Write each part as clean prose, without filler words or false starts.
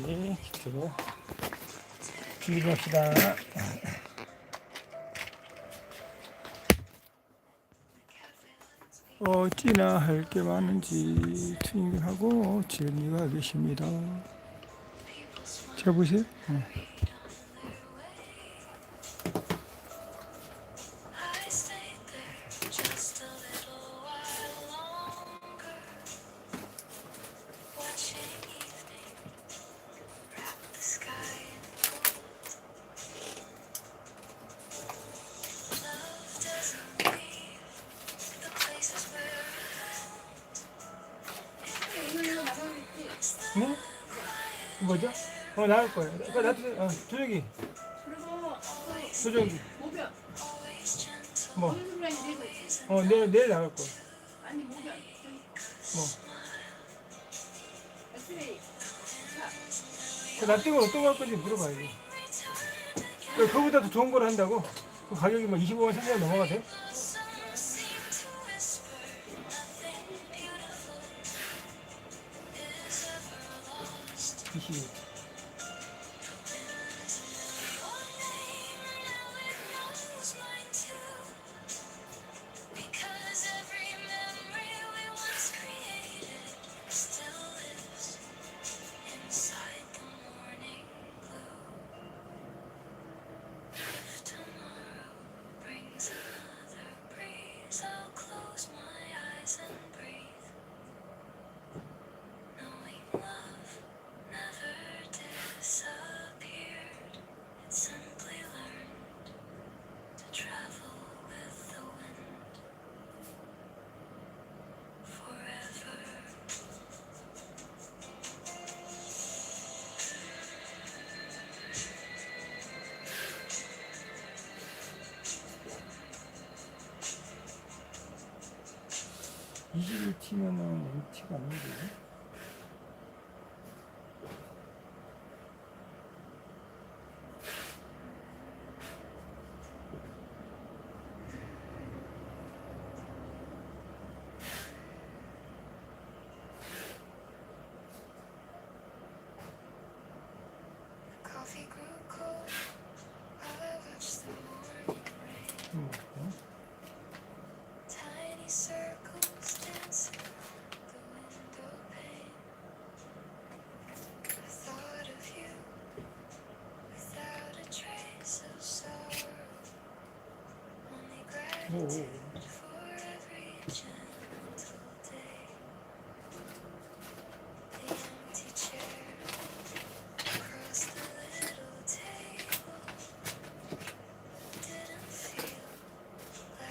가지 키트로 준비 좀 합시다. 어찌나 할 게 많은지 튜닝하고 재미가 계십니다. 잘 보세요. 네? 뭐죠? 나갈 거예요. 나도 조정기. 조정기. 뭐? 내일 나갈 거야. 아니 목욕. 뭐? 엑스레이. 나 띄고 어떤 거 할 건지 물어봐야지. 그거보다 더 좋은 걸 한다고? 그 가격이 뭐 25만 3천 넘어가세요? 20. (21) T면은 MT가 아닌데.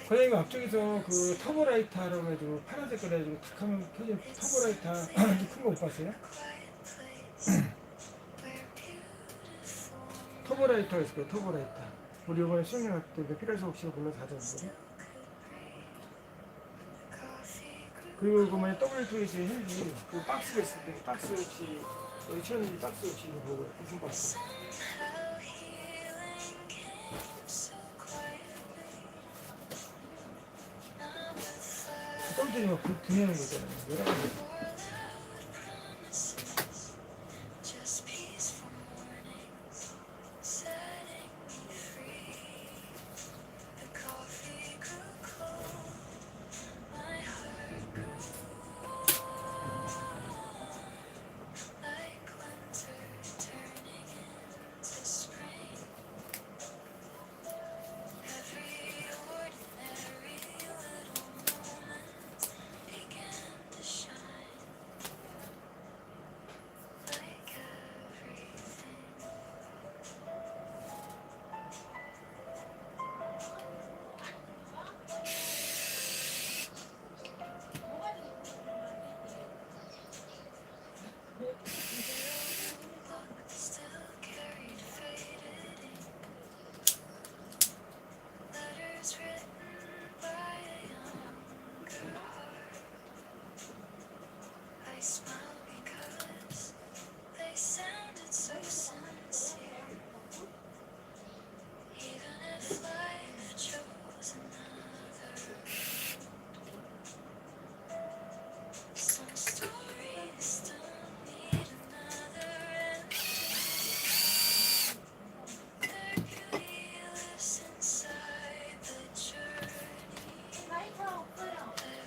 과장님 앞쪽에서 그 터보라이터라고 해가지고 파란색 거 해가지고 탁 하면 켜진 터보라이터 큰 거 못 봤어요? 터보라이터가 있을 거예요. 터보라이터. 우리 이번에 수영장 갈 때 필요해서 혹시 불러서 가져왔거든. 그리고 그 뭐냐 W2H 헬기 그 박스가 있을 때 박스 혹시 여기 치웠는지 박스 혹시 보고 무슨 박스? W2H 막 분해하는 거 있잖아요. 여러 가지.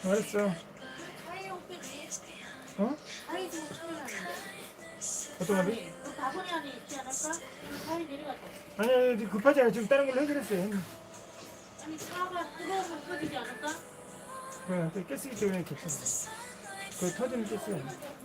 알았어. 어? 아이 지금 출연하는데. 어떤 말이? 그 바구니 안에 있지 않을까? 가위 내려갔다. 아니 급하지 않아. 지금 다른 걸로 해결했어요. 아니 차가 뜨거워서 터지지 않을까? 그래 또 가스기 때문에 괜찮아. 그 터지는 가스가 아니야.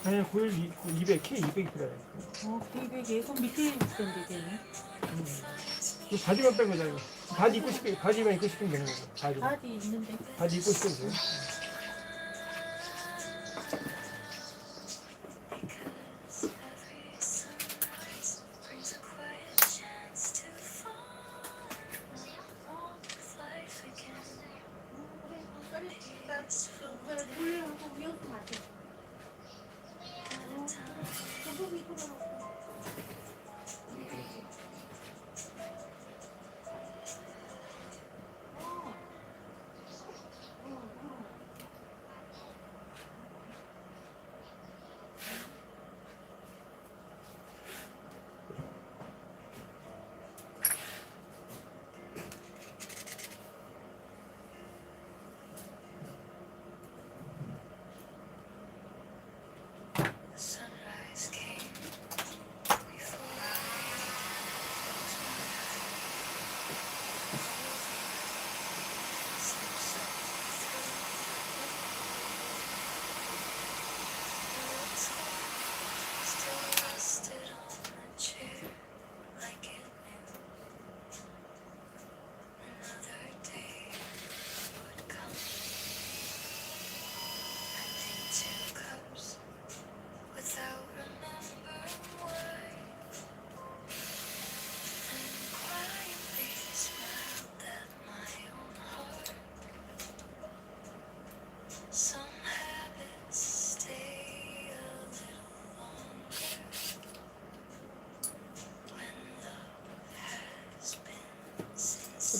아니 고일 200 K 200이 필요해. 비백에 손 밑에 있던데 되네. 그 바지만 뺀 거잖아. 이거. 바지 입고 싶게 바지만 입고 싶으면 되는 거고. 바지. 바지 있는데. 바지 입고 싶으면 돼.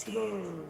뜨거.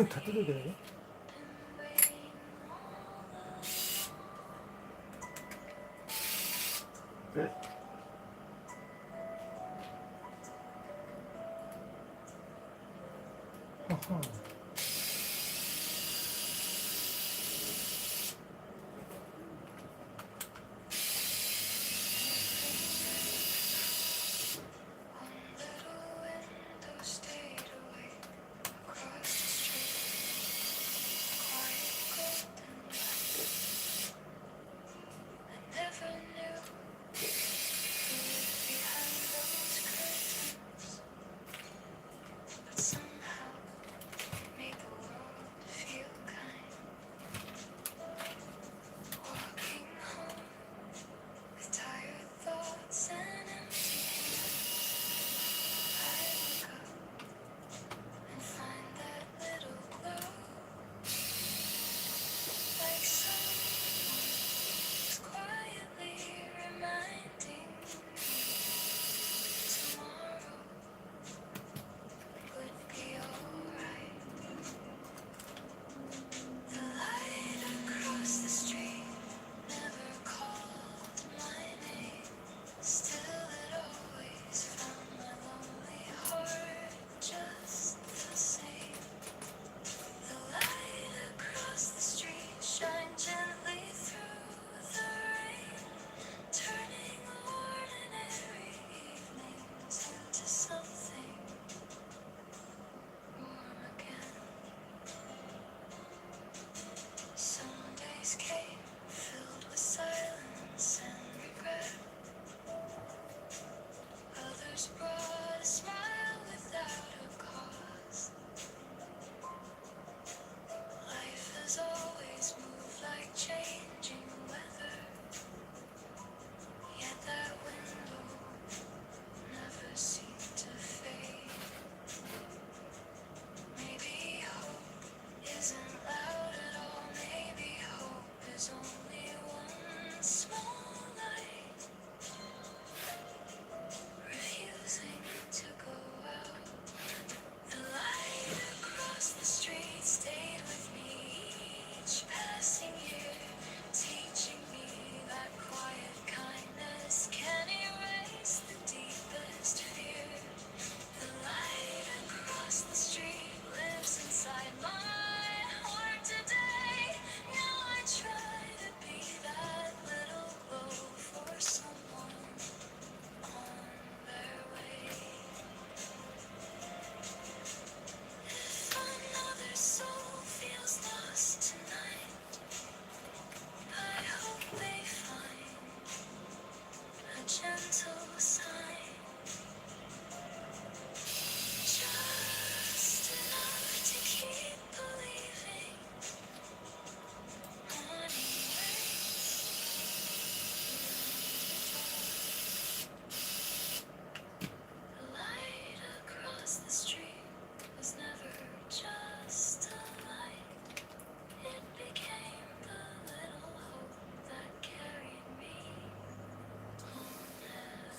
다 뜯어야 돼. 네. 어허.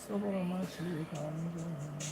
서버가 맛이 강조.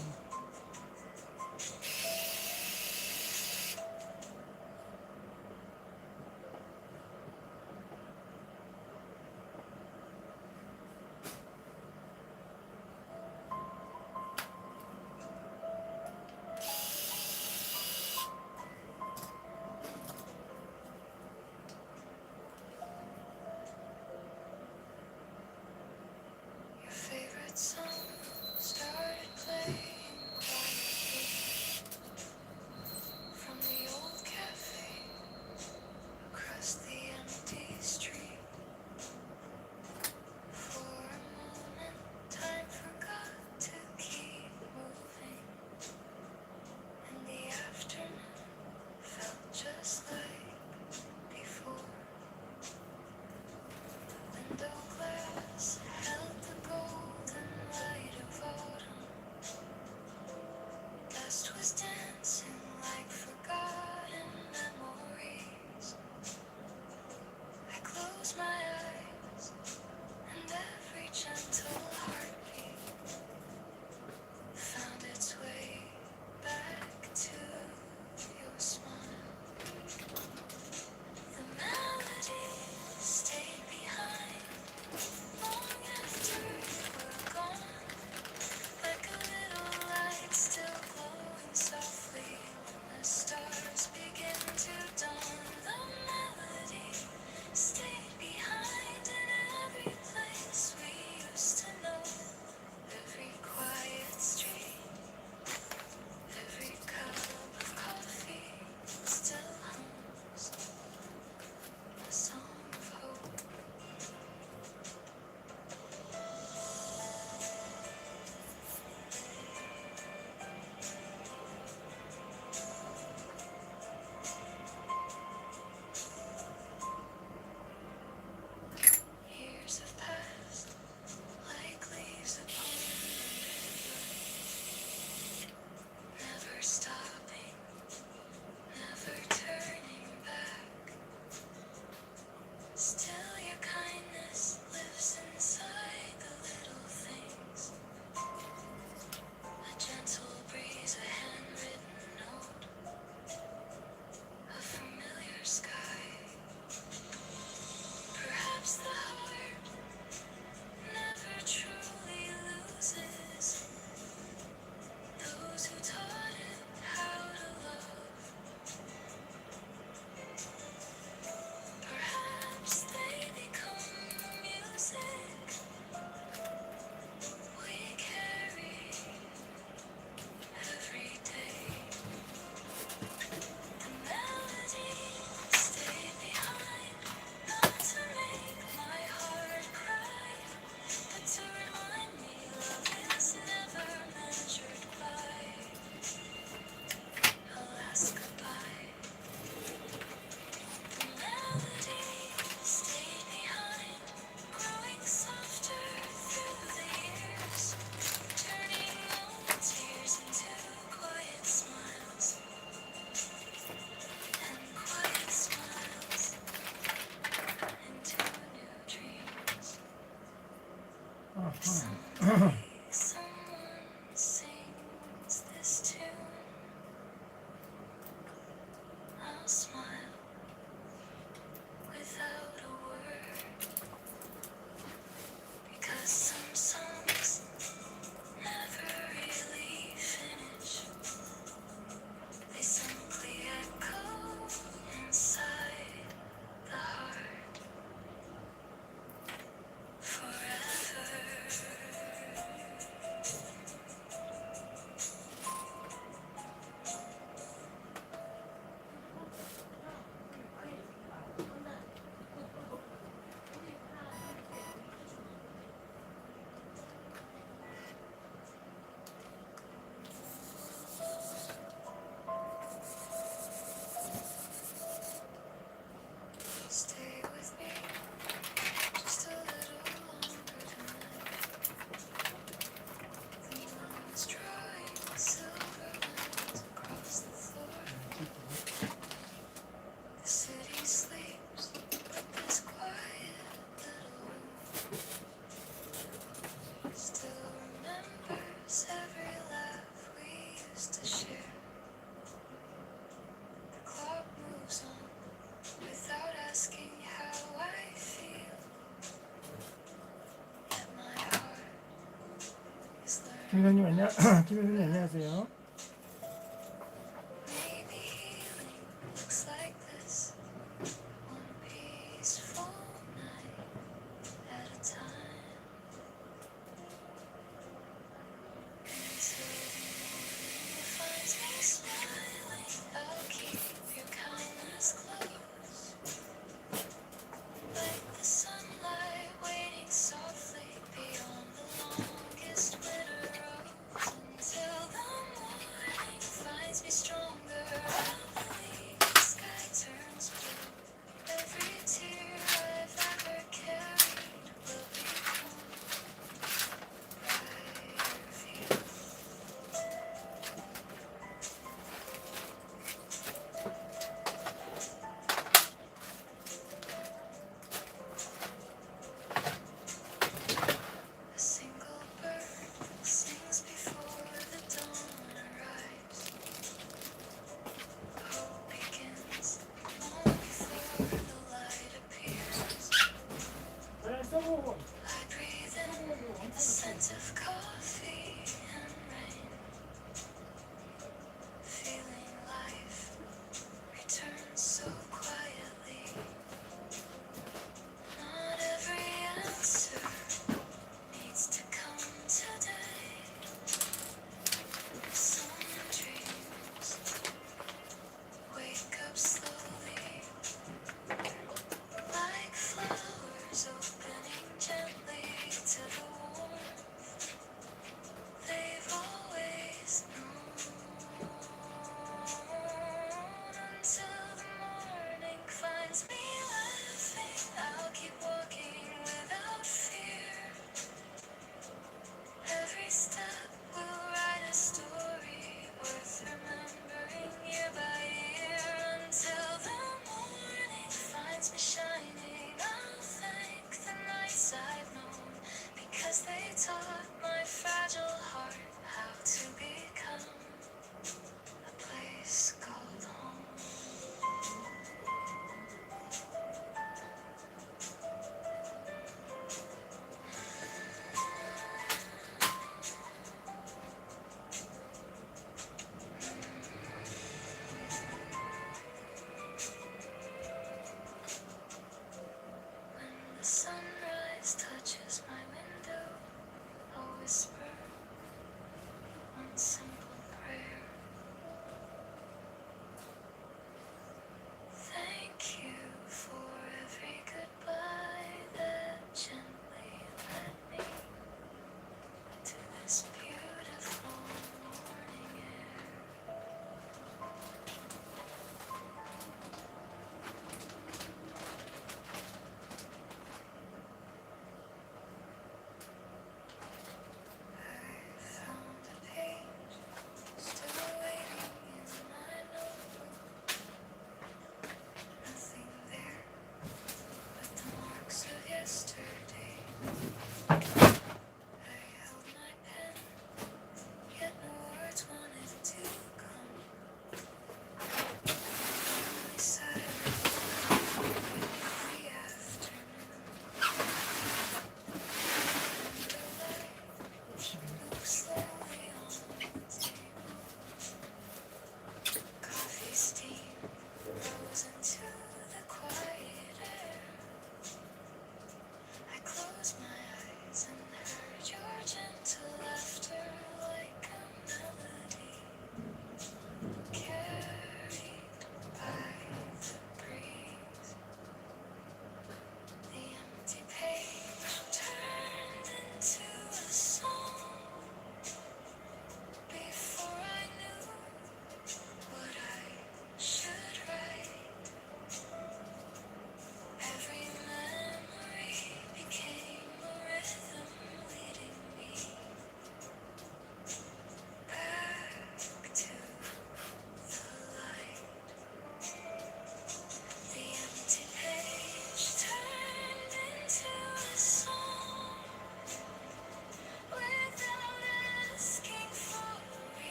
김현님 안녕하세요.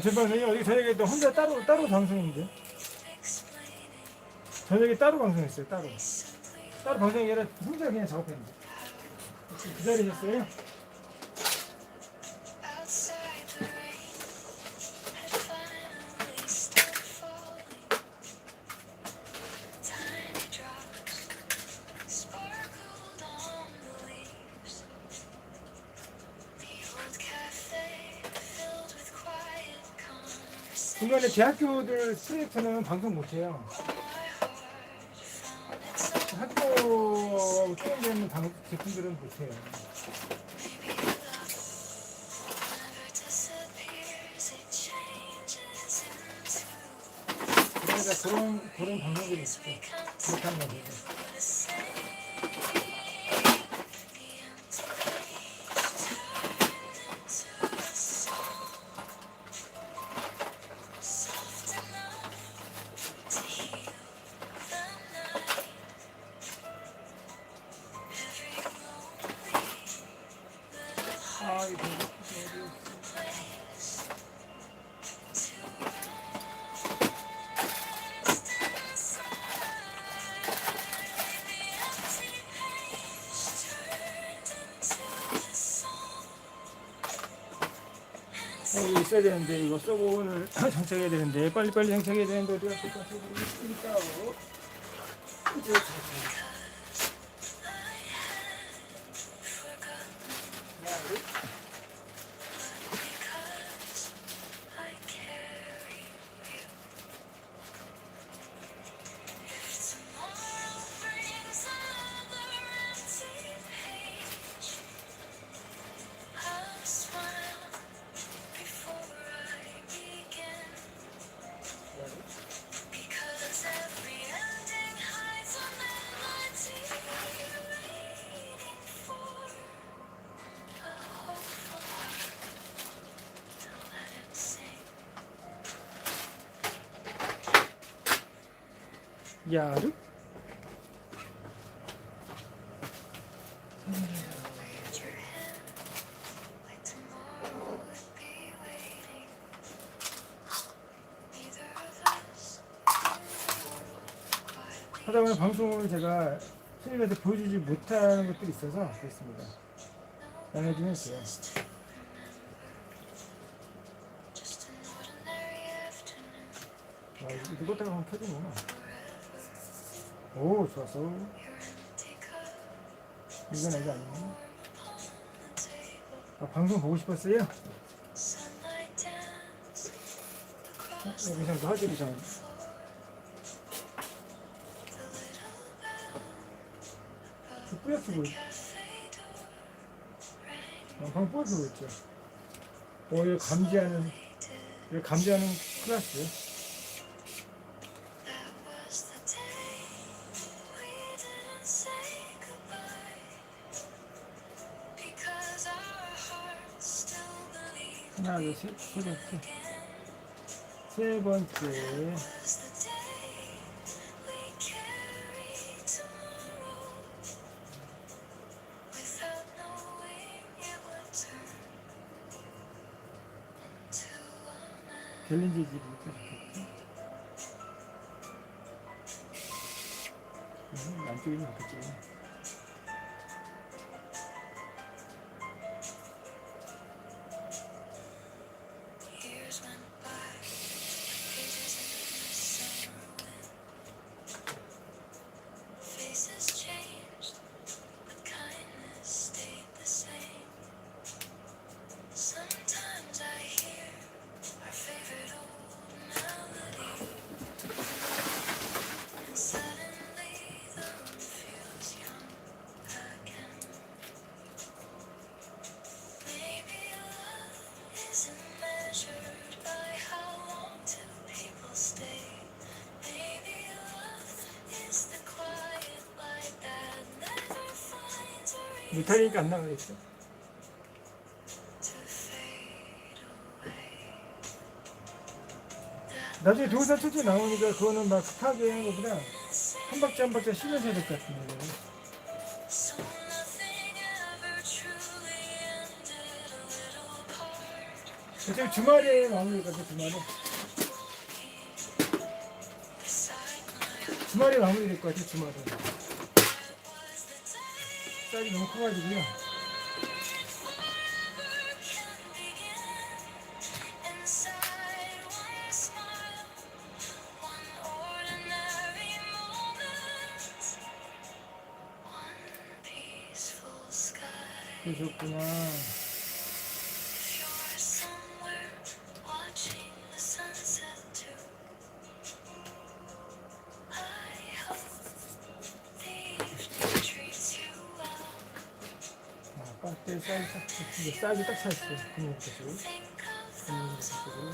제 방송이 어디 저녁에 또 혼자 따로 방송인데. 저녁에 따로 방송했어요. 따로 방송이 아니라 혼자 그냥 작업했는데. 기다리셨어요? 중간에 대학교들 스트레이트는 방송 못해요. 학교 투영되는 제품들은 못해요. 그러니까 그런 방법이 있죠. 못하는 거죠. 여기 있어야 되는데 이거 쏘고 오늘 장착해야 되는데 빨리빨리 장착해야 되는데 어디 갔을까? 있다고. 야르? 하다 보면 방송을 제가 손님한테 보여주지 못하는 것들이 있어서 그렇습니다. 양해 좀 해주세요. 이것다가 한번 켜주는구나. 오, 좋았어. 이건 아직 아니네. 방송 보고 싶었어요? 여기서 화질이 잘. 뿌옇게 방금 뿌옇게 있죠. 이거 감지하는 클래스. 하나, 둘, 셋, 세 번째. 갤린지 집이 좋겠지. 안쪽에 있는 좋겠지. 못하니까 안 나가겠어. 나중에 도사 초지 나오니까 그거는 막 급하게 하는 것보다 한 박자 한 박자 쉬면서 해야 될 것 같은데. 어차피 주말에 마무리거든. 주말에 마무리 될 것 같아. 주말에. 사이즈 너무 커가지고요. 그러셨구나. 배터리 사이즈 딱 찼어요. 금융 쪽으로, 금융 쪽으로.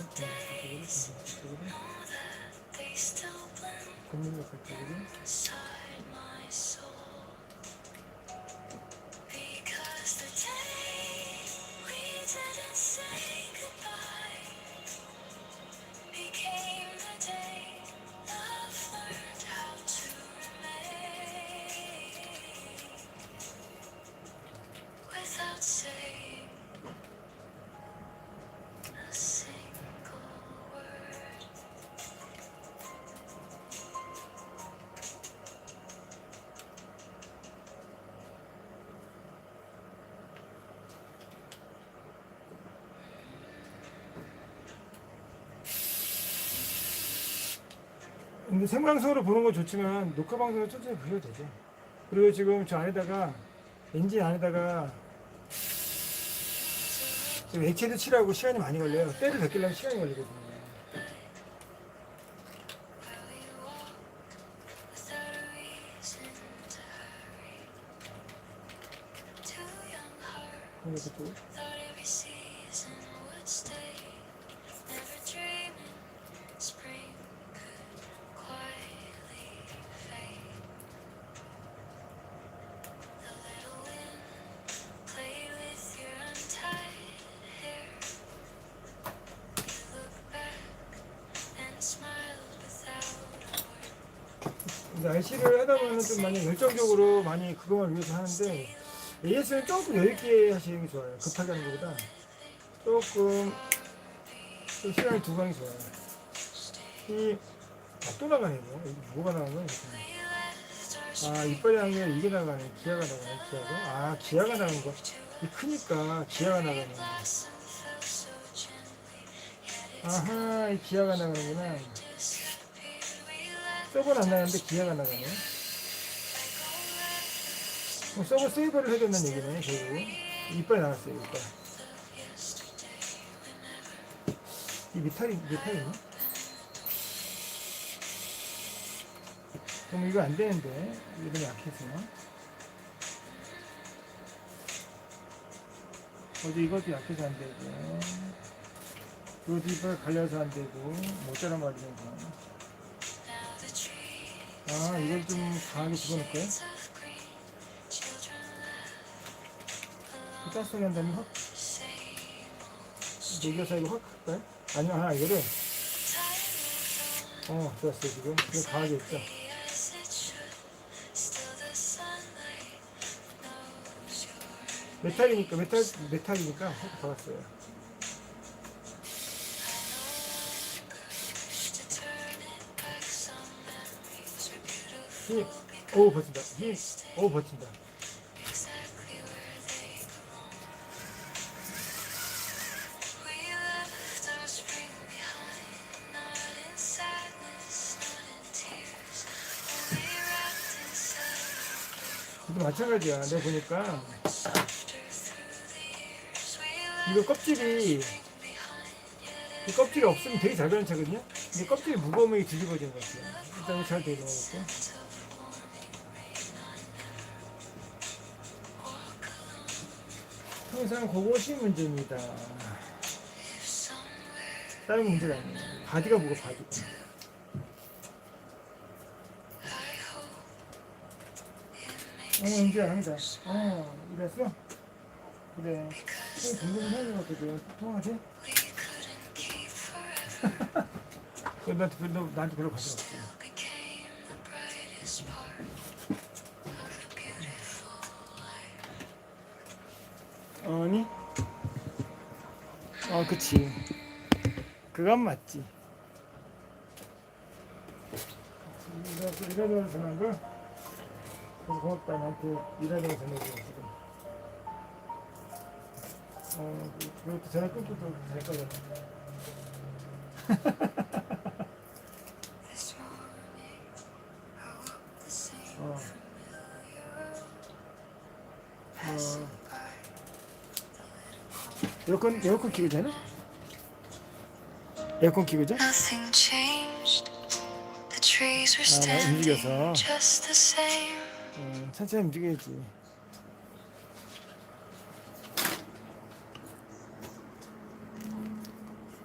근데 생방송으로 보는 건 좋지만 녹화 방송으로 천천히 보셔도 되죠. 그리고 지금 저 안에다가 엔진 안에다가 지금 액체도 칠하고 시간이 많이 걸려요. 때를 벗기려면 시간이 걸리거든요. 이것도 근데 RC를 하다 보면 좀 많이 열정적으로 많이 그것만 위해서 하는데 AS는 조금 여유있게 하시는 게 좋아요. 급하게 하는 것보다 조금 좀 시간이 두고 하는 게 좋아요. 또 나가네 뭐. 뭐가 나간 거야? 이빨이 나간 게 이게 나가네. 기아가 나가네. 기아가. 기아가 나간 거. 이 크니까 기아가 나가네. 아하, 이 기아가 나가는구나. 서버는 안 나가는데 기아가 나가네. 서버 세이버를 해야 된다는 얘기네, 결국. 이빨이 나갔어요, 이빨. 이 메탈이네? 그럼 이거 안 되는데, 이름이 약해서. 이것도 약해서 안 되고, 이것도 이빨 갈려서 안 되고, 못 자란 말이죠. 이걸 좀 강하게 집어넣을까요? 가스통이 한 다음에 확 녹여서 이거 확 할까요? 아니면 이거를 좋았어요. 지금 이거 강하게 했죠. 메탈이니까 확 박았어요. 힘, 버틴다. 버틴다. 마찬가지야. 내가 보니까 이거 껍질이 없으면 되게 잘 되는 차거든요. 근데 껍질이 무거우면 뒤집어지는 것 같아요. 일단 잘 되는 것 같고. 항상 그것이 문제입니다. 다른 문제가 아니에요. 바디가 뭐가 바디가. 은지야, 항상. 이랬어? 그래. 동생 사연이었거든. 통화하지? 나한테 별로 관심 없어. 아니? 그치. 그건 맞지. 이래서 전화한 거? 그래서 고맙다. 나한테 일하려고 전화줘 지금. 그것도 전화 끊고도 잘 거야. 에어컨 키고 자나? 에어컨 키고 자? 움직여서. 천천히 움직여야지.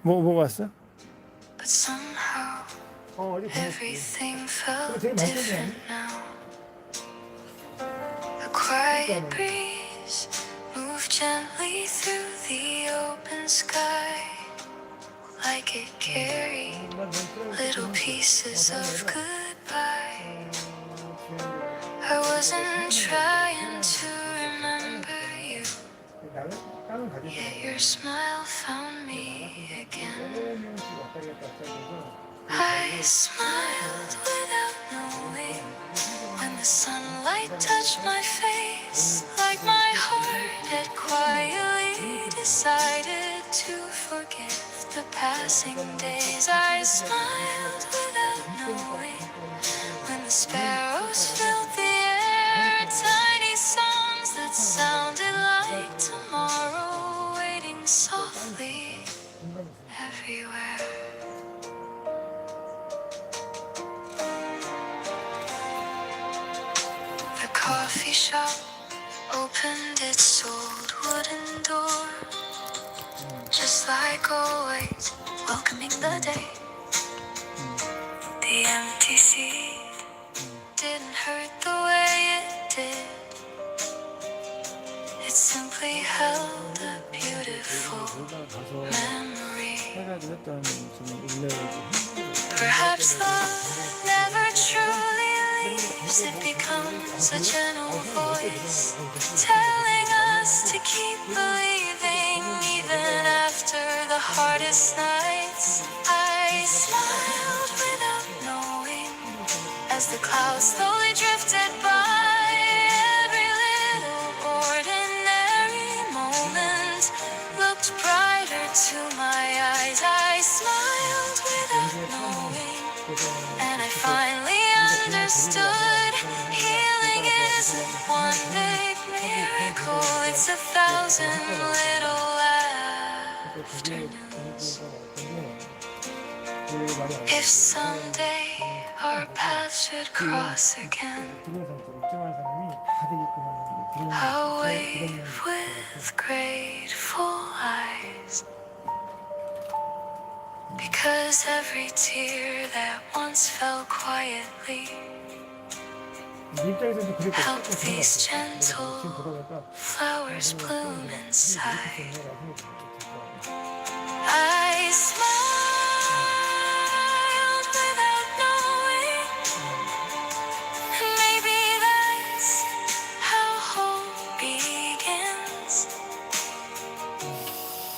뭐가 왔어? 어디 보냈지? 그거 되게 많던데. Quiet breeze moved gently through the open sky, like it carried little pieces of goodbye. I wasn't trying to remember you, yet your smile found me again. I smiled without knowing when the sunlight touched my face, like my heart had quietly decided to forget the passing days. I smiled without knowing when the sparrows filled the air, tiny songs that sounded like tomorrow waiting softly everywhere. The coffee shop opened its old wooden door, just like always, welcoming the day. The empty seat didn't hurt the way it did. It simply held a beautiful memory. Perhaps love never truly leaves. It becomes a gentle voice telling us to keep believing even after the hardest nights. I smiled without knowing as the clouds slowly drifted by. Every little ordinary moment looked brighter to my eyes. I smiled without knowing, and I finally understood. Healing isn't one big miracle, it's 1,000 little afternoons. If someday our paths should cross again, I'll wave with grateful eyes, because every tear that once fell quietly helped these gentle flowers bloom inside. I smiled without knowing, and maybe that's how hope begins.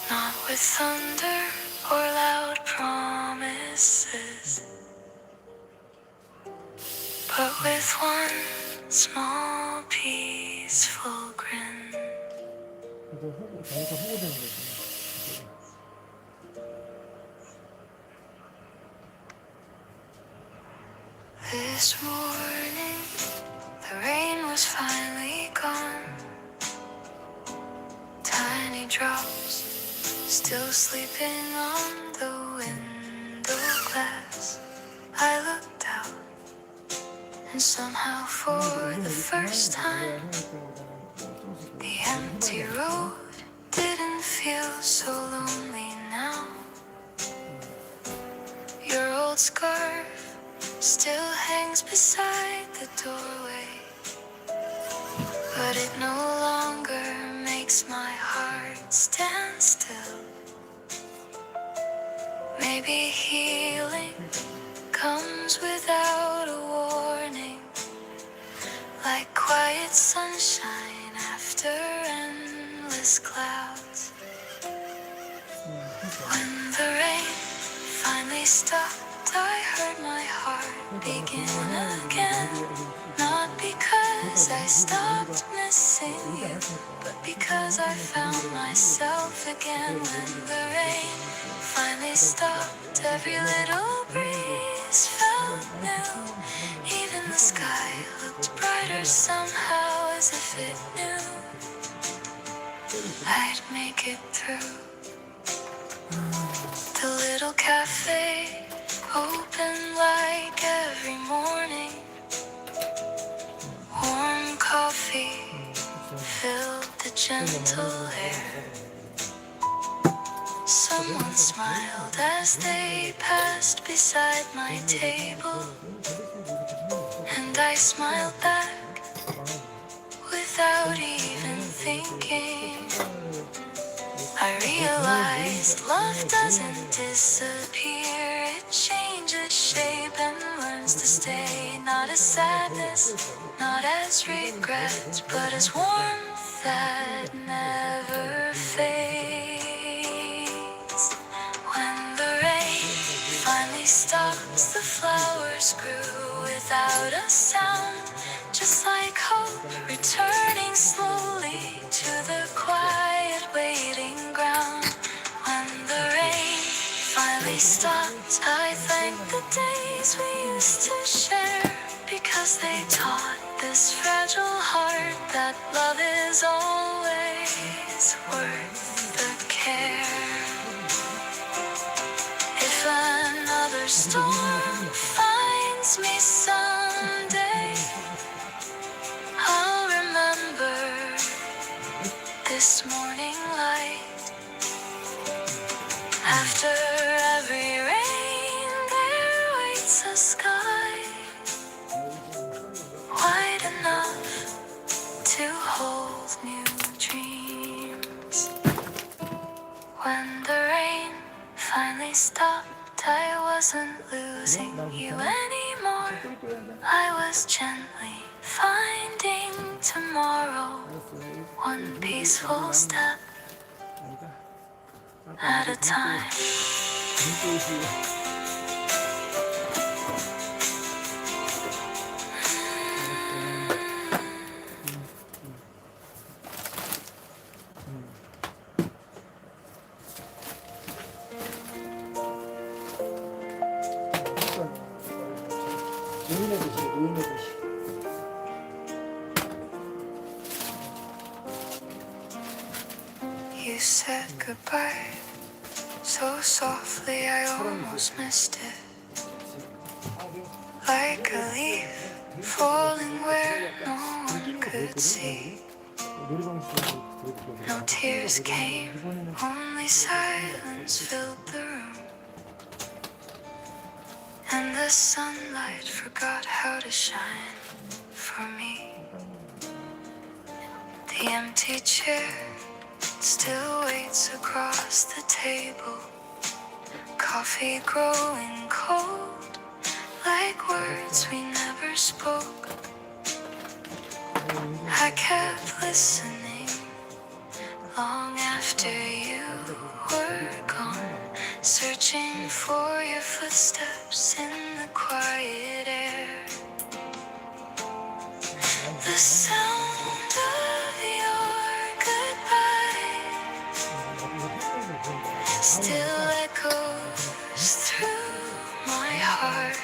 Not with thunder or loud promises, but with one small peaceful grin. This morning, the rain was finally gone. Tiny drops still sleeping on the window glass. I looked out, and somehow for the first time, the empty road didn't feel so lonely now. Your old scarf still hangs beside the doorway, but it no longer makes my heart stand still. Maybe healing comes without a warning, like quiet sunshine after endless clouds. When the rain finally stopped, I heard my heart begin again, not because because I stopped missing you, but because I found myself again when the rain finally stopped. Every little breeze felt new. Even the sky looked brighter somehow, as if it knew I'd make it through. The little cafe open like every morning. Warm coffee filled the gentle air. Someone smiled as they passed beside my table, and I smiled back without even thinking. I realized love doesn't disappear, it changes shape and learns to stay. Not as sadness, not as regret, but as warmth that never fades. When the rain finally stops, the flowers grew without a sound, just like hope returning slowly to the quiet waiting ground. When the rain finally stopped, I thank the days we used to share, because they taught this fragile heart that love is always worth the care. If another storm finds me someday, I'll remember this morning light. After every rain, there waits a sky wide enough to hold new dreams. When the rain finally stopped, I wasn't losing you anymore. I was gently finding tomorrow, one peaceful step at a time. 노인의 도시, 노인의 도시. You said goodbye so softly, I almost missed it. Like a leaf falling where no one could see. No tears came, only silence filled the room. And the sunlight forgot how to shine for me. The empty chair still waits across the table. Coffee growing cold, like words we never spoke. I kept listening long after you were gone, searching for your footsteps in the quiet air. The sound of your goodbye still echoes through my heart.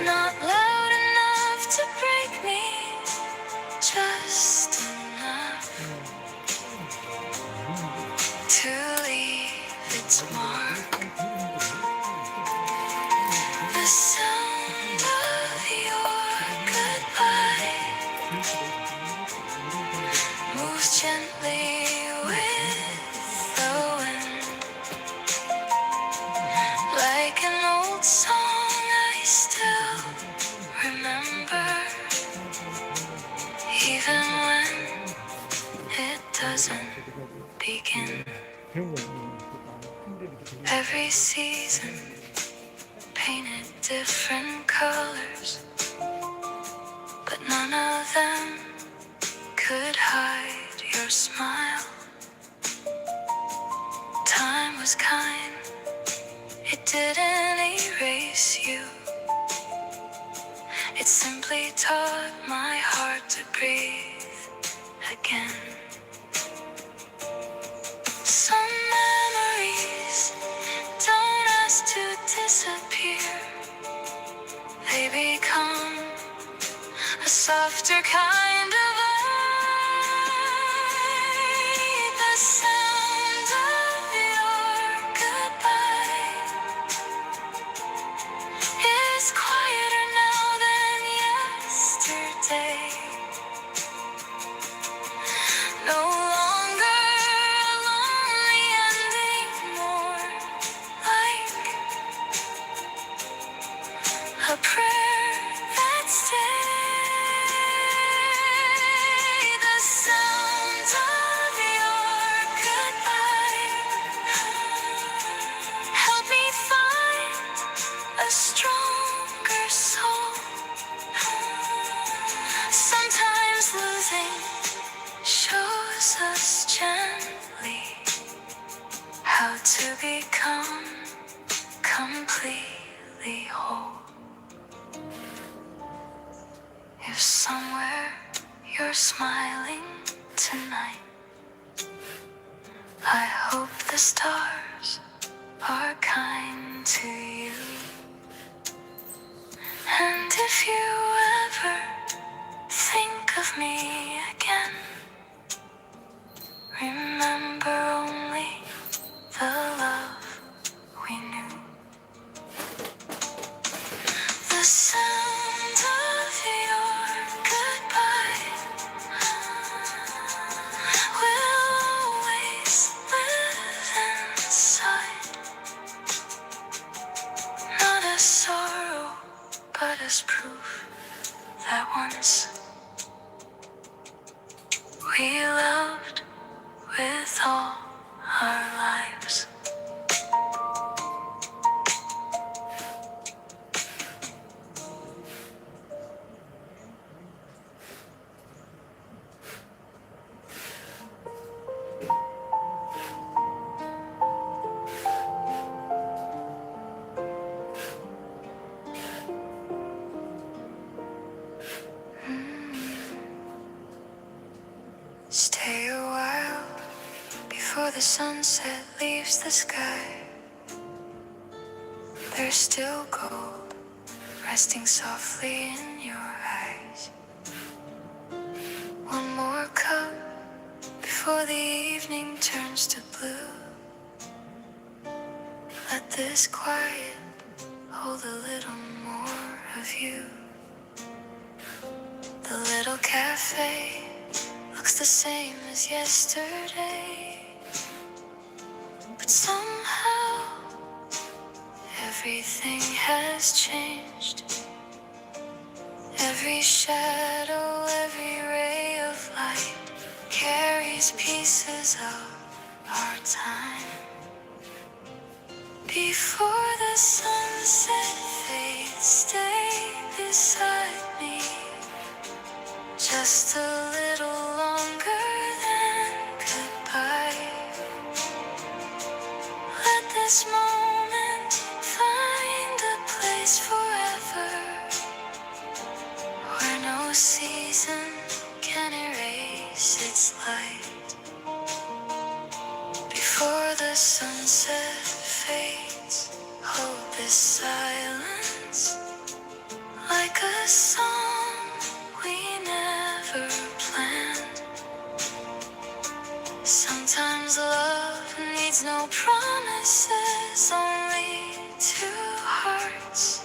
Not loud enough to break me, just enough to leave its mark. The sound of your goodbye moves gently with the wind, like an old song I still remember, even when it doesn't begin. Every season painted different colors, but none of them could hide your smile. Time was kind, it didn't erase you. It It simply taught my heart to breathe again. Some memories don't ask to disappear. They become a softer kind of light. The sound of your goodbye is quieter now than yesterday. No longer a lonely ending, more like a prayer that stays. The sound of your goodbye help me find a stronger soul. Sometimes losing shows us gently how to become completely whole. If somewhere you're smiling tonight, I hope the stars are kind to you. And if you ever think of me again, remember only the love we knew. The sound of your goodbye will always live inside. Not as sorrow, but as proof that once we loved with all our lives. Stay a while before the sunset leaves the sky. There's still gold resting softly in your eyes. One more cup before the evening turns to blue. Let this quiet hold a little more of you. The little cafe looks the same as yesterday, but somehow everything has changed. Every shadow, every ray of light carries pieces of our time. Before the sunset fades, stay beside me just a little longer than goodbye. Let this moment find a place forever, where no season can erase its light. Before the sunset fades, hold this silence like a song we never planned. Sometimes love needs no promises, only two hearts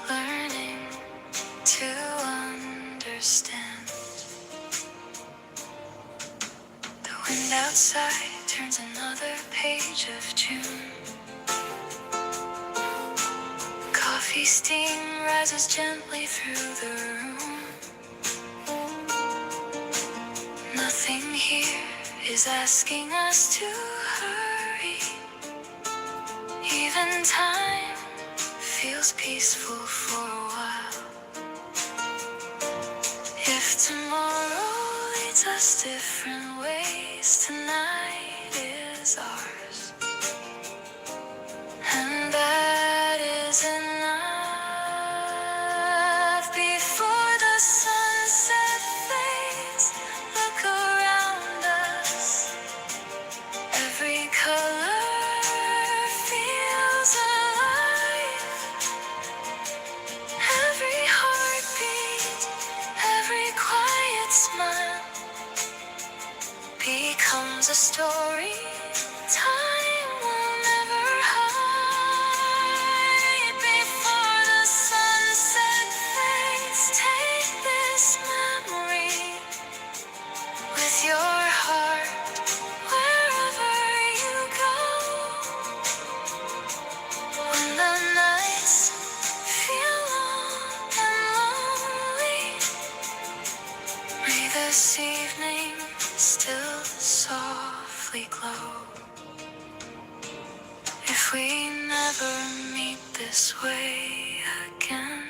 learning to understand. The wind outside turns another page of June. Coffee steam rises gently through the room. Nothing here is asking us to hurry. Even time feels peaceful for a while. If tomorrow leads us different ways, tonight is ours. And that is enough. Before becomes a story time will never hide. Before the sunset fades, take this memory with your heart wherever you go. When the nights feel long and lonely, may this evening still softly glow. If we never meet this way again,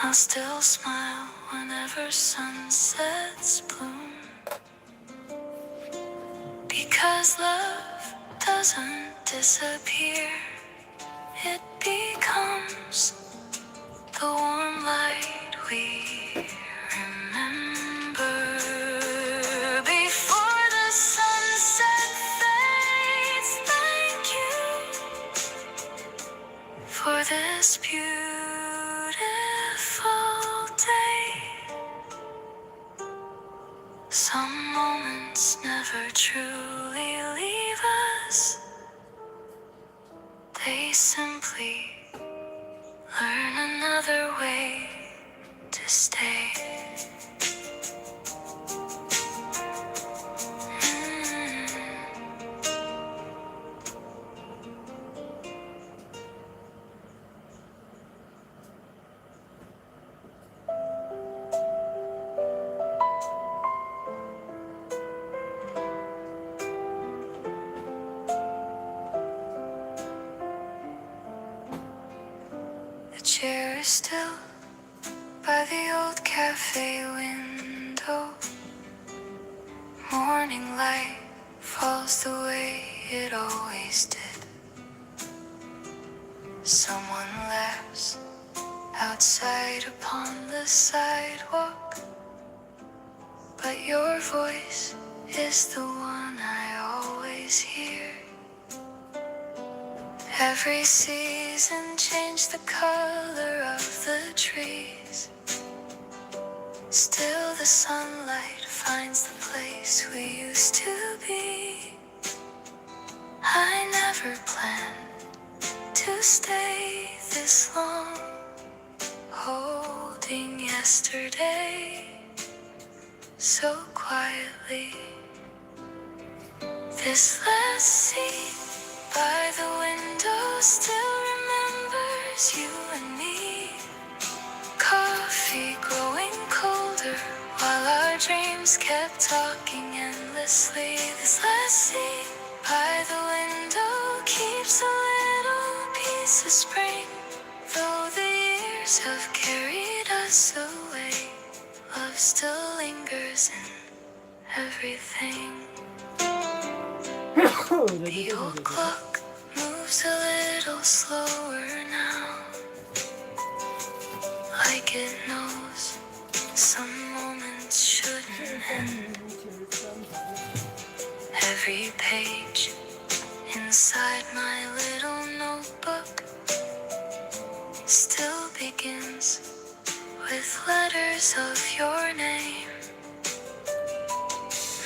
I'll still smile whenever sunsets bloom. Because love doesn't disappear, it becomes the warm light we remember. Before the sunset fades, thank you for this beautiful day. Some moments never truly leave us, they simply learn another way to stay. The chair is still by the old cafe window. Morning light falls the way it always did. Someone laughs outside upon the sidewalk, but your voice is the one I always hear. Every season changed the color of the trees. Still the sunlight finds the place we used to be. I never planned to stay this long, holding yesterday so quietly. This last seat by the window still remembers you and me. Coffee growing colder while our dreams kept talking endlessly. This last seat by the window keeps a little piece of spring. Though the years have carried us away, love still lingers in everything. The old clock moves a little slower now, like it knows some moments shouldn't end. Every page inside my little notebook still begins with letters of your name.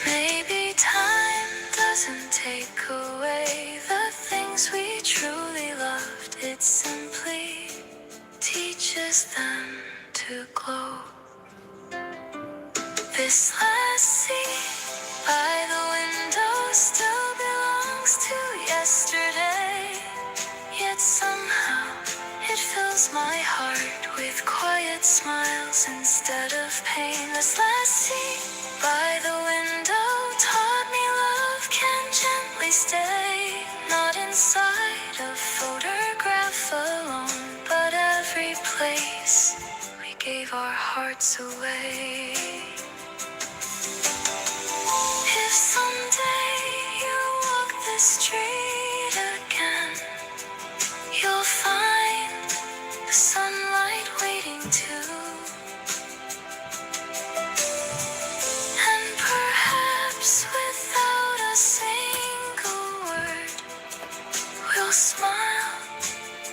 Maybe time doesn't take away the things we truly loved. It simply teaches them to glow. This last seat by the window still belongs to yesterday, yet somehow it fills my heart with quiet smiles instead of pain. This last seat by the window taught me love can gently stay, not inside a photograph alone, but every place we gave our hearts away. If someday you walk the street again, you'll find the sunlight waiting too. And perhaps without a single word, we'll smile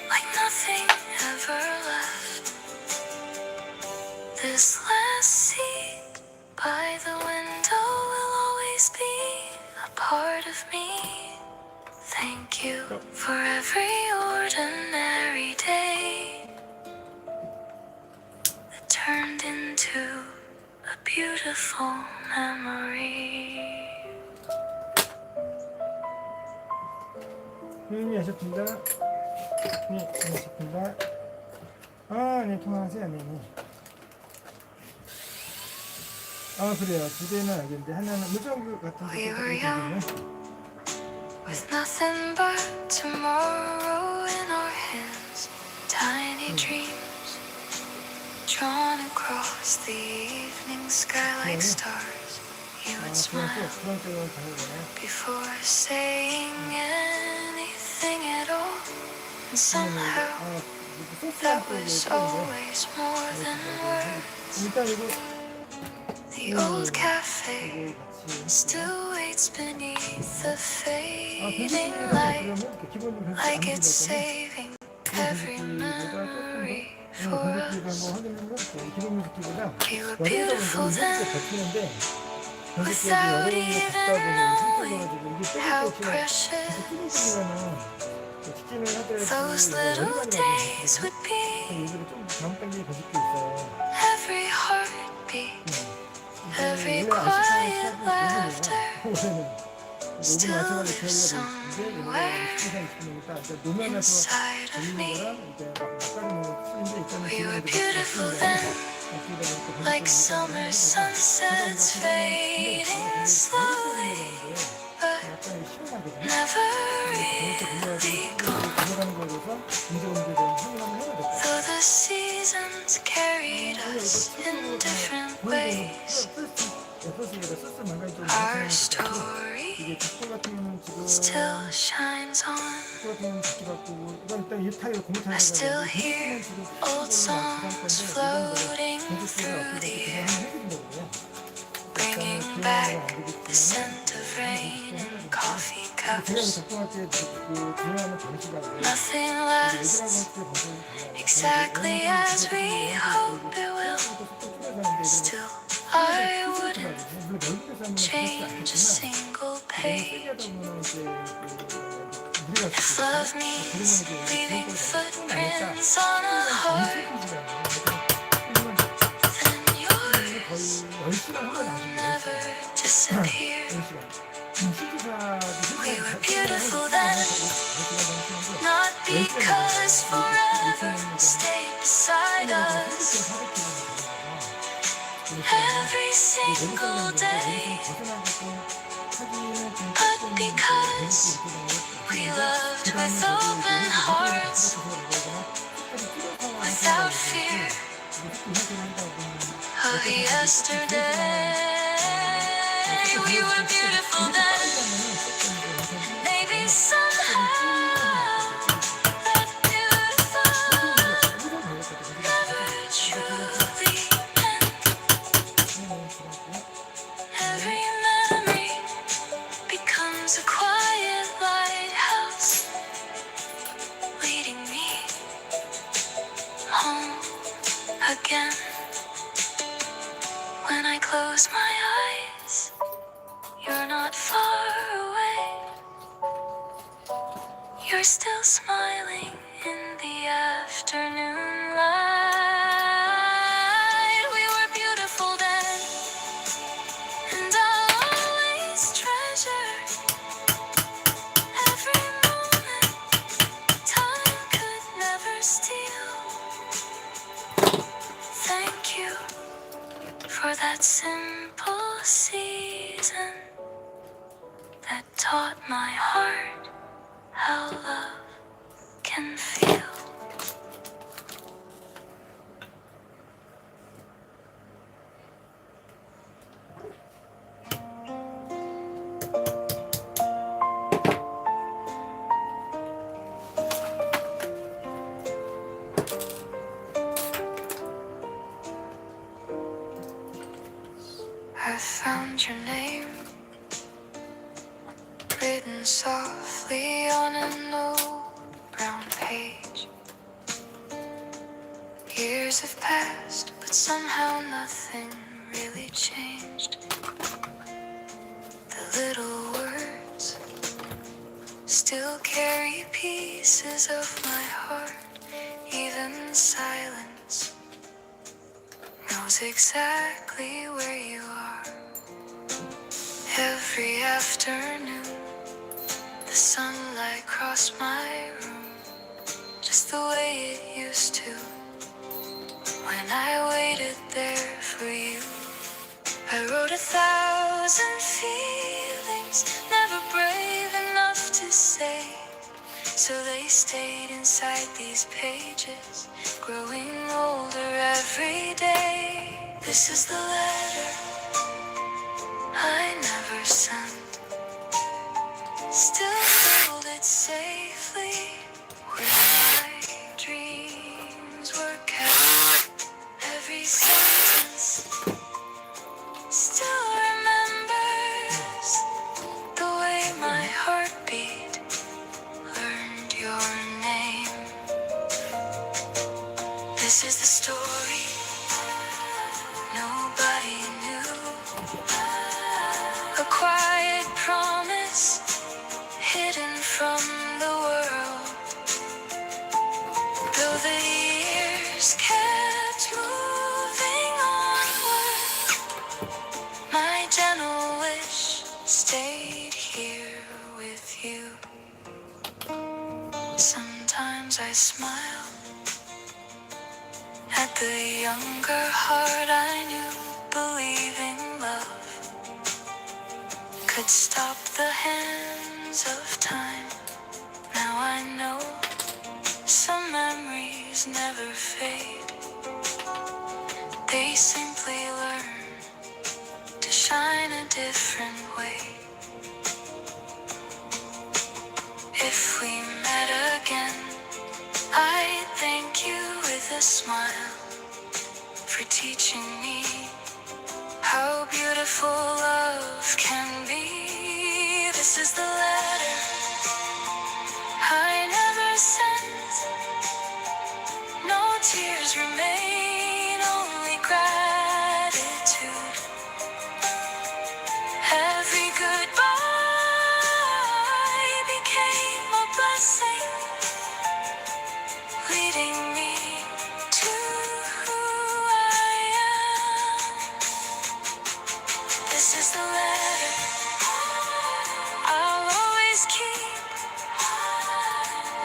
like nothing ever left. This last seat by the window will of me. Thank you for every ordinary day that turned into a beautiful memory. 네, 하셨습니다. 네, 하셨습니다. 아, 네, 통화하세요. 네, 네. 아, 그래요. 두 개는 알겠는데, 하나는 무전기 같은 We 거 were 같은 young, with nothing but tomorrow in our hands. Tiny dreams drawn across the evening sky like stars. You would smile 그런 쪽으로 가는 거네. before saying anything at all. And somehow that was always more than words. 일단 이거 The old cafe still waits beneath the fading light, like it's saving every memory for us. We were beautiful then, without even knowing how precious those little days would be. Every heartbeat, every quiet laughter still lives somewhere inside of me. We were beautiful then, like summer sunsets fading slowly, but never really gone. Though the seasons carried us in different ways, our story still shines on. I still hear old songs floating through the air, bringing back the scent of rain and coffee cups. Nothing lasts exactly as we hope it will. Still, I wouldn't change a single page. If love means leaving footprints on a heart, then yours will never disappear. We were beautiful then, not because forever stayed beside us. Every single day, but because we loved with open hearts, without fear of yesterday. We were beautiful then, maybe somehow that beautiful never truly ends. Every memory becomes a quiet lighthouse, leading me home again. When I close my eyes, you're not far away. You're still smiling in the afternoon light. We were beautiful then, and I'll always treasure every moment time could never steal. Thank you for that simple season that taught my heart how love can feel. I found your name written softly on an old brown page. Years have passed, but somehow nothing really changed. The little words still carry pieces of my heart. Even silence knows exactly where you are. Every afternoon, the sunlight crossed my room, just the way it used to when I waited there for you. I wrote 1,000 feelings, never brave enough to say, so they stayed inside these pages, growing older every day. This is the letter I never sent, still hold it safely where my dreams were kept. Every sentence still remembers the way my heartbeat learned your name. This is the story nobody knew, a quiet promise hidden from the world. Though the years kept moving onward, my gentle wish stayed here with you. Sometimes I smile at the younger heart I knew, believing love could stop the hands of time. Now I know some memories never fade, they simply learn to shine a different way. If we met again, I'd thank you with a smile for teaching me how beautiful love can be. This is the letter I never sent. No tears remain, only gratitude. Every goodbye became a blessing, leading me to who I am. This is the letter I'll always keep,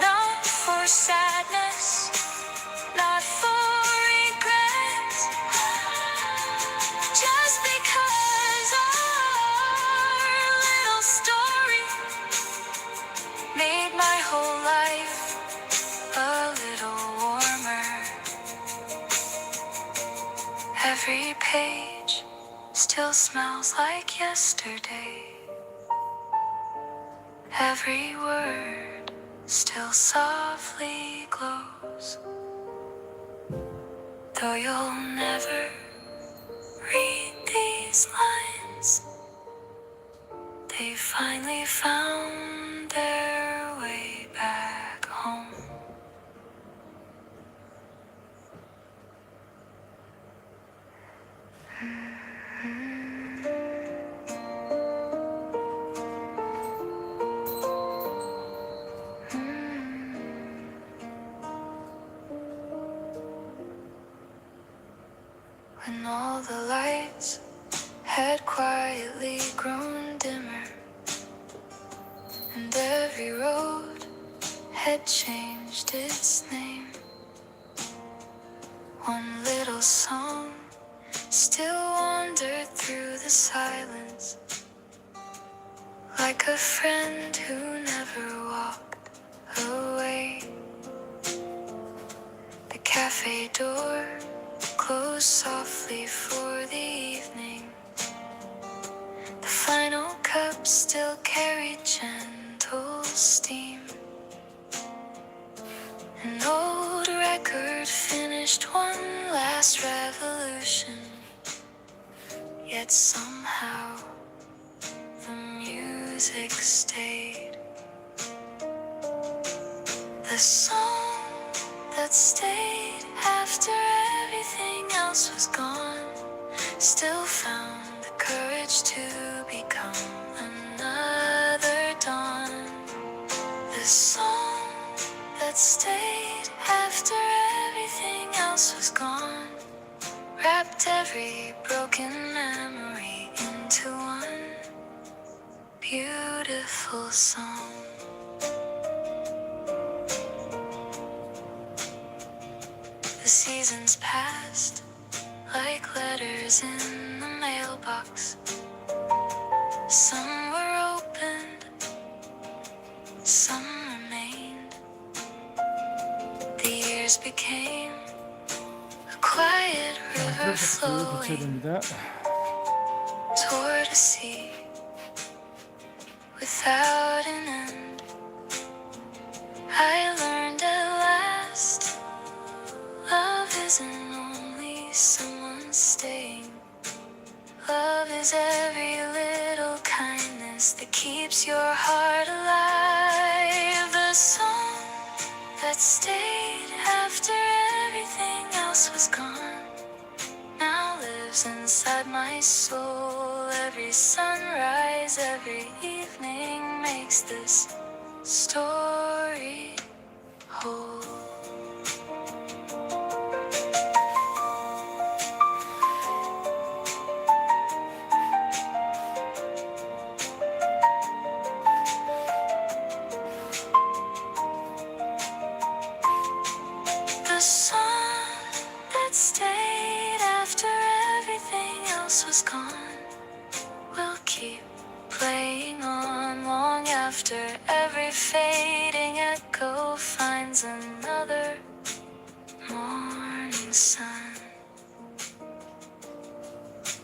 not for sadness, not for regret, just because our little story made my whole life a little warmer. Every page still smells like yesterday. Every word still softly glows. Though you'll never read these lines, they finally found their way back home. When all the lights had quietly grown dimmer, and every road had changed its name, one little song still wandered through the silence, like a friend who never walked away. The cafe door closed softly for the evening. The final cup still carried gentle steam. An old record finished one last revolution, yet somehow the music stayed. The song that stayed after everything else was gone still found the courage to become another dawn. song that stayed after everything else was gone, wrapped every broken memory into one beautiful song. The seasons passed like letters in the mailbox. Some were opened, some remained. The years became a quiet river 그래서 붙여야 flowing 됩니다. toward a sea without an end. I learned at last, love isn't only someone staying. Love is every little kindness that keeps your heart alive. The song that stayed after everything else was gone now lives inside my soul. Every sunrise, every evening makes this story whole. The song that stayed after everything else was gone will keep playing on long after every fading echo finds another morning sun.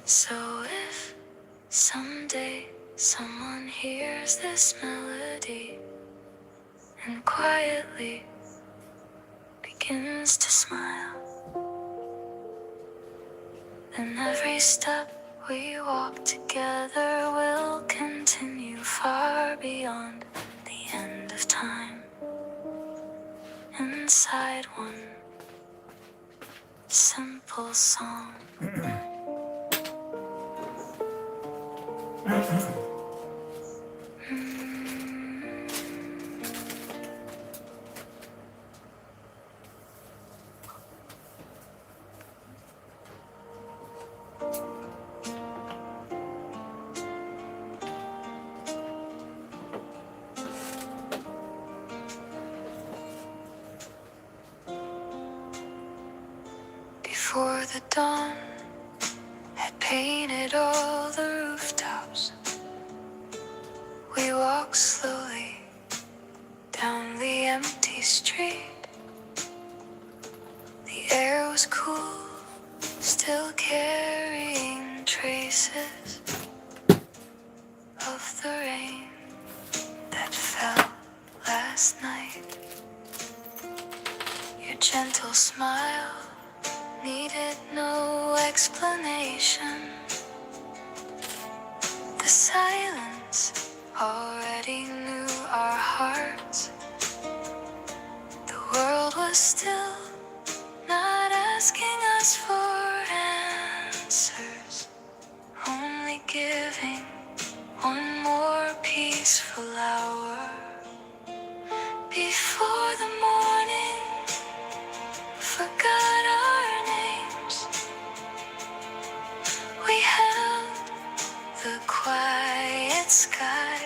So if someday someone hears this melody and quietly begins to smile, then every step we walk together will continue far beyond the end of time, inside one simple song. Before the dawn had painted all the rooftops, we walked slowly down the empty street. The air was cool, still carrying traces of the rain that fell last night. Your gentle smile needed no explanation. The silence already knew our hearts. The world was still, not asking us for answers, only giving one more peaceful hour before the morning forgot our names. We held the quiet sky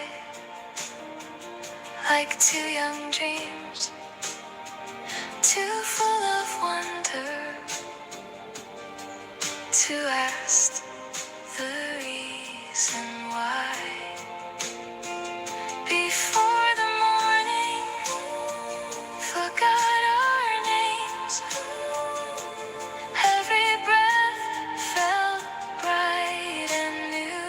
like two young dreams, too full of wonder to ask the reason why. Before the morning forgot our names, every breath felt bright and new,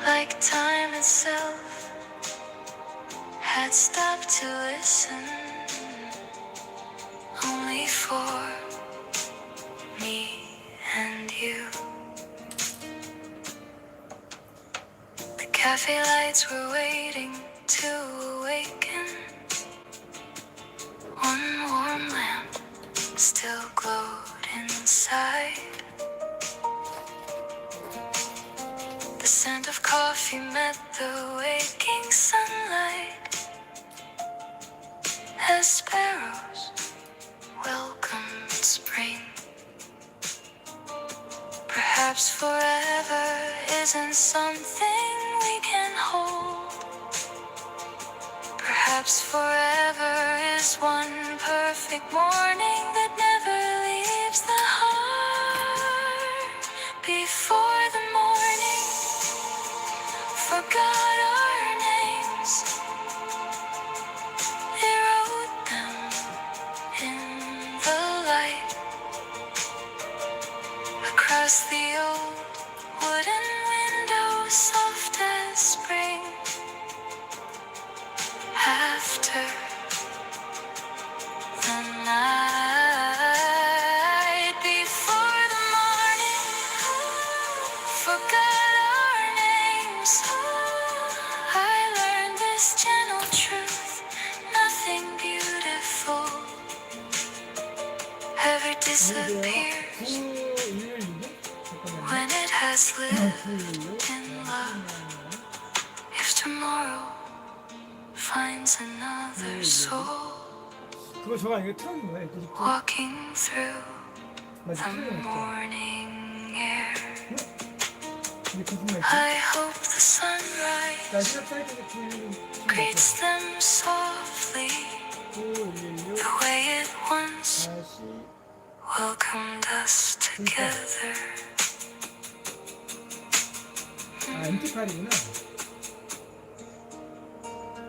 like time itself had stopped to listen, only for me and you. The cafe lights were waiting to awaken. One warm lamp still glowed inside. The scent of coffee met the waking sunlight. as sparrows welcome spring. Perhaps forever isn't something we can hold. Perhaps forever is one perfect morning that never leaves the heart. Before the morning forgot our names, they wrote them in the light across the old wooden window, soft as spring. After the night, before the morning forgot our names, I learned this gentle truth: nothing beautiful ever disappears when it has lived in love. If tomorrow finds another soul 그거 저거 아니고 트럭인 거야? 애들이 트럭. walking through 맞아, the 트럭이었죠. morning air, 이게 거짓말 있지? I hope the sunrise 나 시작 사이트에서 greets them softly 911 the way it once 40 welcomed us together. 아, MT8이구나.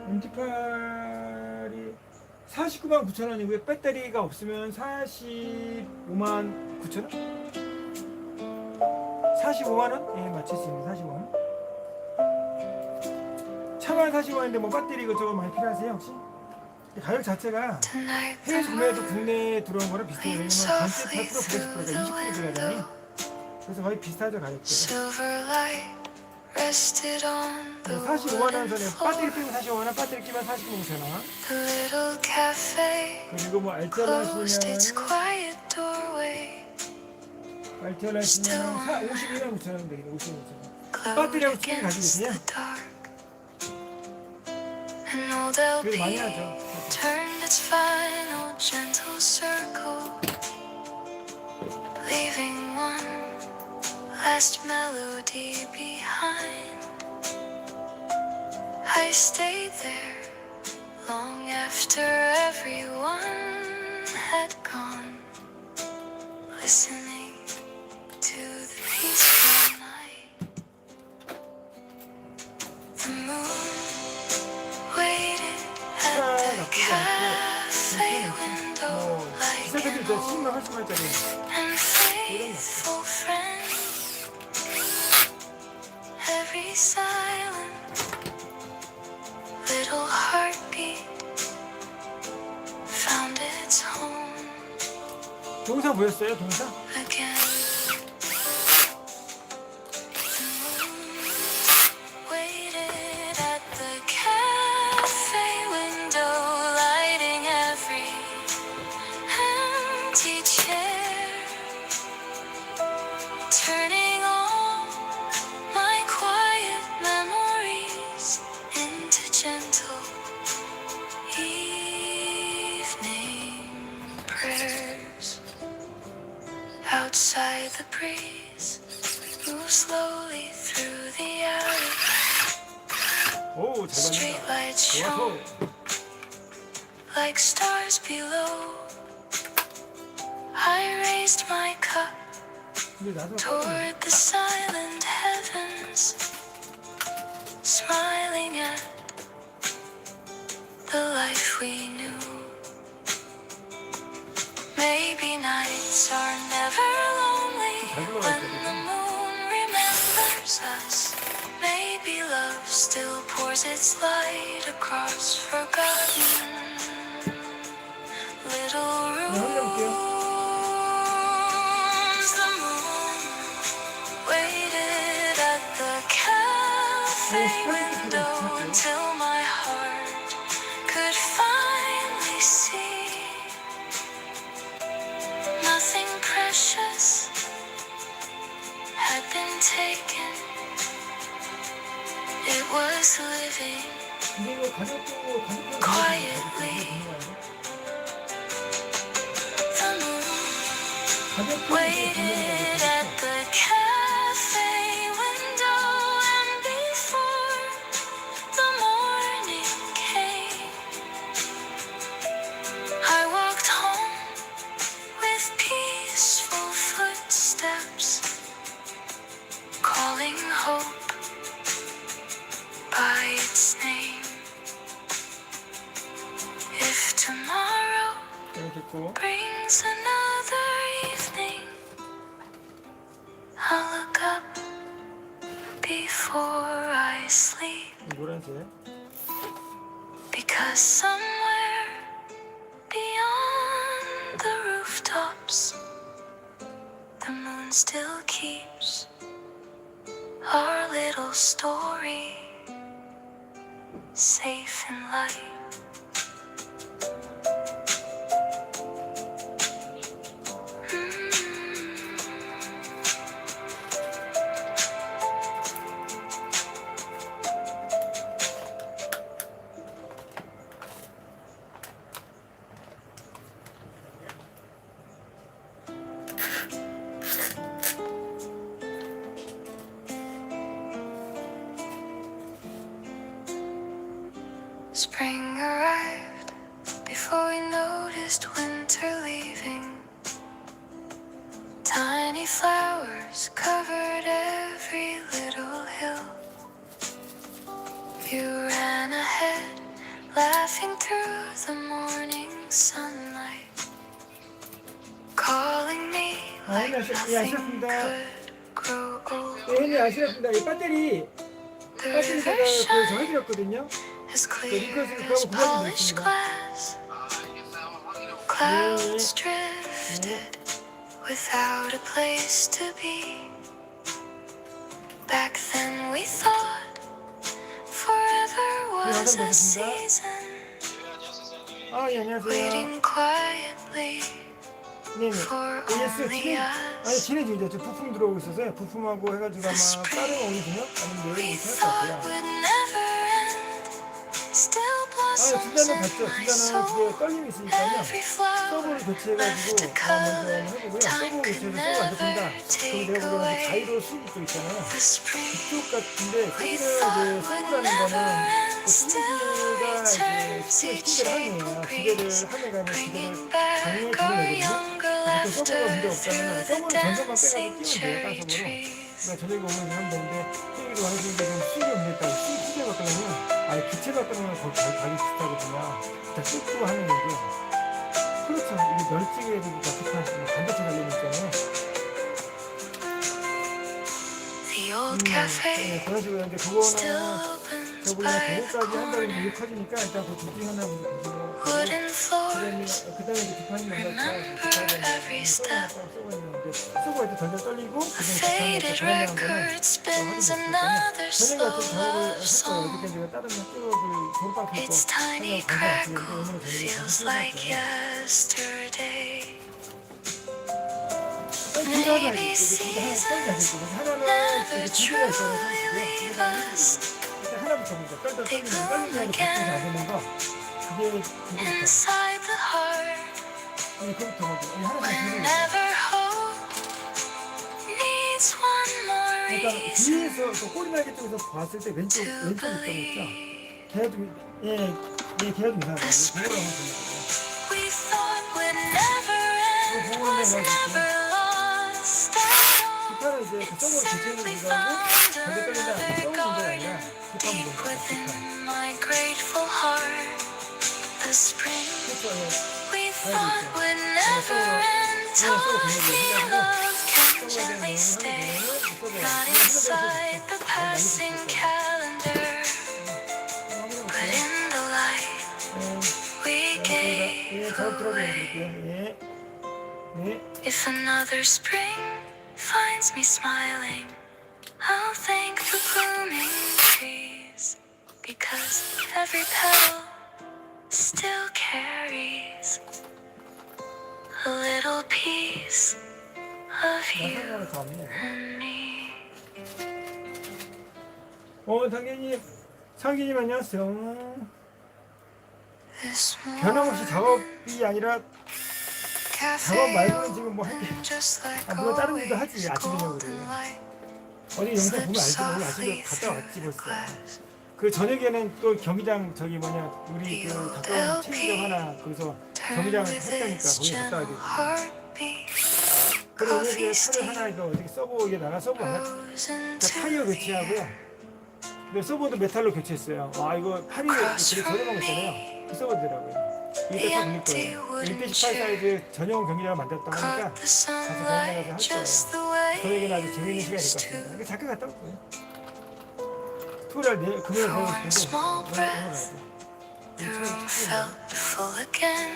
MT8이 49만 9천 원이고요. 배터리가 없으면 45만 9천 원? 45만 원? 예, 맞출 수 있는 45만 원. 차만 45만인데 뭐 배터리 이것저것 많이 필요하세요 혹시? 가격 자체가 Tonight the 해외에서 구매해도 moon 국내에 들어온 거랑 비슷해요. 왜냐면 leans 전체 softly 100% 100%가 through the 20% 들어가잖아요. window. 그래서 거의 비슷하죠 가격대가. Silver light rested on the 45만 원 wooden 전에 floor. 배터리 끼면 45만 원, 배터리 끼면 49만 9천 원. The little cafe 그리고 뭐 알뜰 closed its 하시면 quiet doorway, 알뜰 하시면 52만 9천 원 되겠네. 52만 9천 원. glowed 배터리하고 충분히 가지고 against 계세요? the dark. An old 그래도 많이 LP 하죠. turned its final gentle circle, leaving one last melody behind. I stayed there long after everyone had gone, listening to the peaceful night. The moon waited at the cafe window like 비싸게 an 저 old 10만 80만짜리. and faithful friend. Every silent little heartbeat found its home 동사 보였어요? 동사? again. The moon waited at the cafe window, lighting every empty chair, turning all my quiet memories into gentle evening prayers. Outside, the breeze moves slowly through the alley. 오, 잘 봤네. Streetlights 좋아서. shone like stars below. I raised my cup 근데 나도 toward the silent heavens, smiling at the life we knew. Maybe nights are never lonely when the moon remembers us. Maybe love still pours its light across forgotten little rooms. The moon waited at the cafe window until my heart could finally see nothing precious had been taken. It was living 근데 이거 가격도 quietly 가볍게 Waited at the cafe window, and before the morning came, I walked home with peaceful footsteps, calling hope by its name. If tomorrow 됐고. brings another evening, I'll look up before I sleep, 노란색. because somewhere beyond the rooftops, the moon still keeps our little story safe in light. Spring arrived before we noticed winter leaving. Tiny flowers covered every little hill. You ran ahead, laughing through the morning sunlight, calling me like nothing could grow old. 네, 아시겠습니다. 이 배터리가 The river 저 shines 해드렸거든요. as clear as polished glass. Clouds drifted without a place to be. Back then we thought forever was a season, 아, 예, 안녕하세요. waiting quietly 네네. for AS only 진행, 아니 us. 진행 중이죠. 저 부품 들어오고 있어서요. 부품하고 해가지고 아마 다른 오거든요. 아니면 내일 We 못할 것 thought 같고요. would never end, still 아, blossoms 주자는 in 봤죠. my 주자는 soul. 그게 떨림이 있으니까요. Every flower 서버를 left a 교체해가지고 먼저 color 해보고요. time 서버 could 교체해서 서버 안 never 됐습니다. 그럼 take 내가 보기에는 away. 자이로 수익 쪽 있잖아요. The spring 그쪽 같은데 we 사실은 thought 이제 would 수고라는 never 거는 end, 그 still 수기가 returns 이제 each 기대를 April 하네요. 기대를 breeze, 하면 가면 기대를 bringing 당연히 back our 들어내거든요. younger 그 서버가 문제 laughter 없다면 through the 서버는 전선만 빼가지고 dancing 끼우면 돼요. cherry 딴 서버로. trees. 그러니까 저녁에 오면 하면 되는데 수익이 많아지는데 좀 수익이 없겠다고 수익 받더라면 아예 기체 받더라면 거의 가격이 비슷하거든요. 일단 끊고 하는 거죠. 그렇죠. 이게 널찍이 해도 약간 반대쪽 달려있 있잖아요. The old cafe 네, 그런 식으로 하는데 still 그거는 opens 저보다 by the 거기까지 한다는 corner. 게 커지니까 일단 그 두팅 하나 보고 Wooden 그다음에 floors, 이제 비판이 remember every step. 쏘고 이제 덜덜 떨리고 A faded record spins another slow love song. Its tiny crackle feels like yesterday. Maybe seasons never truly leave us. They bloom again inside the heart. Whenever hope needs one more 그러니까 reason 뒤에서 그 꼬리날개 쪽에서 봤을 때 왼쪽 to 있다고 했죠. believe. 걔가 좀 걔가 좀 이상하고 그거를 한번 We thought would never end, was never lost at all. 기타는 이제 그 서버로 교체해서 Simply 들어가고 found 반대 떨린다. another 서버 문제가 아니라 garden 기타 deep 문제입니다. within 기타. my grateful heart. The spring 그렇죠. we thought would never end, taught me love can gently stay. Not inside the passing calendar, but in the light we gave away. If another spring finds me smiling, I'll thank the blooming trees, because every petal still carries a little piece of you and me. 상기님 안녕하세요. This 변함없이 morning 작업이 아니라 작업 말고는 지금 뭐 할 게. just like 물론 다른 일도 하지, always, 아침 저녁으로. golden light 어디 영상 보면 slips 알지만 오늘 softly 아침에 갔다 왔지 through 벌써. glass. 그 저녁에는 또 경기장 저기 뭐냐 우리 그 가까운 체인점 하나 거기서 Turn 경기장 with 했다니까 its 거기 갔다 와야 gentle 되지. heartbeat. 그리고 오늘 Coffee 이제 차를 하나 steam 이거 어떻게 서버에다가 서버 하나 rose into 타이어 the 교체하고요. air. 근데 서버도 메탈로 교체했어요. 와 이거 팔이 되게 저렴한 거 있잖아요. 그 서버더라고요. 이게 다 돌릴 거예요. 1대18 사이즈 전용 경기장을 만들었다고 하니까 Caught the 가서 sunlight 할 just 거예요. the way 저녁에는 아주 it 재밌는 시간이 될 것 used to. 같습니다. 이거 잠깐 갔다 올 거예요. 토요일 날 금요일 배우고 For one small 싶은데 breath, the room felt full again,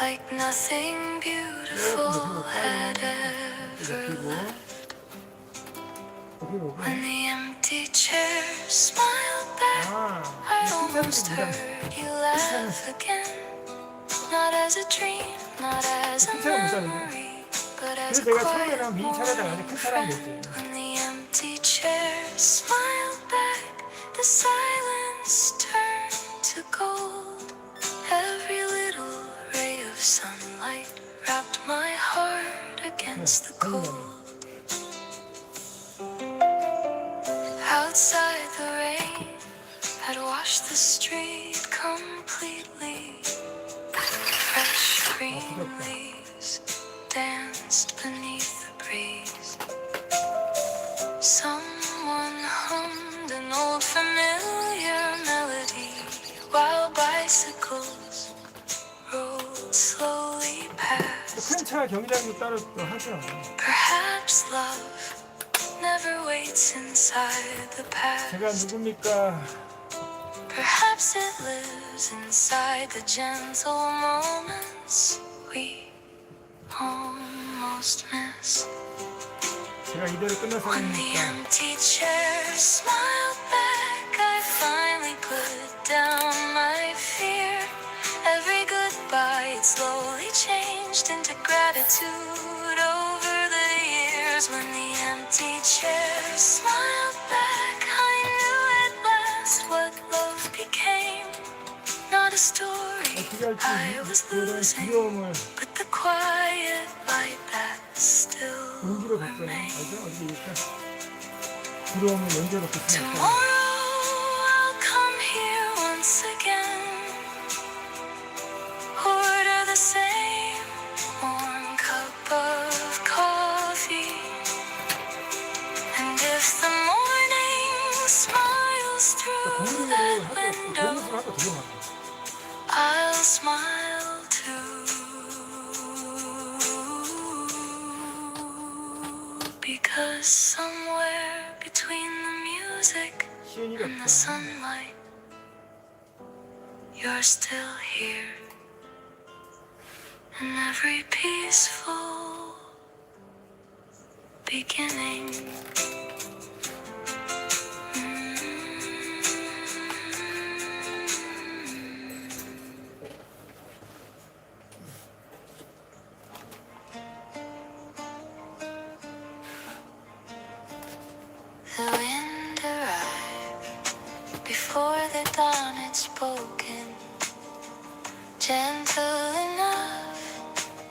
like nothing beautiful had ever left. When the empty chair smiled back, I almost heard you laugh again. Not as a dream, not as a memory, but as 그래서 a 제가 quiet 처음에는 미니 차려다가 큰 사람 됐지. when the empty chair smiled back, the silence turned to gold. Every little ray of sunlight wrapped my heart against the cold. Outside the rain had washed the street completely. Fresh green leaves danced beneath the breeze. Someone hummed an old familiar melody while bicycles rolled slowly past. 큰 차 경기장도 따로 또 하죠. Perhaps love never waits inside the past. 제가 누굽니까? Perhaps it lives inside the gentle moments we almost miss. 제가 이대로 끝나서 When the 합니까? empty chair smiled back, I finally put down my fear. Every goodbye it slowly changed into gratitude over the years. When the empty chair smiled back, I knew at last what love became. Not a story 어떻게 할지 I was 그런 losing, 두려움을 but the quiet light that still 용기로 바꿔요. remains. 알죠? 어디 일단 두려움을 연기로 바꾸니까 Tomorrow I'll come here once again. Order the same warm cup of coffee. And if the morning smiles through that window, 공부를 하고 들어가. I'll smile too. Because somewhere between the music 시연이가 and the 없다. sunlight, you're still here. And every peaceful beginning. The wind arrived before the dawn had spoken, gentle enough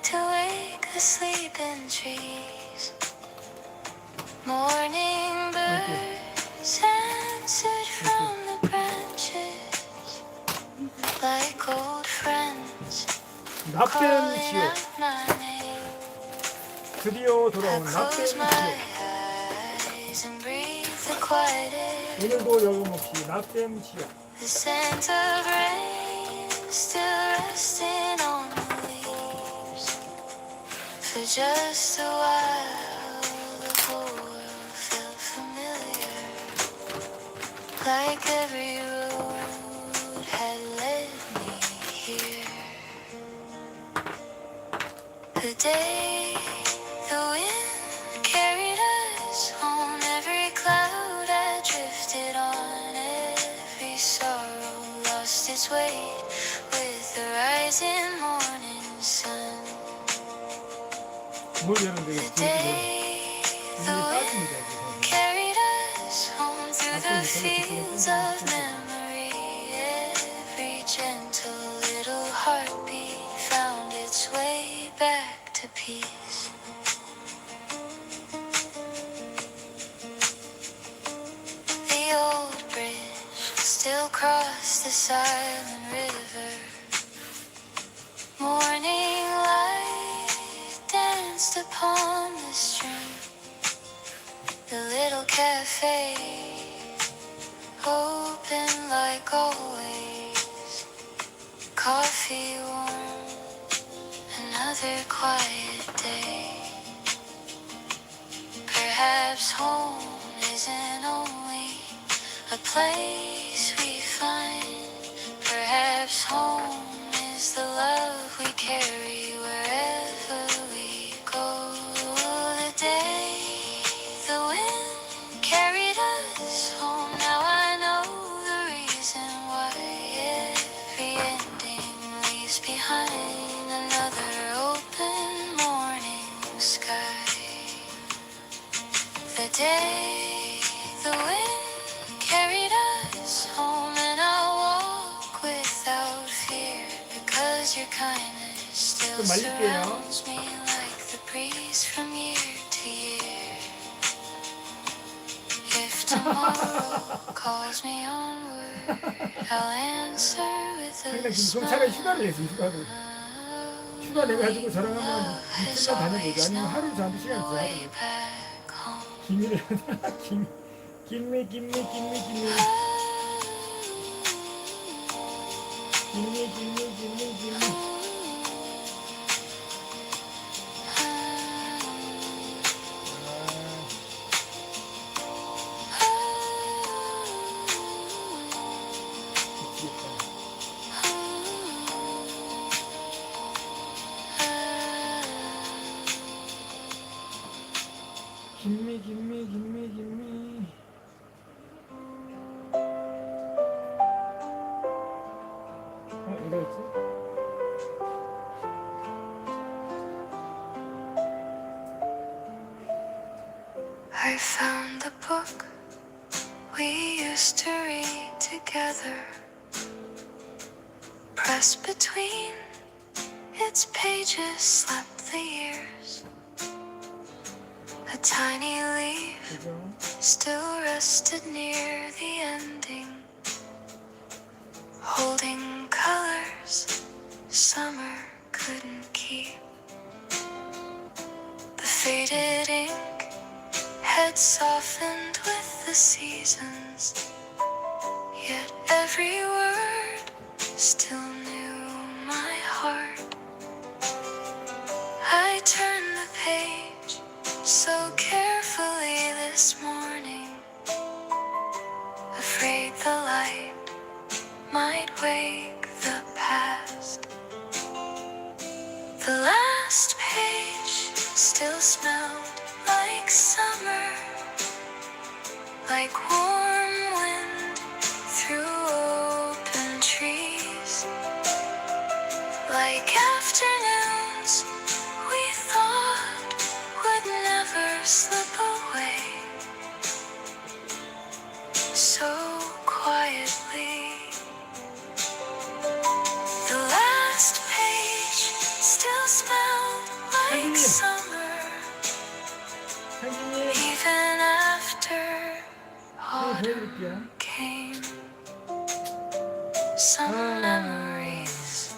to wake the sleeping trees. Morning birds answered from the branches like old friends 납땜 calling 지옥. out my name. 드디어 I 돌아온 납땜 close my 지옥. eyes and breathe the quiet air. 오늘도 여금없이 납땜 지옥. The scent of rain still resting on the leaves. For just a while, the whole world felt familiar, like every road had led me here. The day the wind carried us home, every cloud had drifted on, every sorrow lost its weight with the rising morning sun. 뭘 여는데 The 이거 day 이게 the wind 빠집니다. 지금. carried us home through the fields of memory, every gentle little heartbeat found its way peace. The old bridge still crossed the silent river. Morning light danced upon the stream. The little cafe open like always. Coffee warm, another quiet day. Perhaps home isn't only a place we find. Perhaps home is the love we carry wherever we go. The day the wind carried us home, now I know the reason why. Every ending leaves behind another open morning sky. The day the wind carried us home, and I'll walk without fear, because your kindness still 좀 말릴게요. surrounds me like the breeze from year to year. If tomorrow calls me onward, I'll answer with a 항상 지금 차라리 휴가를 냈어, 휴가를. 휴가 내가지고 저랑 한번 이틀만 다녀보자. 아니면 하루 저한테 시간 있어요. way back home. 김미래, 김미. 김미. 이러지? I found the book we used to read together. Pressed between its pages slept the years. A tiny leaf 그죠? still rested near the ending, holding colors summer couldn't keep. The faded ink had softened with the seasons, yet every word still knew my heart. I turned the page so carefully this morning, afraid the light might wake the past. The last page still smelled like summer, like warm wind through open trees, like afternoons we thought would never slip away so quietly. The last page still smelled like summer, 상진님, even after 네, autumn 보여드릴게요. came. Some memories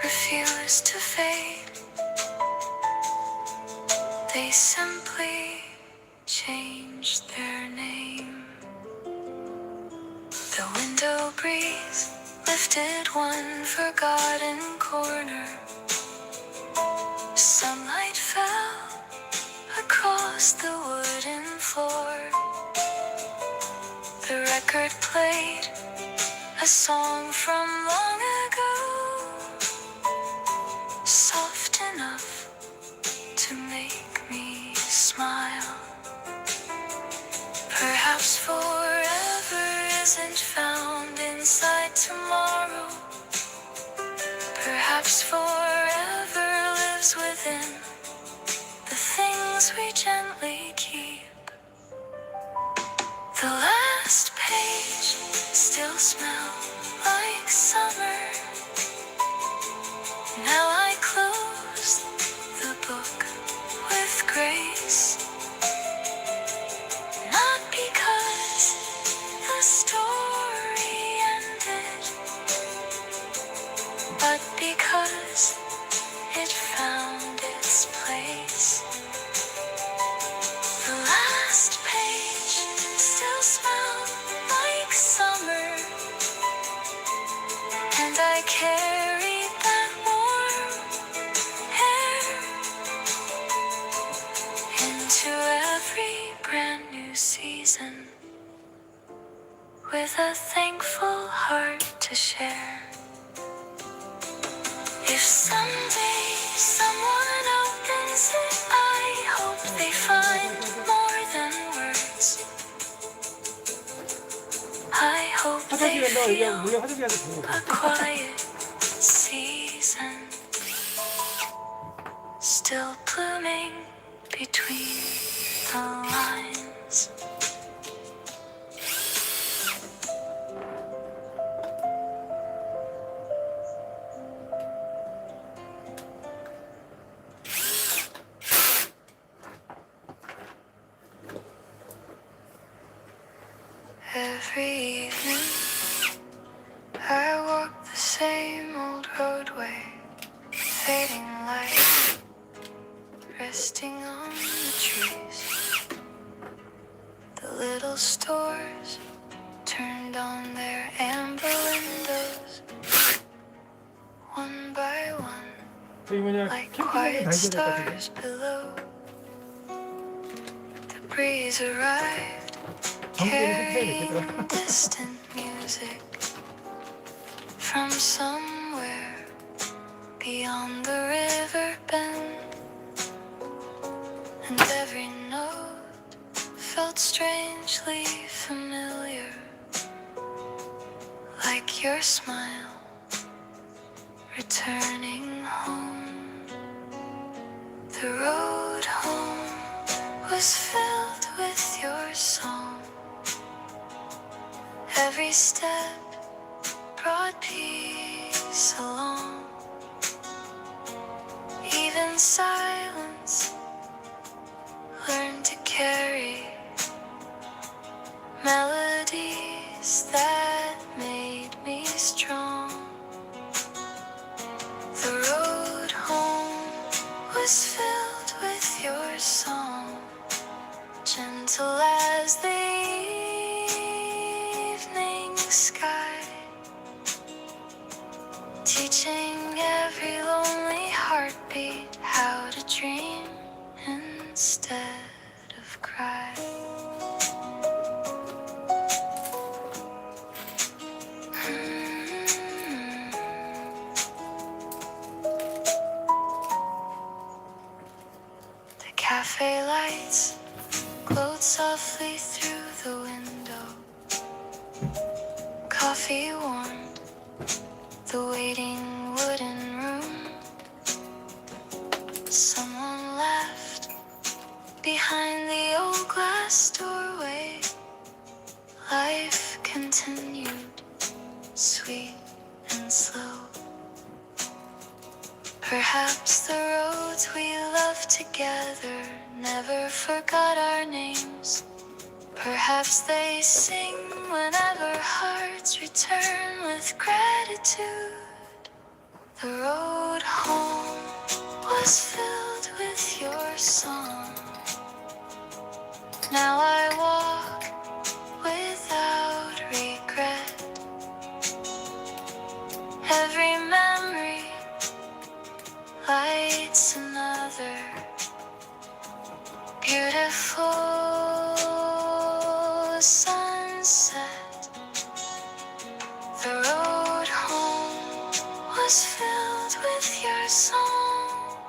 refuse to fade. They simply changed their name. The window breeze lifted one forgotten corner. Sunlight fell across the wooden floor. The record played a song from long ago, soft enough to make me smile. Perhaps forever isn't found inside tomorrow. Perhaps forever lives within the things we gently keep. The last page still smells like summer. Now I close but because it found its place. The last page still smelled like summer, and I carried that warm air into every brand new season, with a thankful heart to share. If someday someone opens it, I hope they find more than words. I hope they 화장실 간다고 feel 얘기하면 원래 화장실 가서 보고 a quiet season, still blooming between the lines. Every evening I walk the same old roadway, fading light resting on the trees. The little stores turned on their amber windows, one by one, 저희 뭐냐 like 캠핑장에 quiet 다니셔야 될 것 같은데. stars below. The breeze arrived, carrying distant music from somewhere beyond the river bend, and every note felt strangely familiar, like your smile returning home. The road home was filled with your song. Every step brought peace along. Even silence learned to carry melodies that made me strong. The road home was filled with your song, gentle as the evening sky, teaching every lonely heartbeat how to dream instead of cry. The cafe lights glowed softly through the window. Coffee warmed the waiting wooden room. Someone laughed behind the old glass doorway. Life continued, sweet and slow. Perhaps the roads we loved together never forgot our names. Perhaps they sing whenever hearts return with gratitude. The road home was filled with your song. Now I walk without regret. Every memory lights another beautiful sunset. The road home was filled with your song,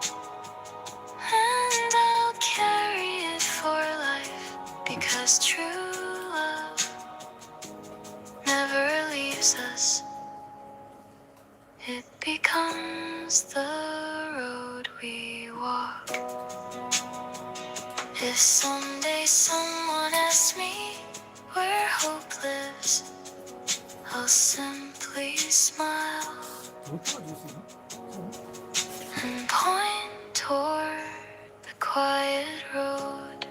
and I'll carry it for life, because true love never leaves us. It becomes the road we walk. If someday someone asks me where hope lives, I'll simply smile 못 틀어줄 수 있나? and point toward the quiet road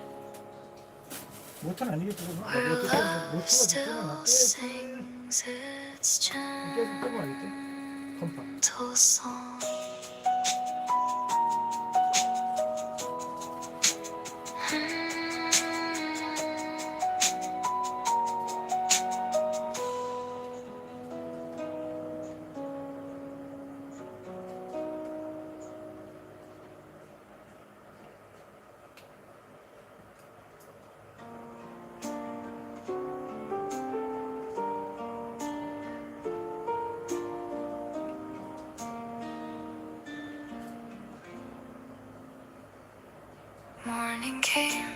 모터는 아니겠지. where love 모터가 still 끄면 sings its 계속 끄면 알겠지. chime. gentle song. Morning came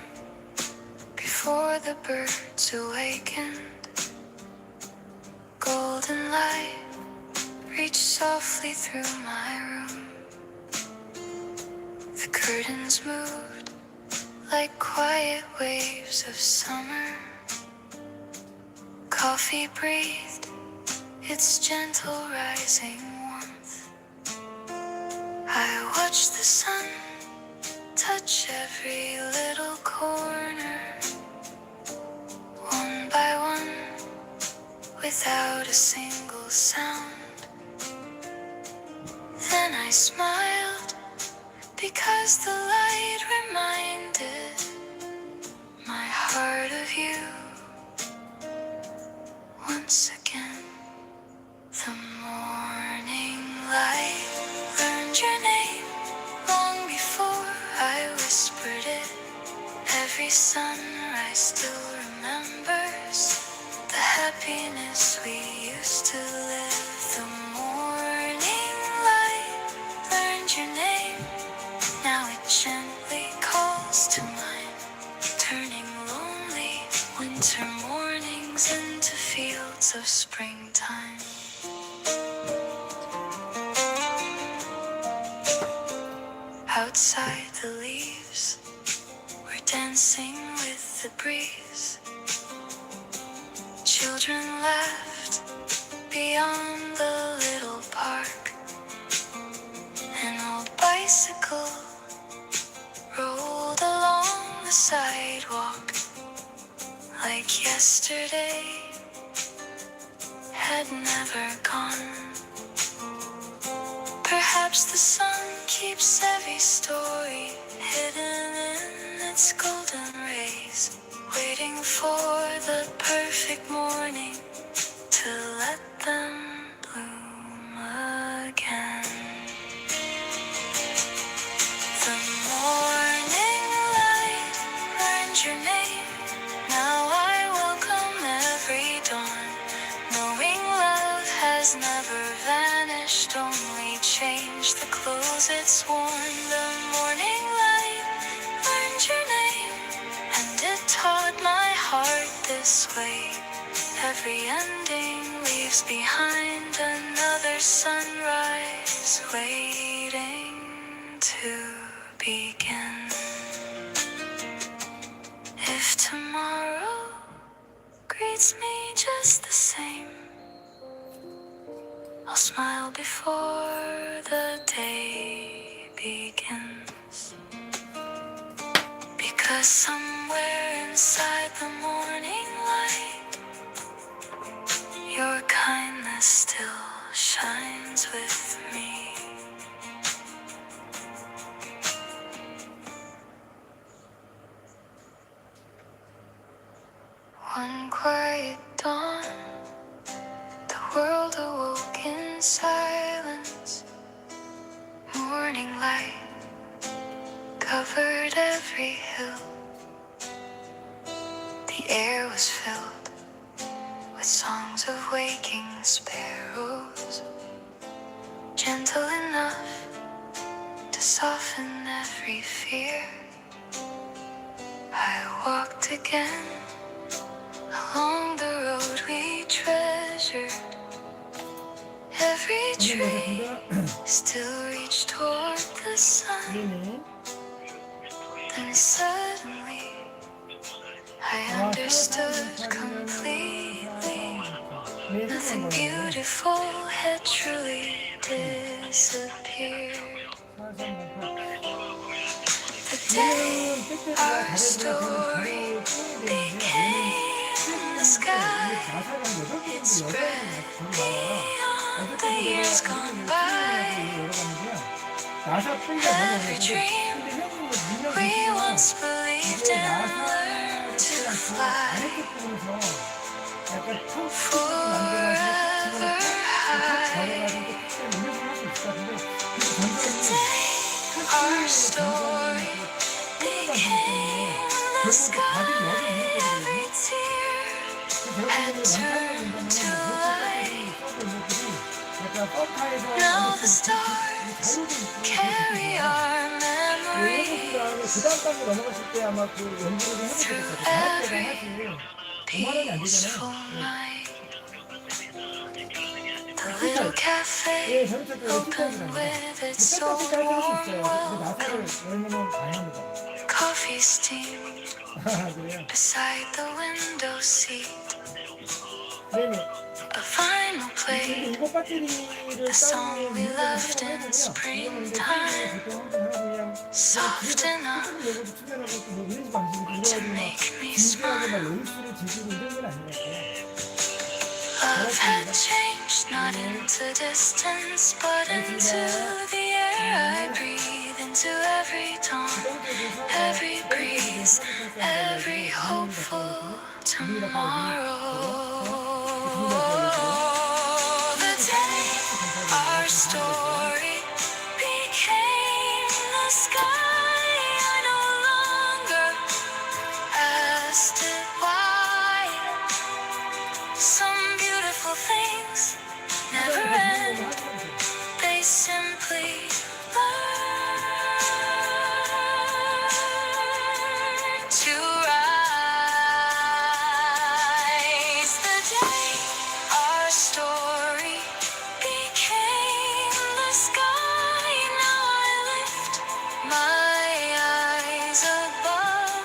before the birds awakened. Golden light reached softly through my room. The curtains moved like quiet waves of summer. Coffee breathed its gentle rising warmth. I watched the sun touch every little corner, one by one, without a single sound. Then I smiled, because the light reminded my heart of you. Once again, the morning light learned your name long before I whispered it. Every sunrise still remembers the happiness we used to live. The morning light learned your name. Now it gently calls to mine, turning lonely winter mornings into fields of springtime. Outside, the leaves were dancing with the breeze. Children laughed beyond the little park. An old bicycle rolled along the sidewalk like yesterday had never gone. Perhaps the sun keeps every story hidden in its golden rays, waiting for the perfect morning to let them bloom again. The morning light learned your name. Now I welcome every dawn, knowing love has never vanished, only changed the clothes it's worn. The morning light learned your name, and it taught my heart this way. Every ending leaves behind another sunrise waiting to begin. If tomorrow greets me just the same, I'll smile before the day begins. Because somewhere inside the morning light, your kindness still shines with me. One quiet dawn, the world awoke in silence. Morning light covered every hill. The air was filled with songs of waking sparrows, gentle enough to soften every fear. I walked again along the road we treasured. Every tree still reached toward the sun. Then suddenly I understood completely. Nothing beautiful had truly disappeared. The day our story became in the sky, it spread beyond the years gone by, 나사 프리가 every dream we once believed in learned to fly 아래쪽 부분에서 약간 forever high. 걸어가지고 특별히 운영을 할수 있을 것 같은데 Today our story became the sky. Every tear had turned to light. Now the stars carry our memories 그 다음 단계 넘어갔을 때 아마 그 연구를 해보게 될 것 같아요. every peaceful night. The little cafe opened with its own warm welcome. Coffee steamed beside the window seat. A vinyl played 이거 배터리를 the song we loved in springtime, soft enough to make me smile. Love had changed, not into distance, but into the air I breathe, into every dawn, every breeze, every hopeful tomorrow. The day our story became the sky, I no longer asked it why. Some beautiful things never end, they simply learn to rise. The day our story became the sky, now I lift my eyes above,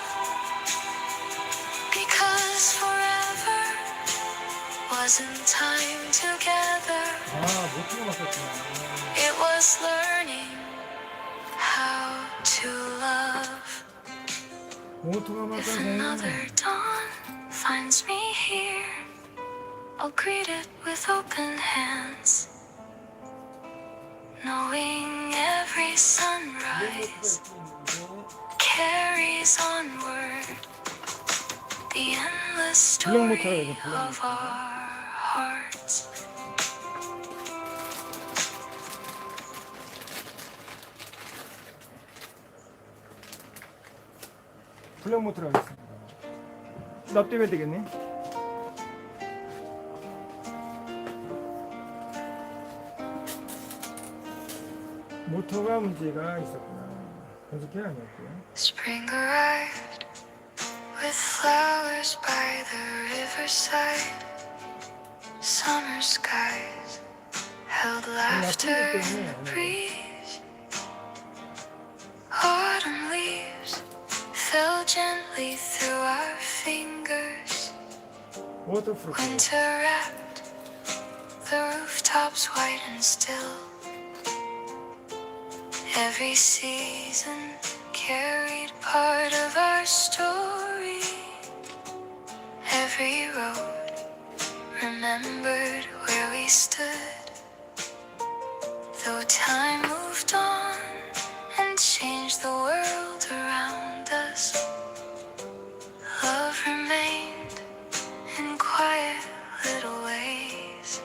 because forever wasn't time together. It was learning how to love. If another dawn finds me here, I'll greet it with open hands, knowing every sunrise carries onward the endless story of our hearts. 블랙 모터로 하겠습니다. 납땜해야 되겠네. 모터가 문제가 있었구나. 변속기 아니었고요. Spring arrived with flowers by the riverside. Summer skies held laughter in the breeze. Autumn leaves fell gently through our fingers. 워터프루프. Winter wrapped the rooftops white and still. Every season carried part of our story. Every road remembered where we stood. Though time moved on and changed the world around us, love remained in quiet little ways.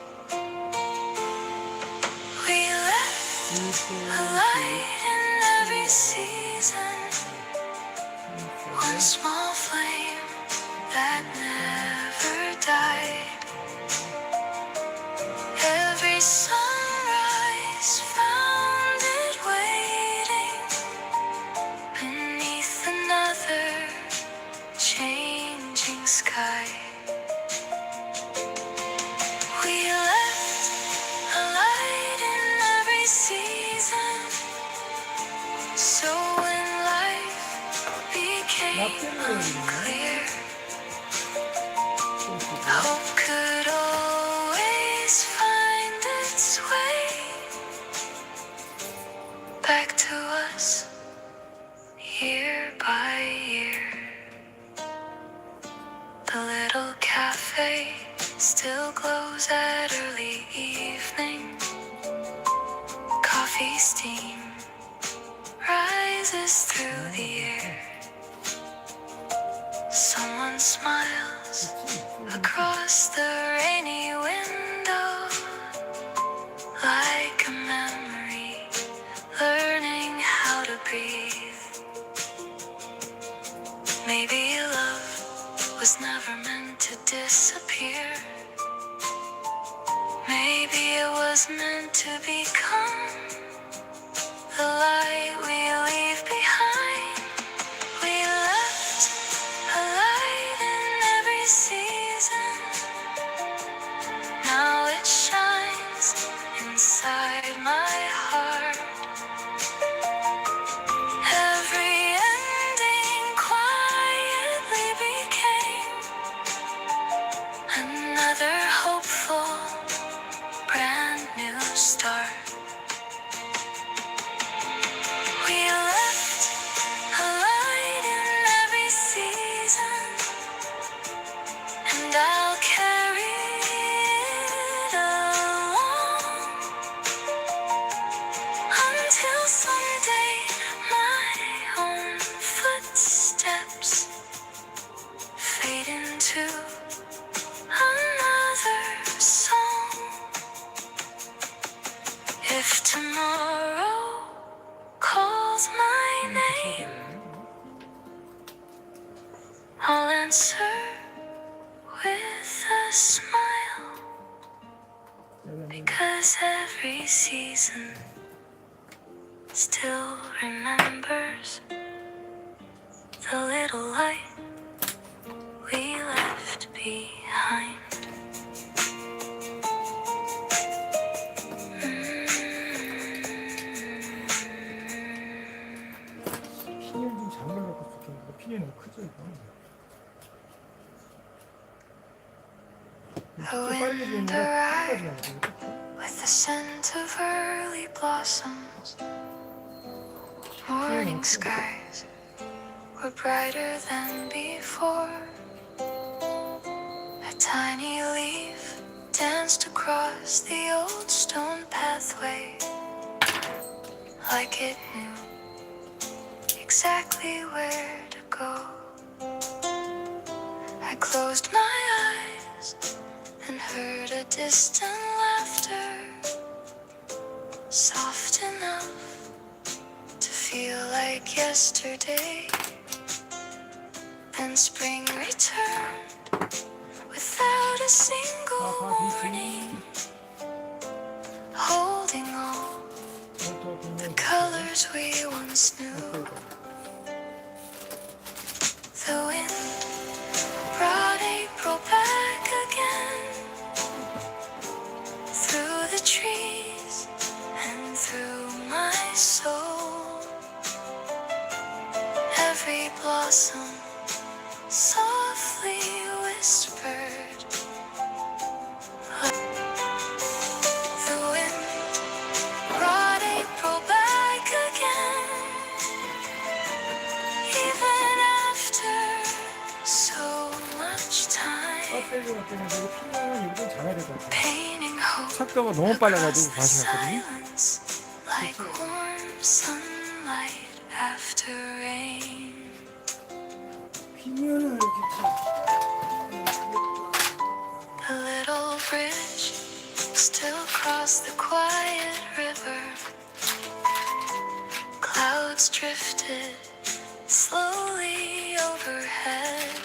We left a light in every season, one small flame that never died. Every sunrise found it waiting beneath another changing sky. We left a light in every season, so when life became unclear, hope could always find its way back to us year by year. The little cafe still glows at early evening. smoky steam rises through the air. Someone smiles across the rainy window, like a memory, learning how to breathe. Maybe love was never meant to disappear. Maybe it was meant to become the light we leave behind. We left a light in every season. Now it shines inside my heart. Every ending quietly became another hopeful brand new start. We left a light in every season, and I'll carry it along until someday my own footsteps fade into another song. If tomorrow calls my name, I'll answer with a smile, because every season still remembers the little light we left behind. 피니언 좀 잠글갖고 좋겠는데 피니언 너무 크죠 이거? The 빨리 되면 wind 끝까지 arrived 가야 돼. with the scent of early blossoms. Morning skies were brighter than before. A tiny leaf danced across the old stone pathway, like it knew exactly where to go. I closed my eyes and heard a distant laughter, soft enough to feel like yesterday. Then spring returned without a single warning, holding all the colors we once knew. The wind brought April back again, through the trees and through my soul. Every blossom softly whispered. The wind brought April back again, even after so much time. 배터리가 때문에 되게 피니언은 이거 좀 작아야 될 것 같아요. Painting hope 속도가 너무 빨라가지고 across the 과시 났거든요. silence, like warm sunlight after rain. 피니언을 이렇게 A little bridge still across the quiet river. Clouds drifted slowly overhead.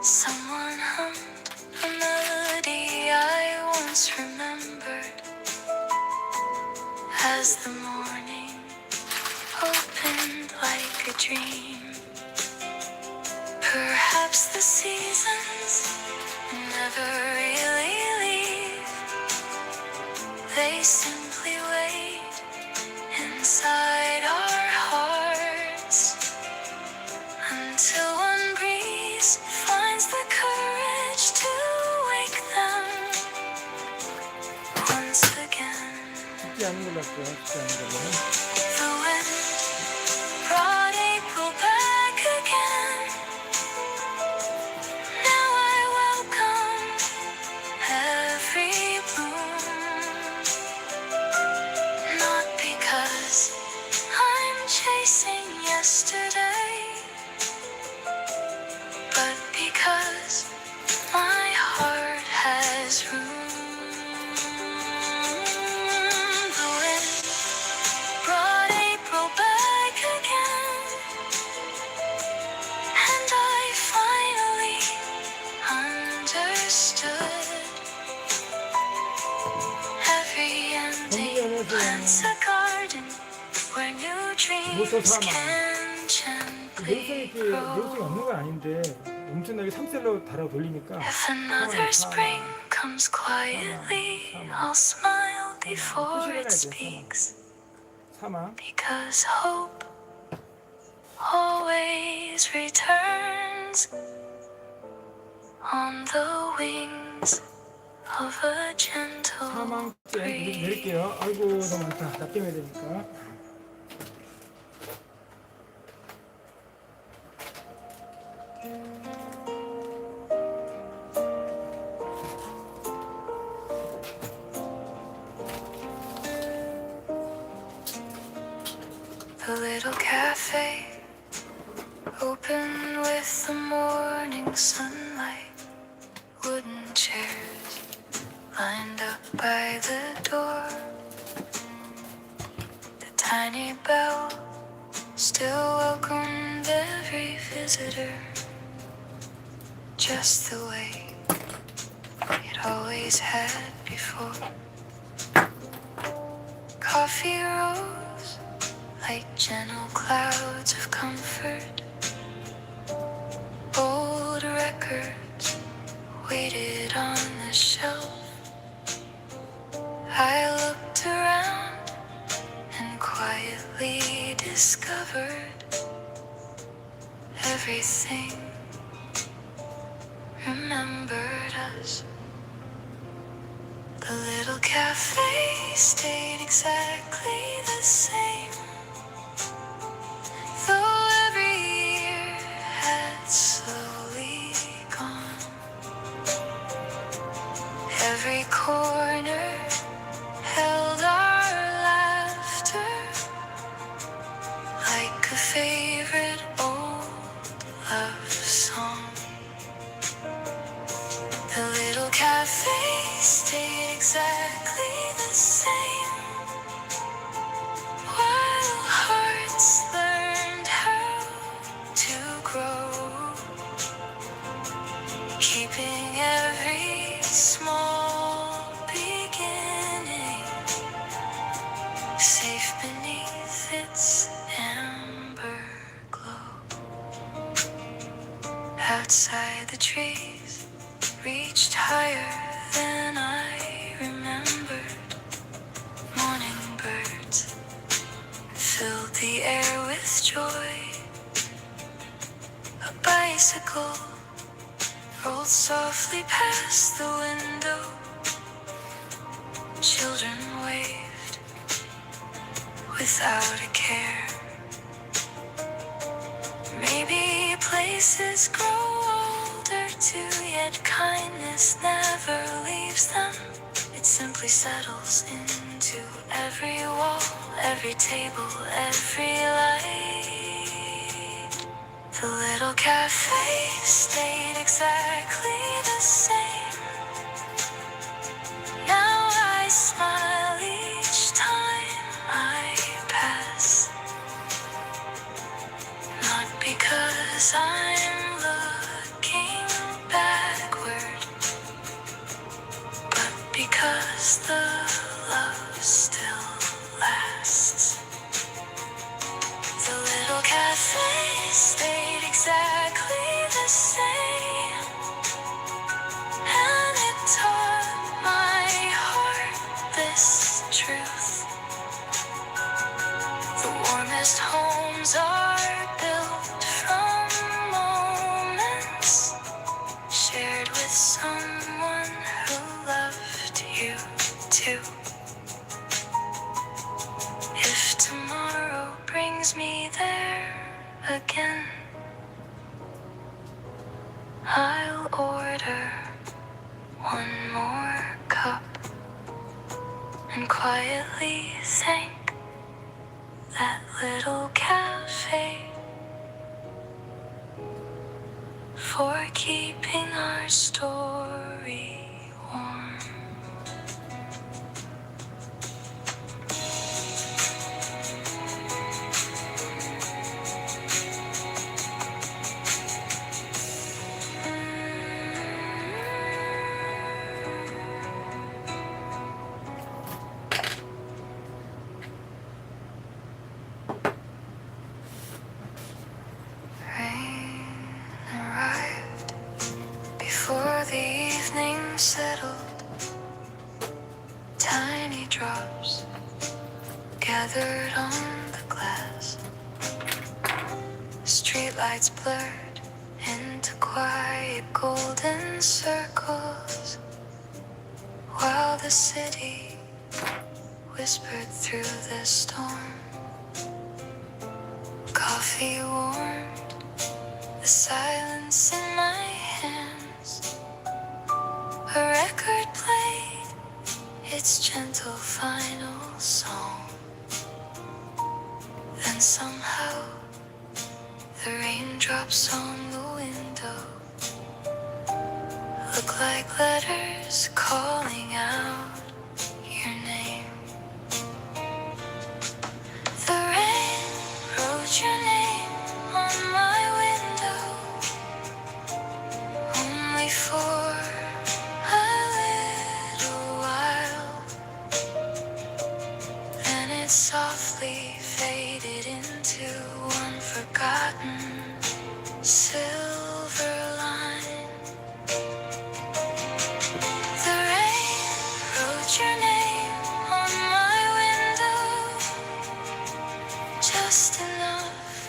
Someone hummed a melody I once remembered, as the morning opened like a dream. Perhaps the seasons never really leave. They simply wait inside our hearts, until one breeze finds the courage to wake them once again. 쉽지 않은 걸로 할게요. 쉽지 않은 걸로. The wind brought April back again. Now I welcome every bloom. Plants a garden where new dreams can 내용성이 gently 내용성이 grow. 없는 건 아닌데 엄청나게 3셀로 달아 돌리니까 If another spring comes quietly, I'll smile before it speaks. 사망. Because hope always returns on the wings of a gentle 사망 breeze. 내릴게요. 아이고 너무 많다. 납땜해야 되니까. The little cafe, open with the morning sunlight. Wooden chairs lined up by the door. The tiny bell still welcomed every visitor, just the way it always had before. Coffee rose like gentle clouds of comfort. Old records waited on the shelf. I looked around and quietly discovered everything remembered us. The little cafe stayed exactly the same, though every year had slowly gone. Every corner held our laughter like a favorite old love song. The little cafe stayed exactly the same, while hearts learned how to grow, keeping every small beginning safe beneath its amber glow. Outside, the trees reached higher than I remembered. Morning birds filled the air with joy. A bicycle rolled softly past the window. Children waved without a care. Maybe places grow older too, yet kindness never leaves them. It simply settles into every wall, every table, every light. The little cafe stayed exactly the same. Now I smile each time I pass, not because I'm looking backward, but because the love still lasts. The little cafe stayed exactly the same, and it taught my heart this truth. The warmest homes are built from moments shared with someone who loved you too. If tomorrow brings me there again, I'll order one more cup and quietly thank that little cafe for keeping our story warm. raindrops gathered on the glass. Streetlights blurred into quiet golden circles, while the city whispered through the storm. Coffee warmed the silence in my hands. A record played its gentle final song. Then somehow the raindrops on the window look like letters calling out your name. The rain wrote your name on my window, only for a little while. Then it softly faded into unforgotten silver line. The rain wrote your name on my window, just enough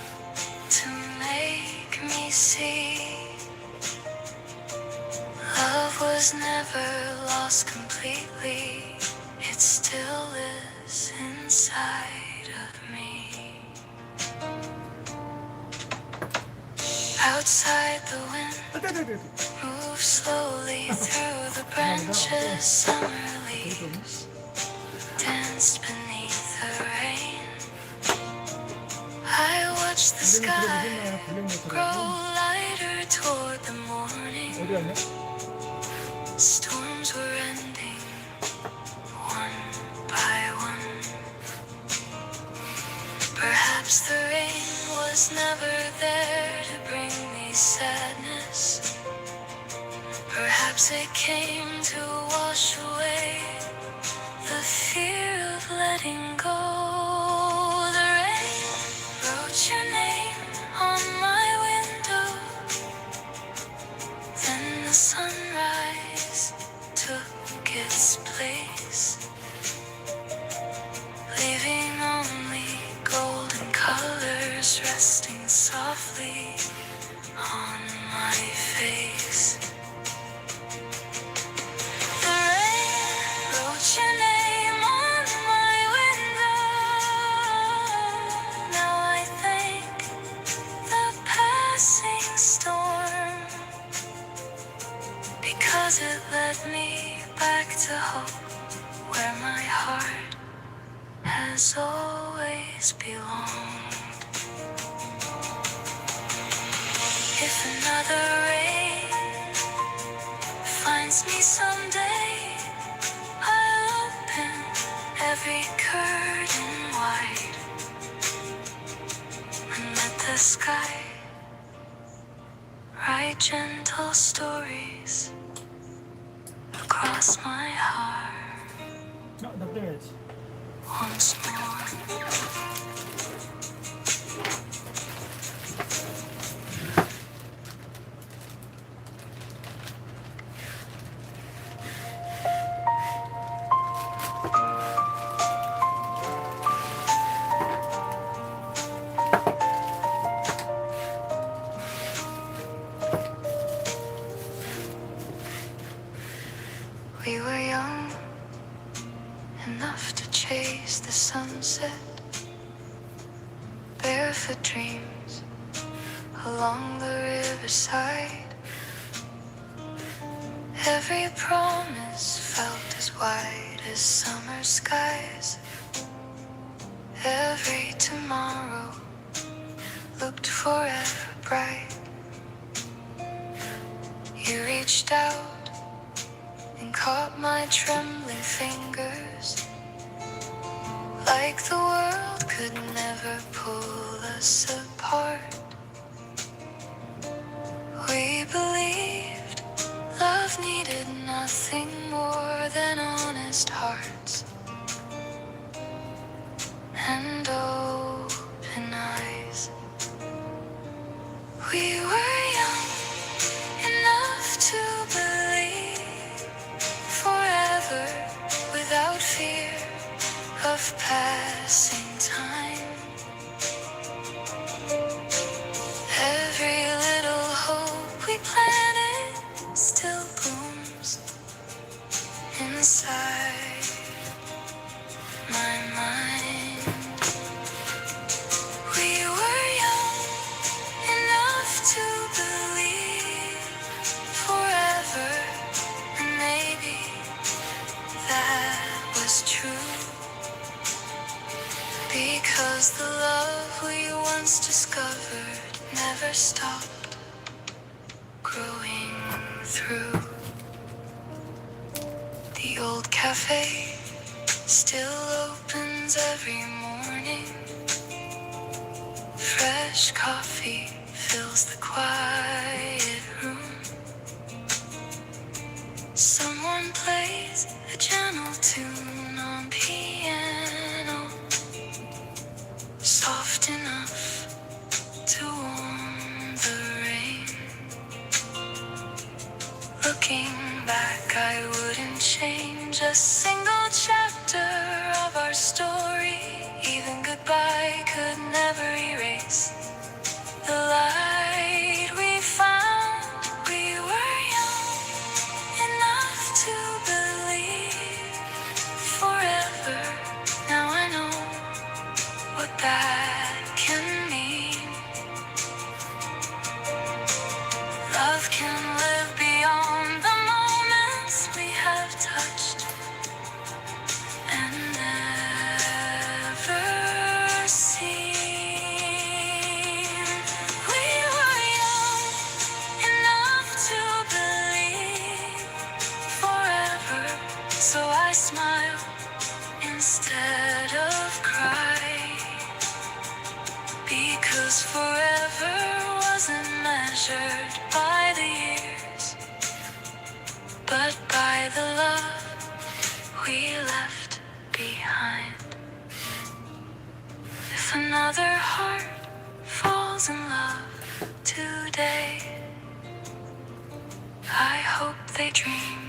to make me see love was never lost completely. It still lives inside of me. Outside the wind moves slowly through the branches. Summer leaves danced beneath the rain. I watch the sky grow lighter toward the morning. 어디 갔냐? Storms were ending one by one. Perhaps the rain was never there to bring me sadness. Perhaps it came to wash away the fear of letting go. The rain wrote your name on my window. Then the sunrise took its place, leaving only golden colors resting softly on my face. The rain wrote your name on my window. Now I thank the passing storm, because it led me back to hope, where my heart has always belonged. If another rain finds me someday, I'll open every curtain wide and let the sky write gentle stories across my heart 낙동해야지. once more. We were young enough to chase the sunset, barefoot dreams along the riverside. Every promise felt as wide as summer skies. Every tomorrow looked forever bright. You reached out and caught my trembling fingers, like the world could never pull us apart. We believed love needed nothing more than honest hearts and open eyes. We were young enough to believe forever without fear. of passing time. Every little hope we planted still blooms inside my mind. We were young enough to believe forever, and maybe that was true, because the love we once discovered never stopped growing through. The old cafe still opens every morning. Fresh coffee fills the quiet room. Someone plays a gentle tune on piano, soft enough to warm the rain. Looking back, I wouldn't change a single chapter of our story. Even goodbye could never erase the light we found. We were young enough to believe forever. Now I know what that can mean. Love can live beyond the moments we have touched and never seen. We were young enough to believe forever, so I smile instead of cry, because forever wasn't measured by the years, but by the love we left behind. If another heart falls in love today, I hope they dream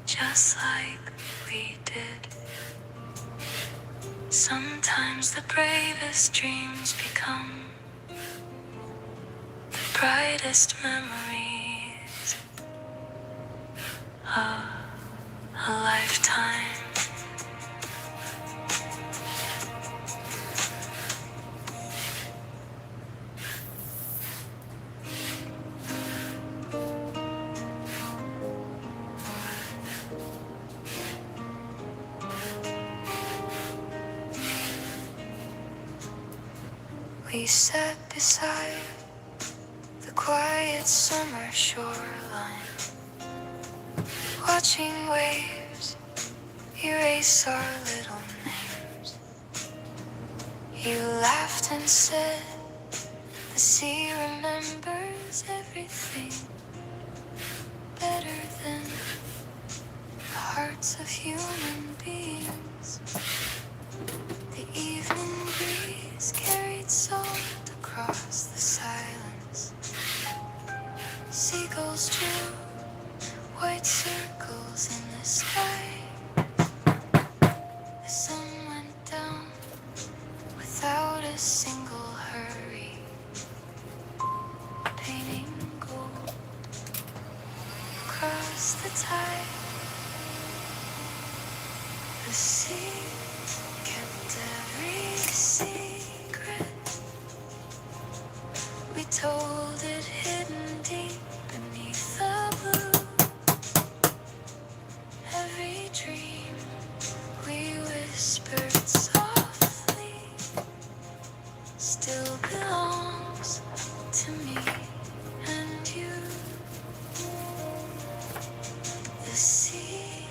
just like we did. Sometimes the bravest dreams become the brightest memories of a lifetime. We sat beside the quiet summer shoreline, watching waves erase our little names. You laughed and said, the sea remembers everything better than the hearts of human beings. The evening breeze carried salt across the silence. Seagulls drew white circles in the sky. The sun went down without a single hurry, painting gold across the tide. The sea kept every secret we told it, hidden deep beneath the blue. Every dream we whispered softly still belongs to me and you. The sea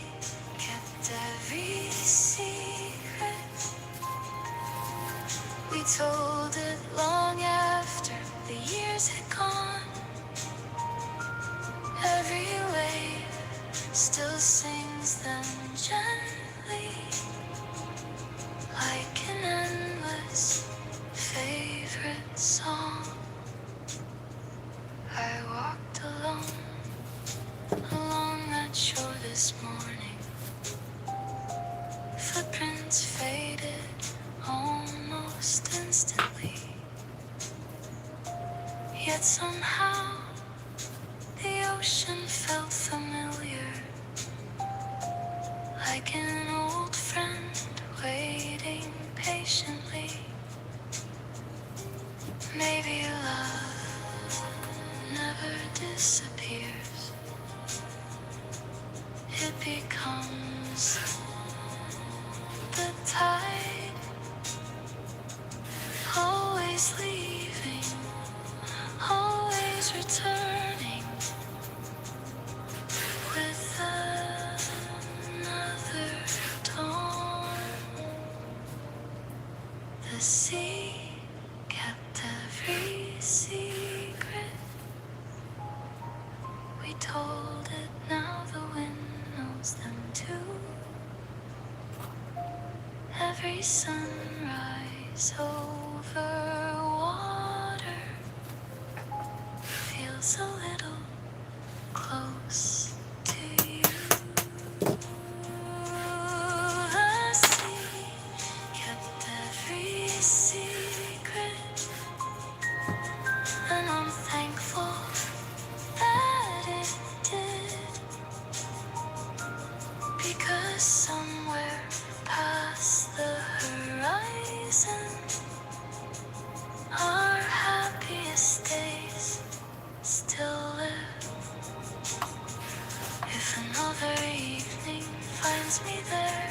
kept every secret we told it long after the years had gone. Every wave still sings them gently, like an endless favorite song. I walked along that shore this morning. Footprints fade Yet somehow the ocean felt familiar, like an old friend waiting patiently. Maybe love never disappears. It becomes the tide, always leaving, always returning with another dawn. The sea kept every secret. We told it, now the wind knows them too. Every sunrise over water feels a little close to you. The sea kept every secret, and I'm thankful that it did, because somewhere past the horizon, our happiest days still live. If another evening finds me there,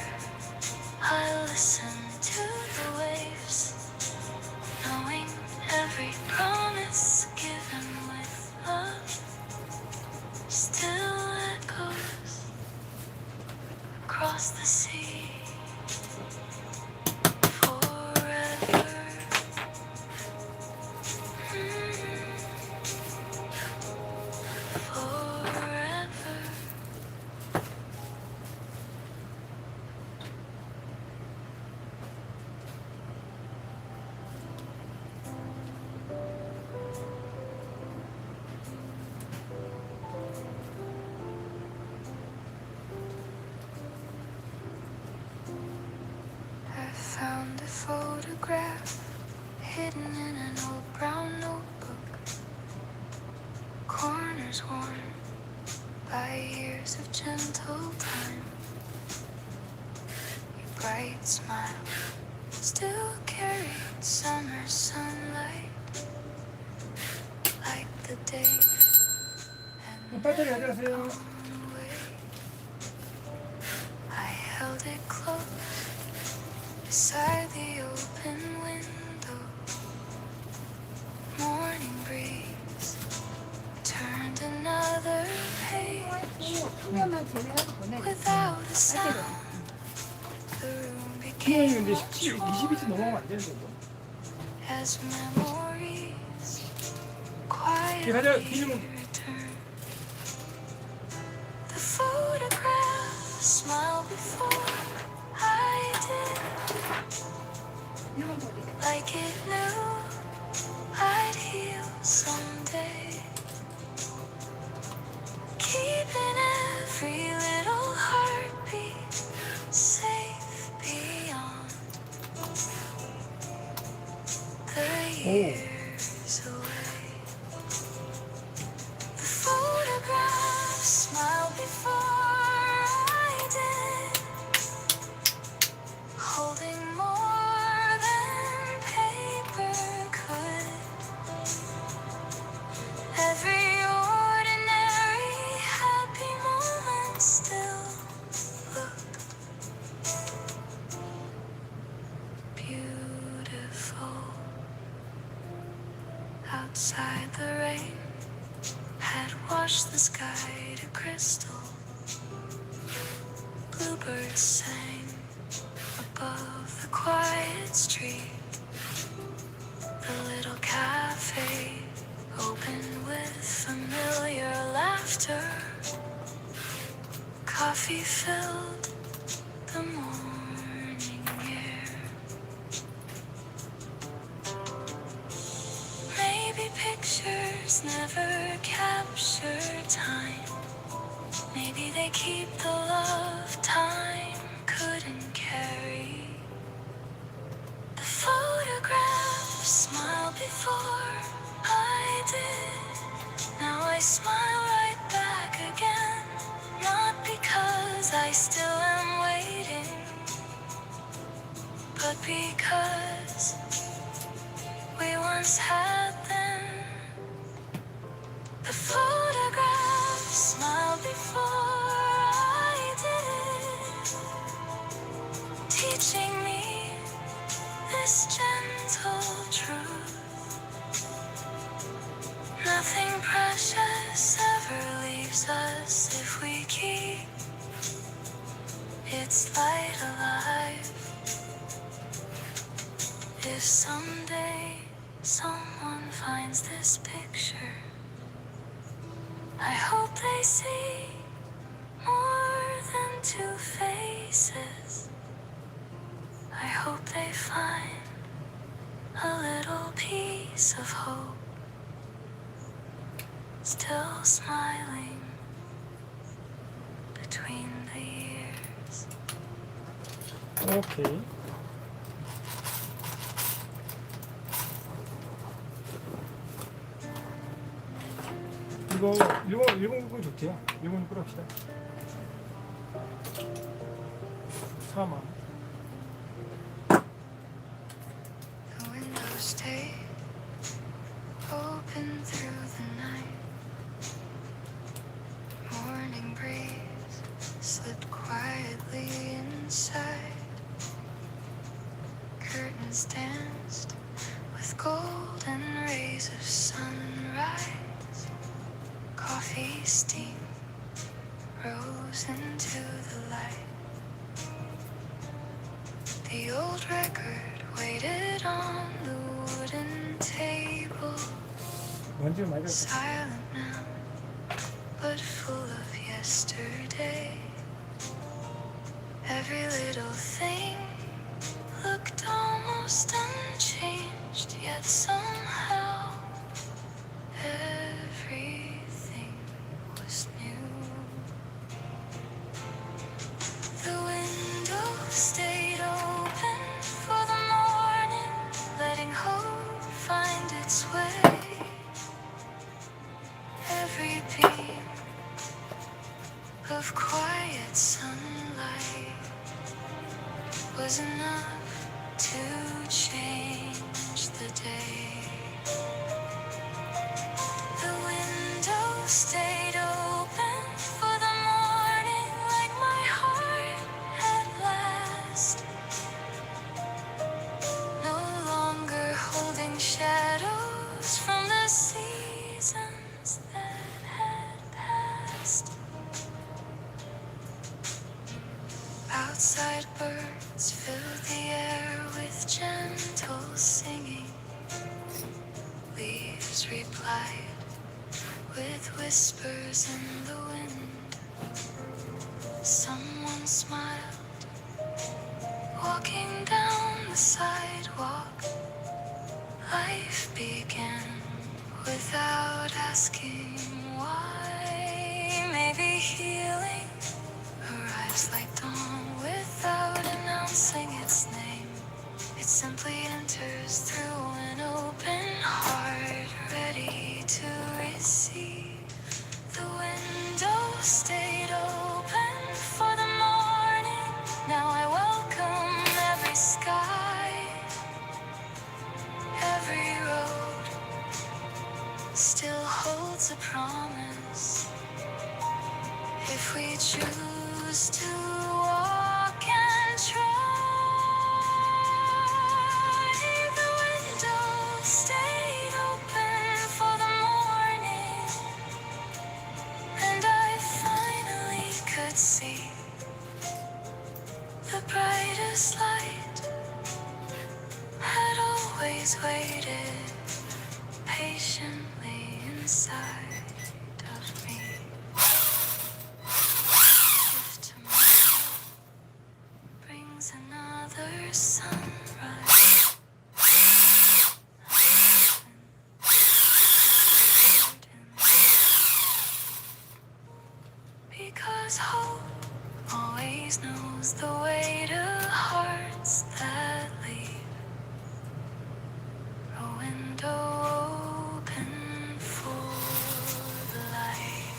I listen to the waves, knowing every promise given with love still echoes across the sea. Forever. Forever. I found a photograph hidden in an old brown notebook, corners worn by years of gentle time. Your bright smile still carried summer sunlight, like the day and 배터리 가져가세요. away. I held it close beside the open window. Morning breeze turned another page. 수면만 제외하고 보내줘. Without a sound, the room 근데 became 17, 20인치 넘어가면 안 되는데 뭐. as memories 이거 가져, quietly 비닐봉. return. The photograph smiled before I did, like it knew I'd heal someday, keeping every little heartbeat safe beyond the years away. The photograph smiled before I did, holding more than paper could. Every ordinary happy moment still looked beautiful. Outside, the rain had washed the sky to crystal. Bluebirds sang above the quiet street. The little cafe opened with familiar laughter. Coffee filled the morning air. Maybe pictures never capture time. Maybe they keep the love time couldn't carry. The photograph smiled before I did. but because we once had them. The photographs smiled before I did it, teaching me this gentle truth. Nothing precious ever leaves us if we keep its light alive. If someday someone finds this picture, I hope they see more than two faces. I hope they find a little piece of hope, still smiling between the years. 오케이. 이거 일본 곡은 좋대요. 일본 곡 합시다. 4만. The windows stay open through the night. Morning breeze slipped quietly inside. Curtains danced with golden rays of sunrise. Coffee steam rose into the light. The old record waited on the wooden table, 먼지 많이 갔다. silent now, but full of yesterday. Every little thing looked almost unchanged, yet somehow everything was new. The window stayed open for the morning, letting hope find its way. Every beam of quiet sunlight was enough to change the day. The window stayed open for the morning, like my heart at last. No longer holding shadows from the seasons that had passed. Outside birds filled the air with gentle singing. Leaves replied with whispers in the wind. Someone smiled, walking down the sidewalk. Life began without asking why. Maybe healing arrives like dawn without announcing its name. It simply enters through an open heart, ready to receive. The window stayed open for the morning. Now I welcome every sky, every road still holds a promise. If we choose to walk and try, the window stayed open for the morning, and I finally could see the brightest light had always waited patiently inside of me. If tomorrow brings another sunrise, because hope always knows the way to hearts that leave a window open for the light.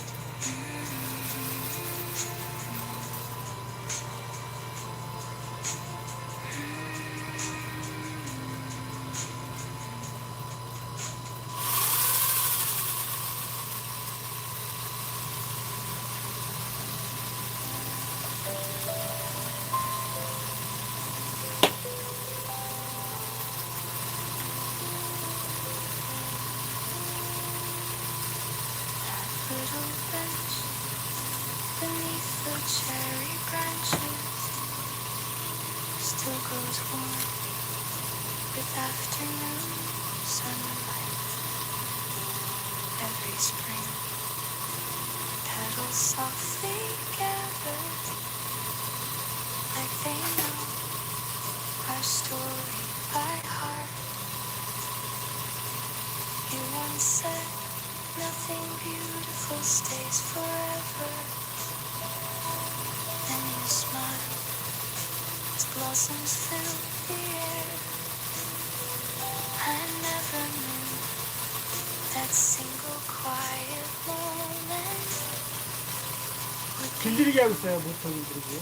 little bench beneath the cherry branches still goes warm with afternoon sunlight. Every spring, petals softly gathered, like they know our story by heart. You once said nothing beautiful stays forever. Then you smiled as blossoms filled the air. I never knew that single quiet moment would be 길들이기 하고 있어요. 모터 길들이기.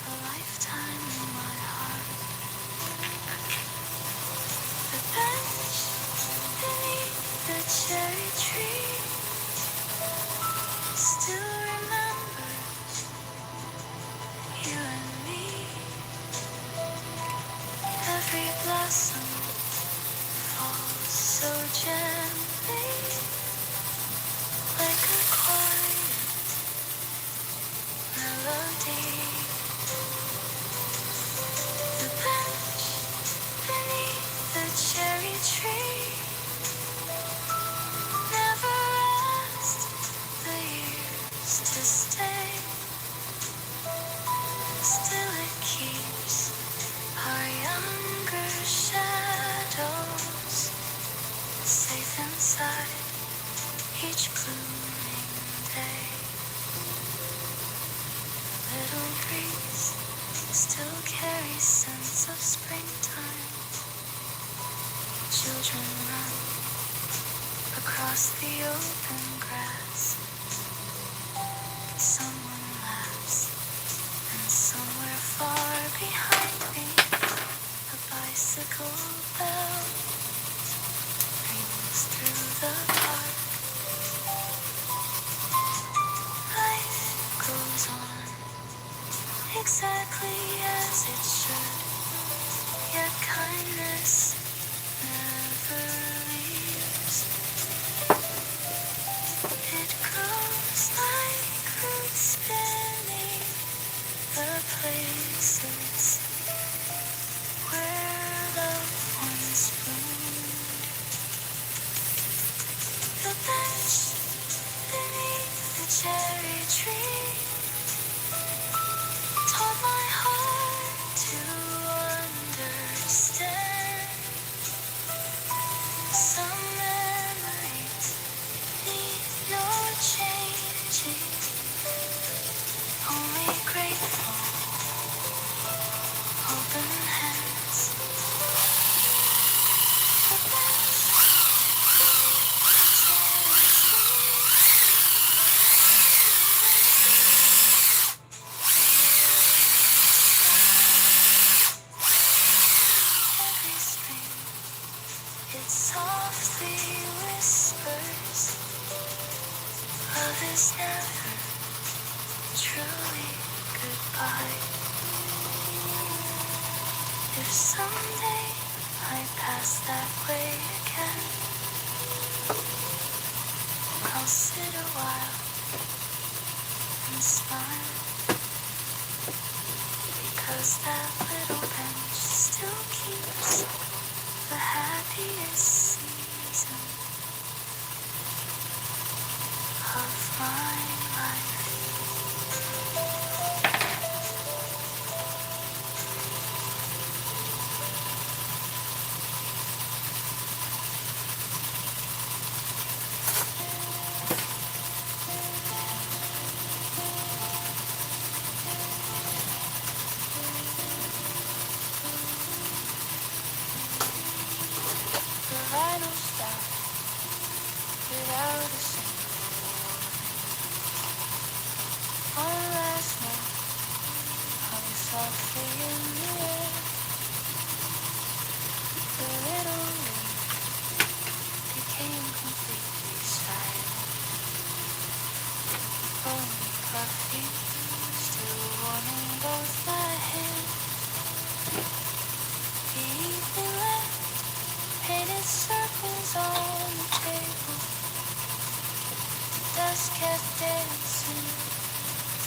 a lifetime in my heart. The bench beneath the cherry tree still remembers you and me. Every blossom falls so gently, like a quiet melody. The bench beneath the cherry tree never asked the years to stay. Still it keeps our younger shadows safe inside each blooming day. The little breeze still carries scents of springtime. Children run across the open grass. Someone laughs, and somewhere far behind me, a bicycle bell rings through the park. Life goes on exactly as it should, yet kindness never leaves. It grows like roots beneath the places where love once bloomed. The bench beneath the cherry tree taught my heart to understand. Some memories need no changing, only grateful, open hands. The bench beneath the cherry every spring, it softly whispers, love is never truly goodbye. If someday I pass that way again, I'll sit a while and smile, because that little bench still keeps the happiest season of my life. The vinyl stopped without a sound. One last note hung softly in the air. The little room became completely silent. Only coffee still warming both my hands. The evening lamp painted circles on the table. kept dancing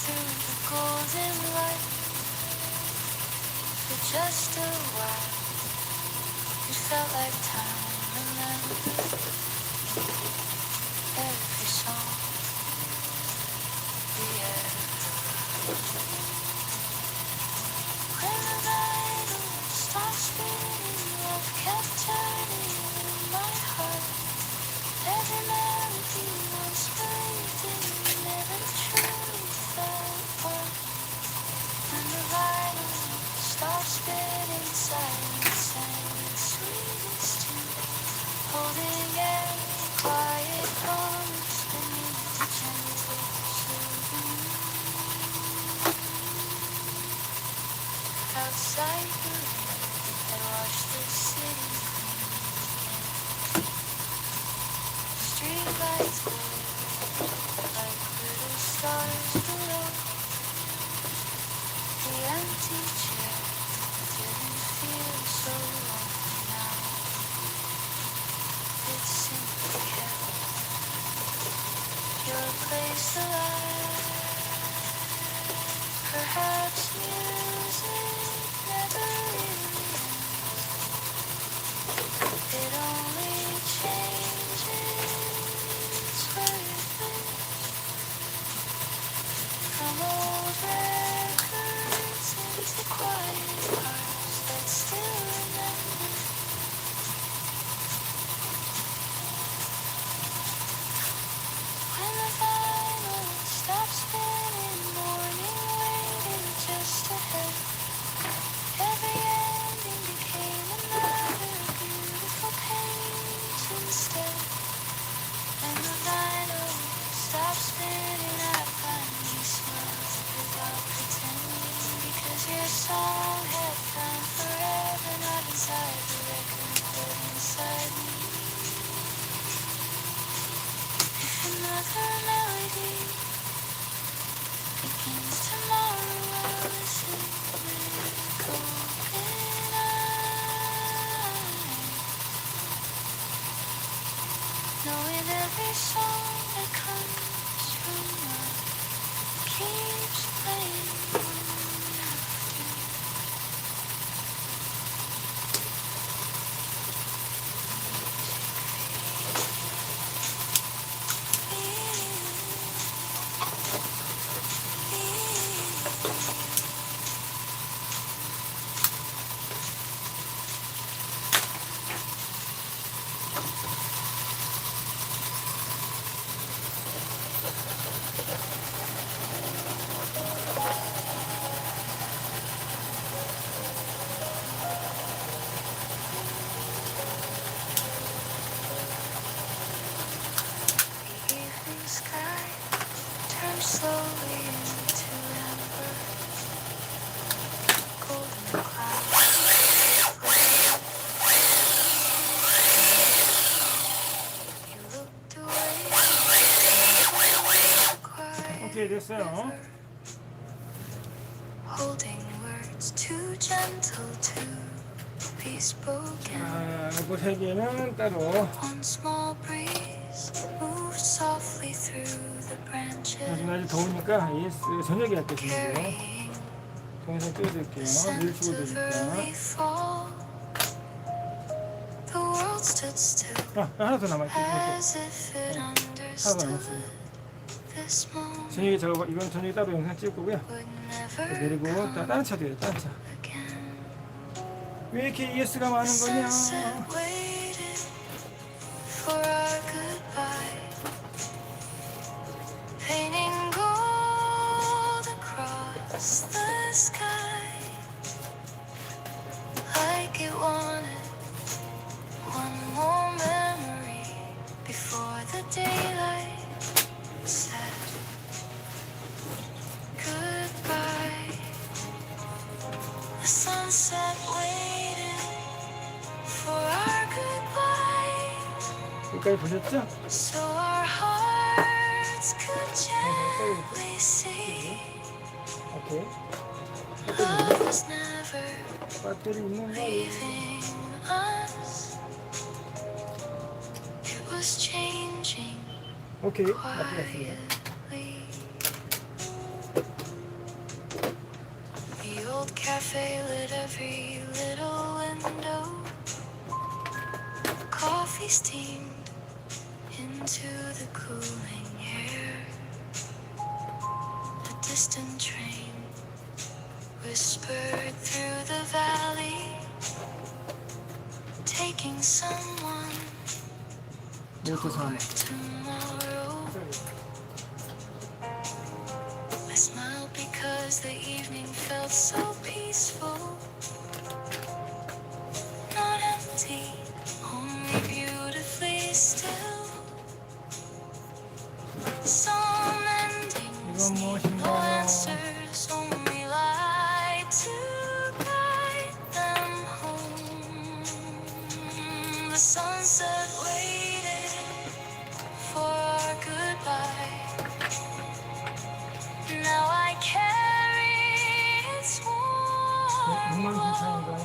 through the golden light. For just a while, it felt like time. Remember every song we had. When the vinyl stopped spinning, love kept turning in my heart. Every melody once believed in never truly fell apart. When the vinyl stopped spinning, silence sang its sweetest tune, holding every quiet promise beneath the gentle silver moon. Outside the rain had washed the city clean again. Streetlights glowed like little stars below. The empty chair didn't feel so lonely now. It simply kept your place alive. Perhaps music never really ends. It only changes where it lives. From old records into quiet hearts that still remember. When the vinyl stopped spinning, morning waited just ahead. Every ending became another beautiful page instead. When the vinyl stopped spinning, I finally smiled without pretending, because your song had found forever, not inside the record, but inside me. If another melody begins tomorrow, I'll listen with open eyes, knowing every song that comes from love keeps playing after. The evening sky turns slowly into amber. Golden clouds float. You looked away, quiet 오케이, 됐어요. river, holding words too gentle to be spoken. 이거 세 개는 따로. One small breeze moved softly through the branches, 요즘 아직 더우니까 AS 저녁에 할게요. 저녁에. carrying 동영상 찍어드릴게요. the 내일 scent 찍어도 of early 되니까. fall. The world stood still, 하나 더 남아있고. as if it 하나도 understood 남았어요. this moment 저녁에 저거, 이건 저녁에 따로 영상 찍을 거고요. would never 내리고 come 다른 차도 해요. 다른 차. again. 왜 이렇게 ES가 많은 거냐? Sunset waited for our goodbye, painting gold across the sky, like it wanted one more memory before the daylight set. Goodbye. The sunset waited for our goodbye, 여기까지 보셨죠? so our hearts could gently see. 오케이. Love was never 배터리 있는 거 leaving us. It was changing 오케이. quiet. 맞습니다. cafe lit every little window. Coffee steamed into the cooling air. A distant train whispered through the valley, taking someone toward tomorrow. I smiled because the evening felt so peaceful, not empty, only beautifully still. Some endings need no answers, only light to guide them home. The sunset waited for our goodbye. Now I carry its warm glow.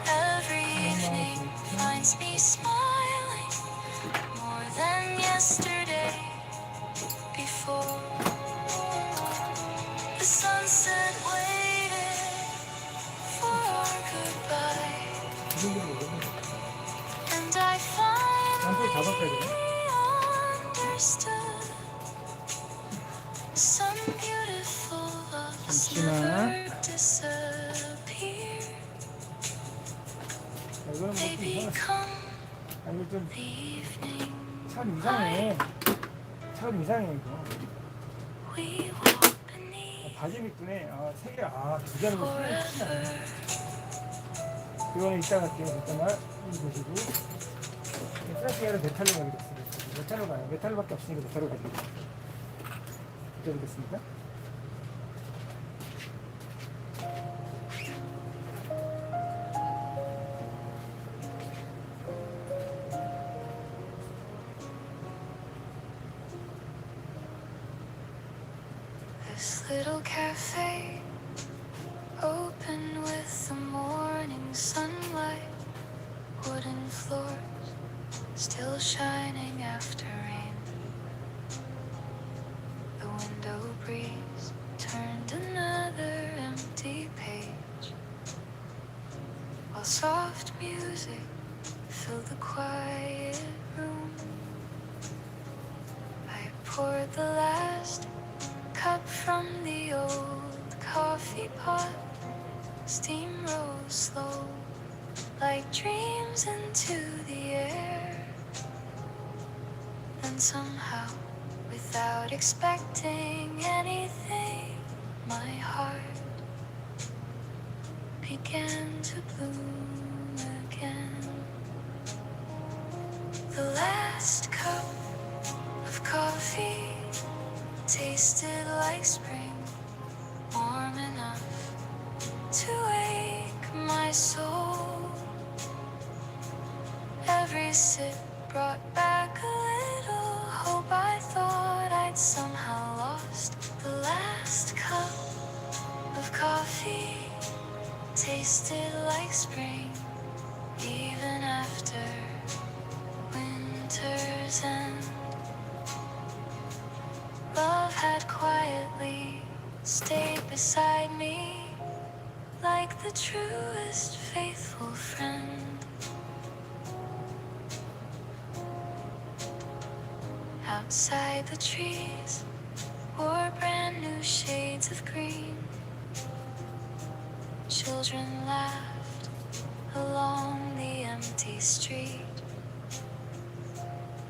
Every evening finds me smiling more than yesterday before. The sunset waited for our goodbye, and I finally understood. Some beautiful loves never disappear. They become 이거 the evening 참 이상해. 참 이상해 이거. we walk beneath 바지 이쁘네. 세 개, 두 개는 뭐 forever. 이거는 이따 갈게요. 잠깐만 이거 보시고. 플라스틱으로 메탈로 가겠습니다. 메탈로 가요. 메탈로밖에 없으니까 메탈로 가겠습니다. 드리겠습니다. This little cafe, open with the morning sunlight, wooden floors still shining after rain. The window breeze turned another empty page, while soft music filled the quiet room. I poured the last cup from the old coffee pot. Steam rose slow, like dreams into the air. And somehow, without expecting anything, my heart began to bloom again. The last cup of coffee tasted like spring, warm enough to wake my soul. Every sip brought back a little hope. I thought I'd somehow lost. The last cup of coffee tasted like spring, even after winter's end. Love had quietly stayed beside me, like the truest faithful friend. Outside, the trees wore brand new shades of green. Children laughed along the empty street.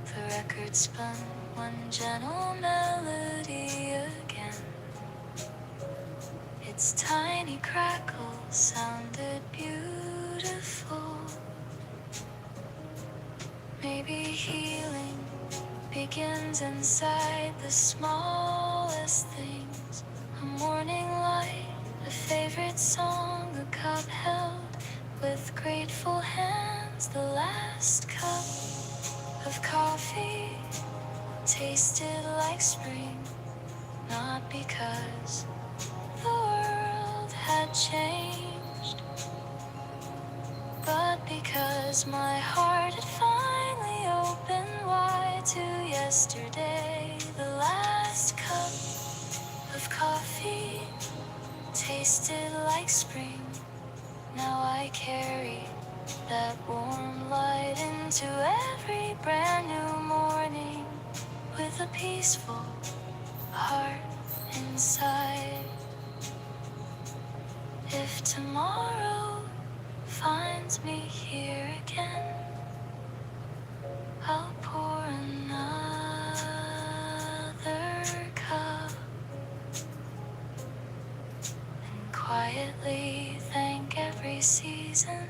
The record spun one gentle melody again. Its tiny crackle sounded beautiful. Maybe healing begins inside the smallest things. A morning light, a favorite song, a cup held with grateful hands. The last cup of coffee tasted like spring, not because the world had changed, but because my heart had finally opened wide to yesterday. The last cup of coffee tasted like spring. Now I carry that warm light into every brand new morning with a peaceful heart inside. If tomorrow finds me here again, I'll pour another cup and quietly thank every season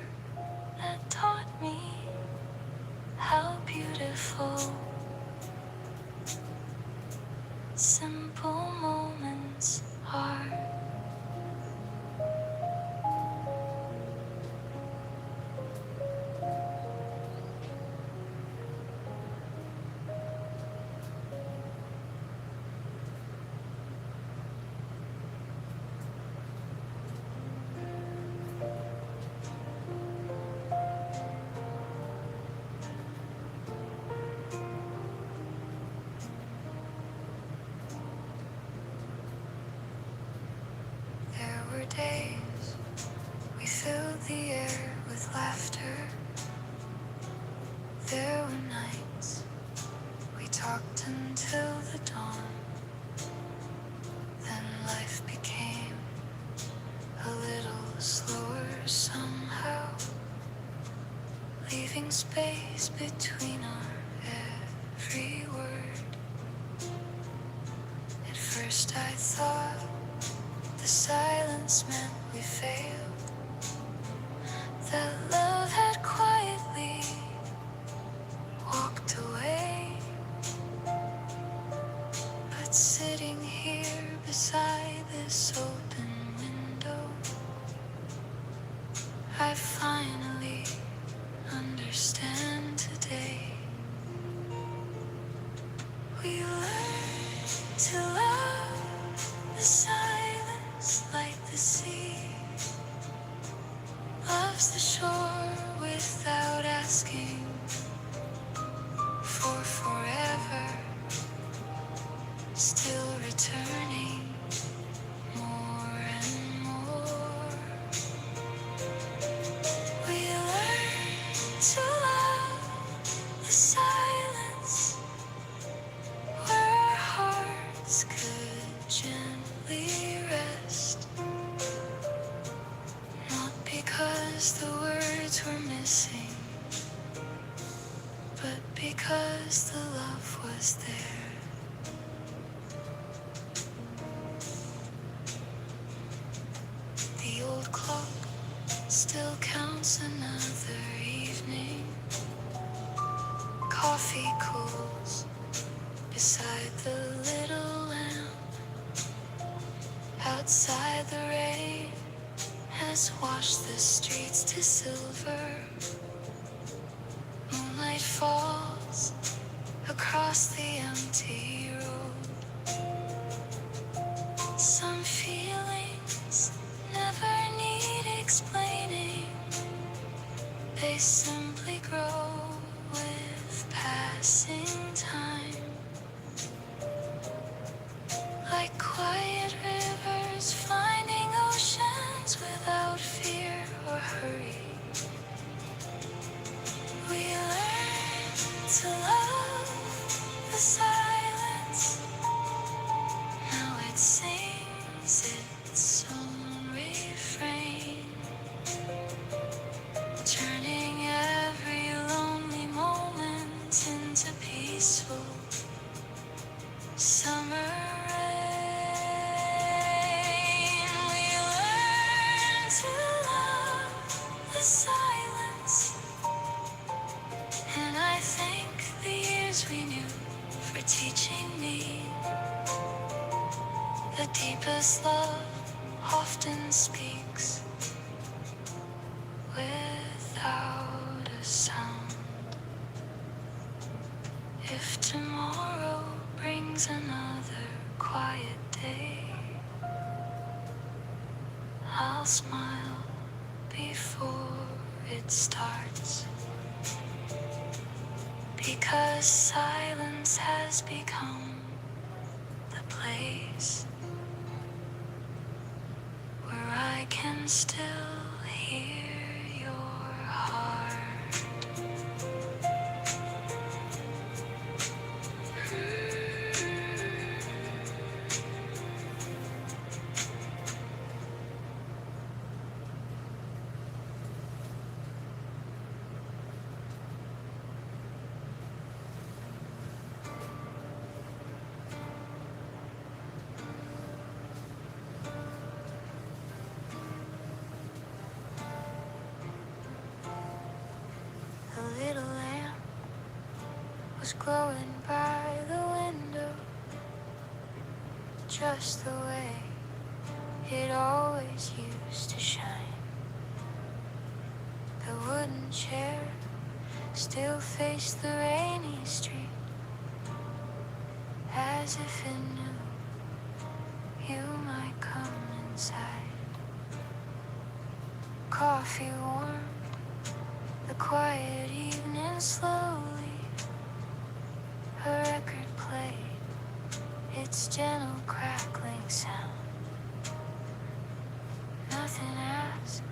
that taught me how beautiful simple moments are. There were days we filled the air with laughter. There were nights we talked until the dawn. Then life became a little slower somehow, leaving space between our every word. At first I thought the silence meant we failed, that love had quietly walked away. But sitting here beside this open window, I finally understand today. We learned to love the silence like the sea loves the shore without asking for forever, still returning more and more. We learn to love the silence where our hearts could gently rest, not because the words were missing, but because the love was there. The old clock still counts another evening. Coffee cools beside the little lamp. Outside the rain has washed the streets to silver. Moonlight falls across the empty road. Some feelings never need explaining. They simply grow with passing time. Like quiet rivers finding oceans without fear or hurry. We learn to love the silence. Now it sings its own refrain, turning every lonely moment into peaceful summer rain. We learn to love the silence, and I thank the years we knew for teaching me. The deepest love often speaks without a sound. If tomorrow brings another quiet day, I'll smile before it starts, because silence has become the place where was glowing by the window, just the way it always used to shine. The wooden chair still faced the rainy street, as if it knew you might come inside. Coffee warmed the quiet evening slowly. A record played its gentle crackling sound. Nothing asked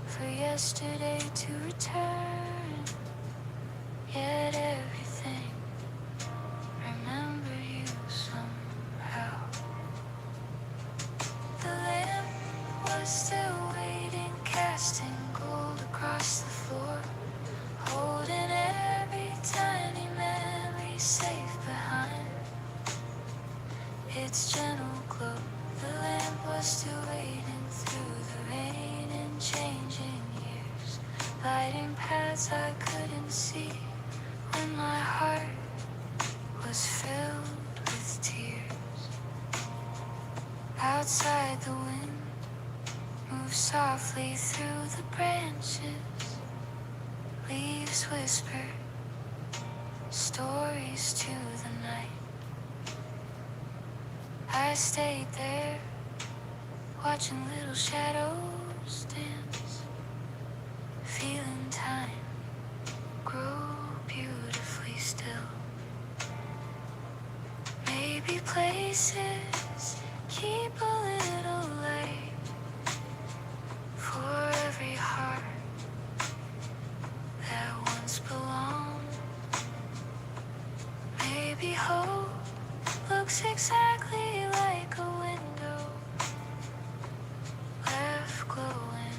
for yesterday to return, yet everything remember you somehow. The lamp was still waiting, casting gold across the floor, holding every tiny memory safe behind its gentle glow. The lamp was still waiting through the rain and changing years, lighting paths I couldn't see when my heart was filled with tears. Outside, the wind moved softly through the branches. Leaves whispered stories to the night. I stayed there, watching little shadows dance, feeling time grow beautifully still. Maybe places keep a little light for every heart that once belonged. Maybe hope looks exactly like a window left glowing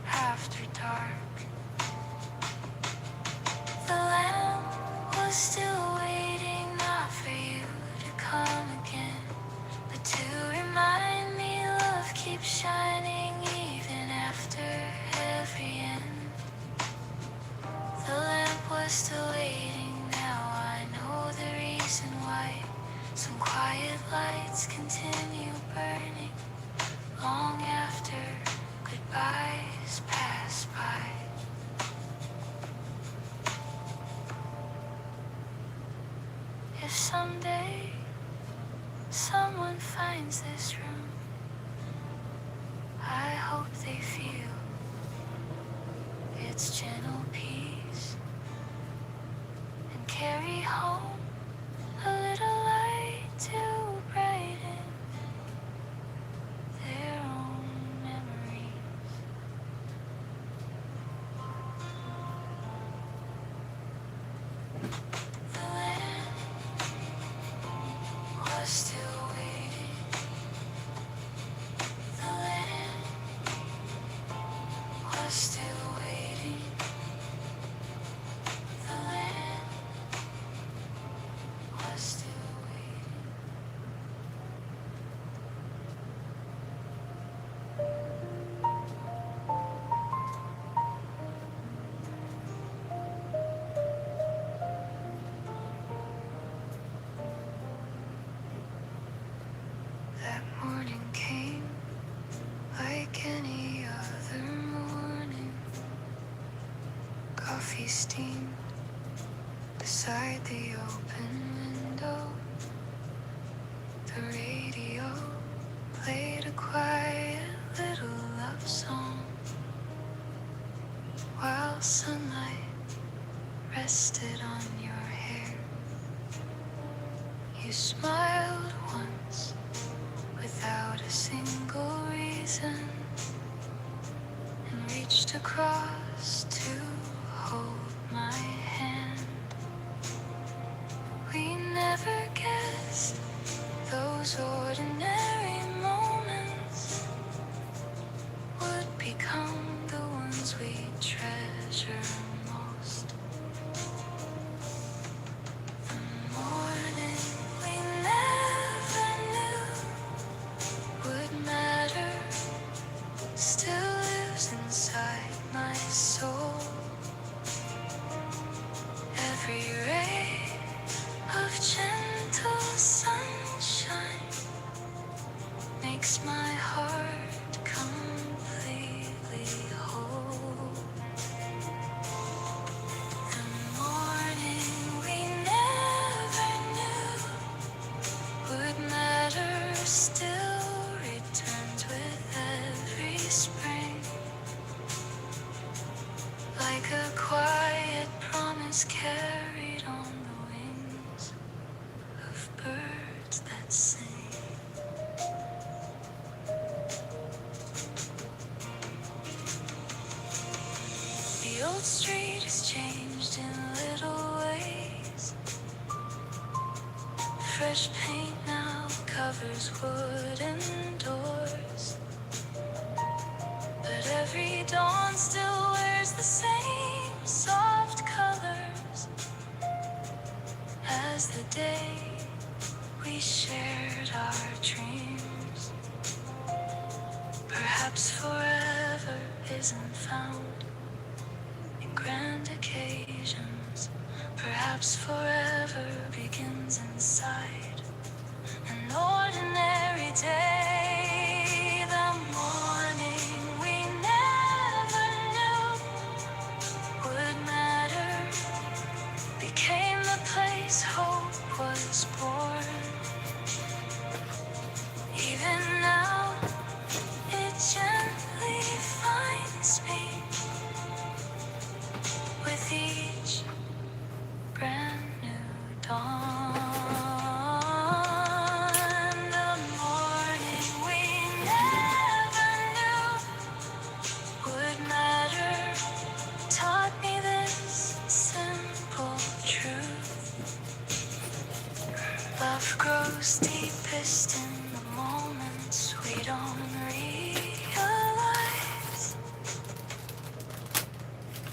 after dark. The lamp was still waiting, not for you to come again, but to remind me love keeps shining even after every end. The lamp was still waiting, now I know the reason why. Some quiet lights continue burning long after goodbyes pass by. If someday someone finds this room, I hope they feel its gentle peace and carry home a little light to brighten their own memories. The land was still waiting. The land was still waiting. The land was still waiting. That morning came like any other morning. Coffee steamed beside the open window. The radio played a quiet little love song, while sunlight rested on your hair. You smiled once without a single reason, and reached across to hold my hand. We never guessed those ordinary moments would become the ones we treasure most. The morning we never knew would matter still lives inside my soul. The old street has changed in little ways. Fresh paint now covers wooden doors, but every dawn still wears the same soft colors as the day we shared our dreams. Perhaps forever isn't found in grand occasions. Perhaps forever begins inside an ordinary day. The morning we never knew would matter became the place hope was born. Even now, it gently finds me with each brand new dawn. The morning we never knew would matter taught me this simple truth. Love grows deepest in the moments we don't realize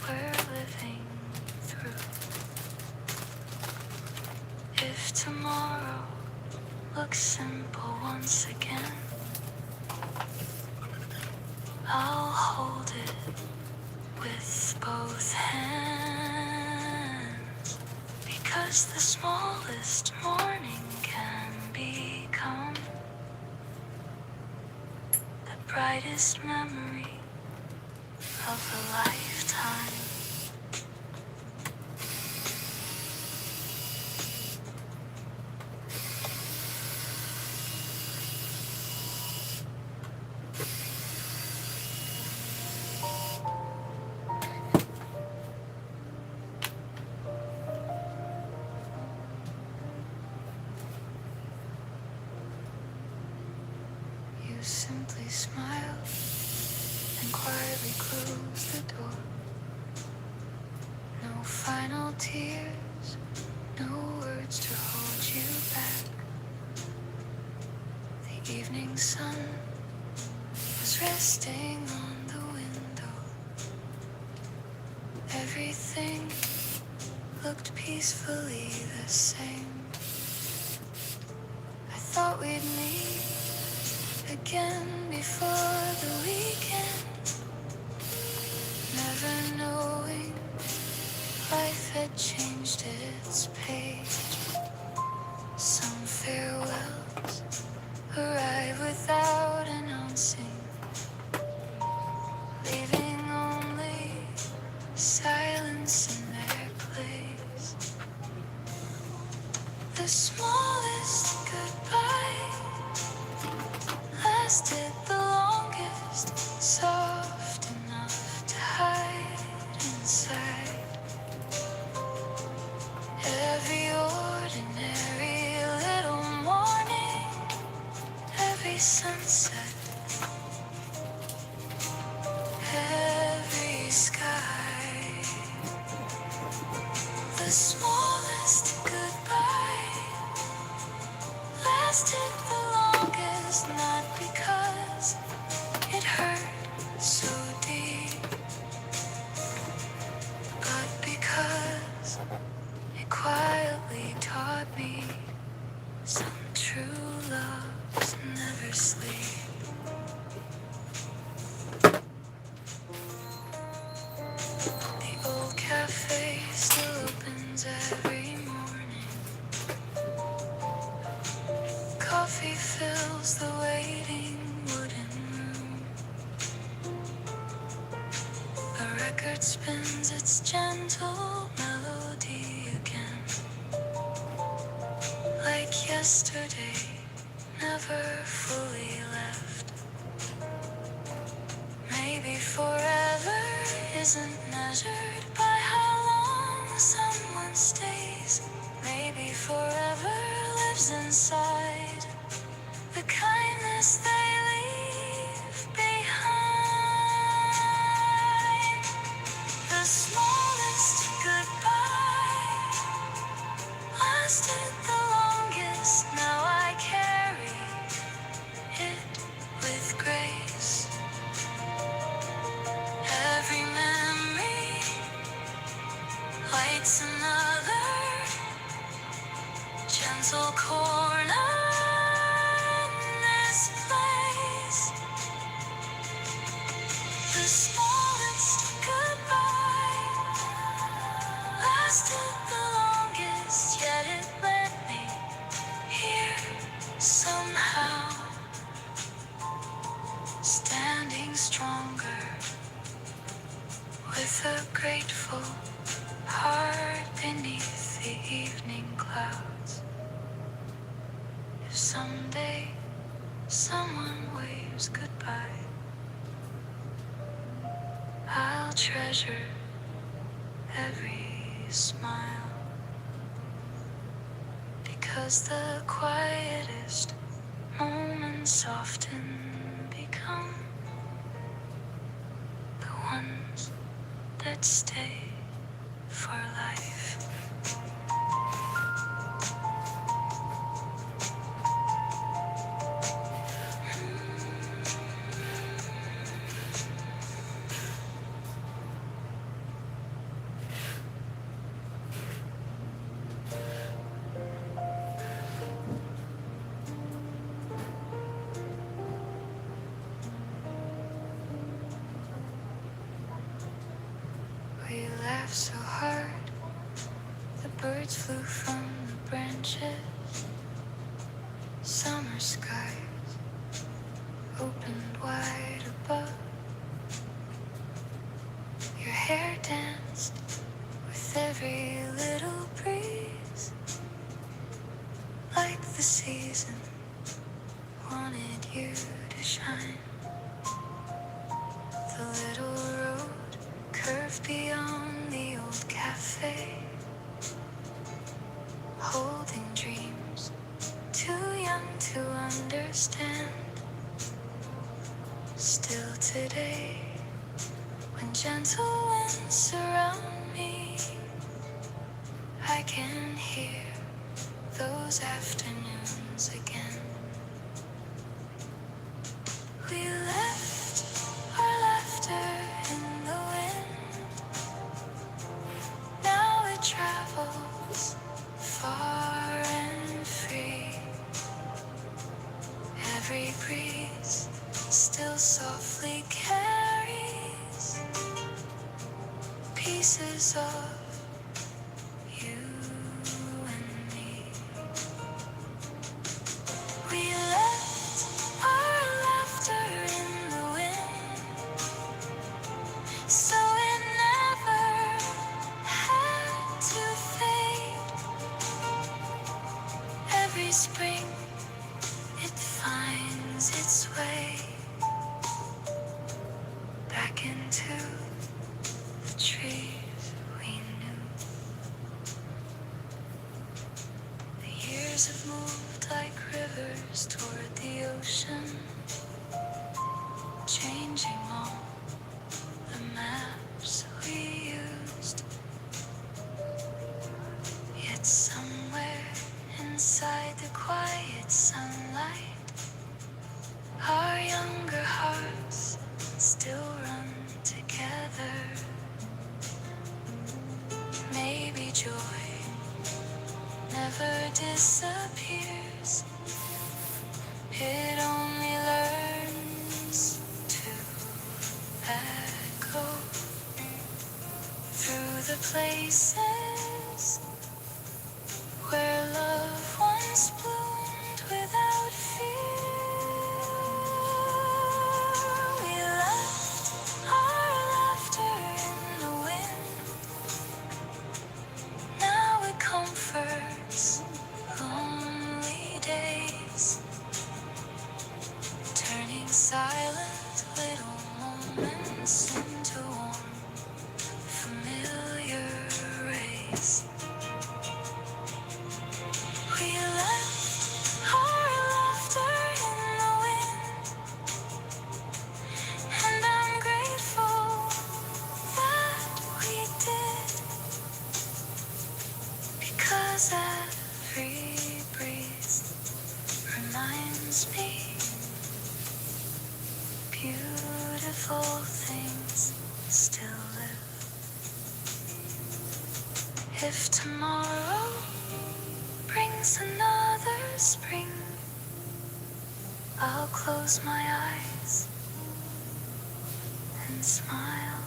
we're living through. If tomorrow looks simple once again, I'll hold it with both hands, because the smallest morning can become the brightest memory of a lifetime. You simply smile and quietly close the door. No final tears, no words to hold you back. The evening sun was resting on the window. Everything looked peacefully the same. I thought we'd meet again before the weekend, never knowing life had changed its page. Some farewells arrive without announcing, leaving only silence in their place. The smallest goodbye lasted the longest, soft enough to hide inside. Every ordinary little morning, every sunset, every sky. The smallest goodbye lasted the longest, not because it hurt so deep, but because it quietly taught me some true loves never sleep. The old cafe still opens every morning. Coffee fills the waiting wooden room. A record spins its gentle melody again, like yesterday never fully left. Maybe forever isn't measured by how long someone stays. Maybe forever lives inside the kindness they leave behind. The gentle corner in this place. The smallest goodbye lasted the longest, yet it led me here somehow. Standing stronger with a grateful heart beneath the evening clouds. If someday someone waves goodbye, I'll treasure every smile, because the quietest moments often become the ones that stay for life. We laughed so hard, the birds flew from the branches. Summer skies opened wide above. Your hair danced with every little breeze, like the season wanted you to shine. The little road curved beyond the old cafe, holding dreams too young to understand. Still today, when gentle winds surround me, I can hear those afternoons again. We left our laughter in the wind. Now it travels far and free. Every breeze still softly carries pieces of you and me. We left our laughter in the wind, so it never had to fade. Every spring it finds its way back into the trees we knew. The years have moved like rivers toward the ocean, changing all the maps we used. Yet somewhere inside the quiet sunlight, our younger hearts still run together. Maybe joy never disappears, it only learns to echo through the places where love once bloomed without fear. We left our laughter in the wind. Now it comforts lonely days, turning silent little moments into warm, familiar rays. We left our laughter in the wind, and I'm grateful that we did, because every breeze reminds me beautiful things still live. If tomorrow brings brings another spring. I'll close my eyes and smile,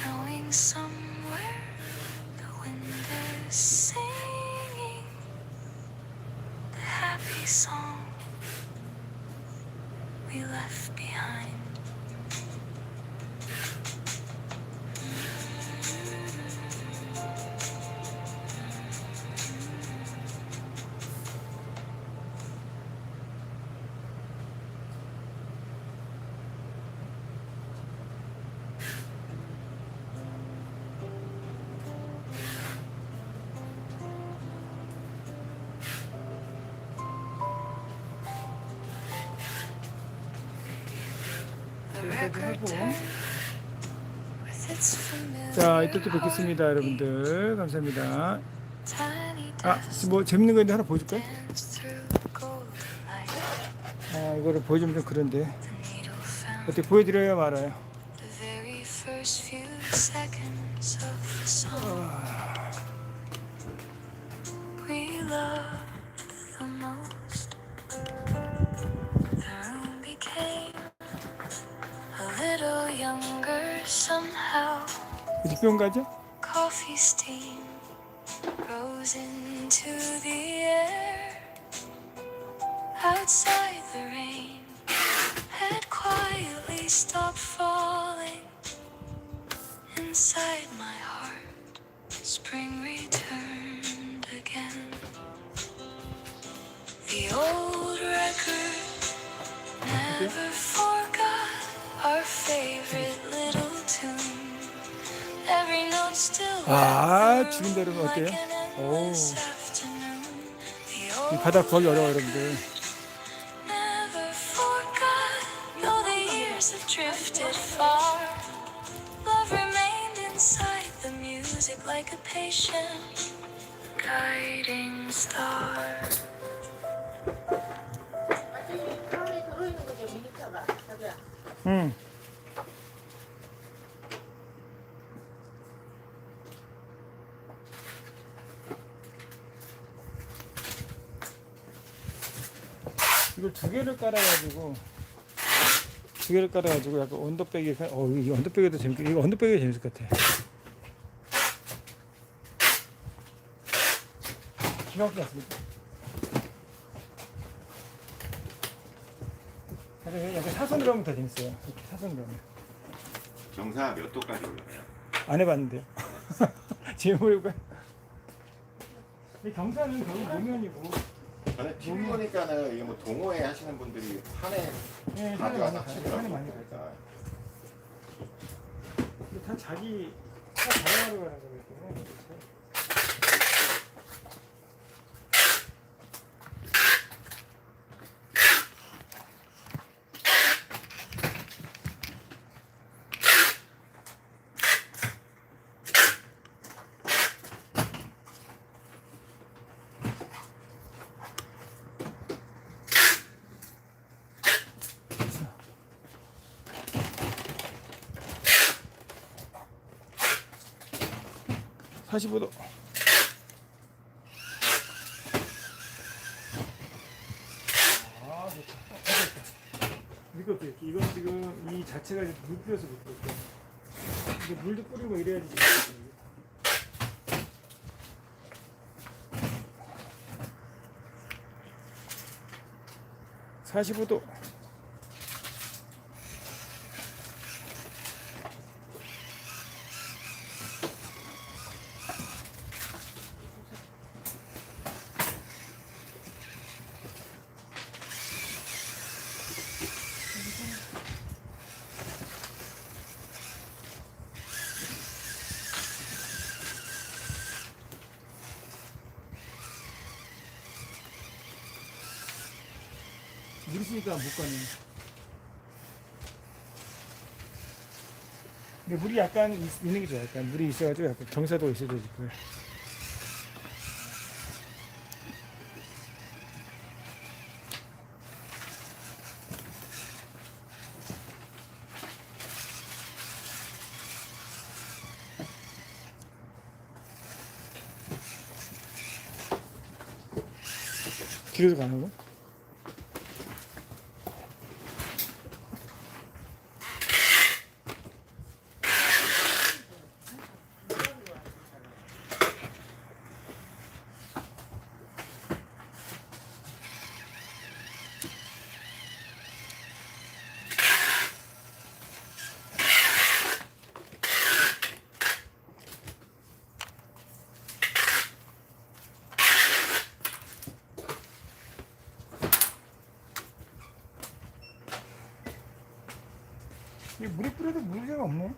knowing somewhere the wind is singing the happy song we left behind. 자, 이때 또 뵙겠습니다, 여러분들. 감사합니다. 아, 뭐 재밌는 거 있는데 하나 보여줄까요? 아, 이거를 보여주면 좀 그런데 어떻게 보여드려야 말아요. 어디 뿅 가죠? Coffee steam rose into the air. Outside the rain had quietly stopped falling. Inside my heart, spring returned again. The old record never forgot our favorite little tune. Every note still 아, 죽인다 여러분 어때요? 오, 이 바다 구하기 어려워요 여러분들. Never forgot, though the years have drifted far. Love remained inside the music like a patient guiding star. 응. 이걸 두 개를 깔아가지고 약간 언더백이 이 언더백이 더 재밌게 이거 언더백이 재밌을 것 같아. 기가 막히지 않습니까? 약간 사선으로 하면 더 재밌어요. 이렇게 사선으로 하면. 경사 몇 도까지 올라가요? 안 해봤는데요. 지금 해볼까요? 경사는 거의 노면이고. 저는 TV 보니까는 이게 뭐 동호회 하시는 분들이 산에 네, 산에 많이 가요. 산에 많이 가요. 근데 다 자기 자랑하러 가는 거기 때문에. 45도. 아, 좋다. 이것도 이렇게. 이건 지금 이 자체가 물 뿌려서 못 있고. 이게 물도 뿌리고 이래야지. 45도. 물 있으니까 못 가네. 근데 물이 약간 있는 게 좋아요. 약간 물이 있어가지고 약간 경사도 있어야 되고요. 뒤로도 가는 거? 이 물에 뿌려도 문제가 없네.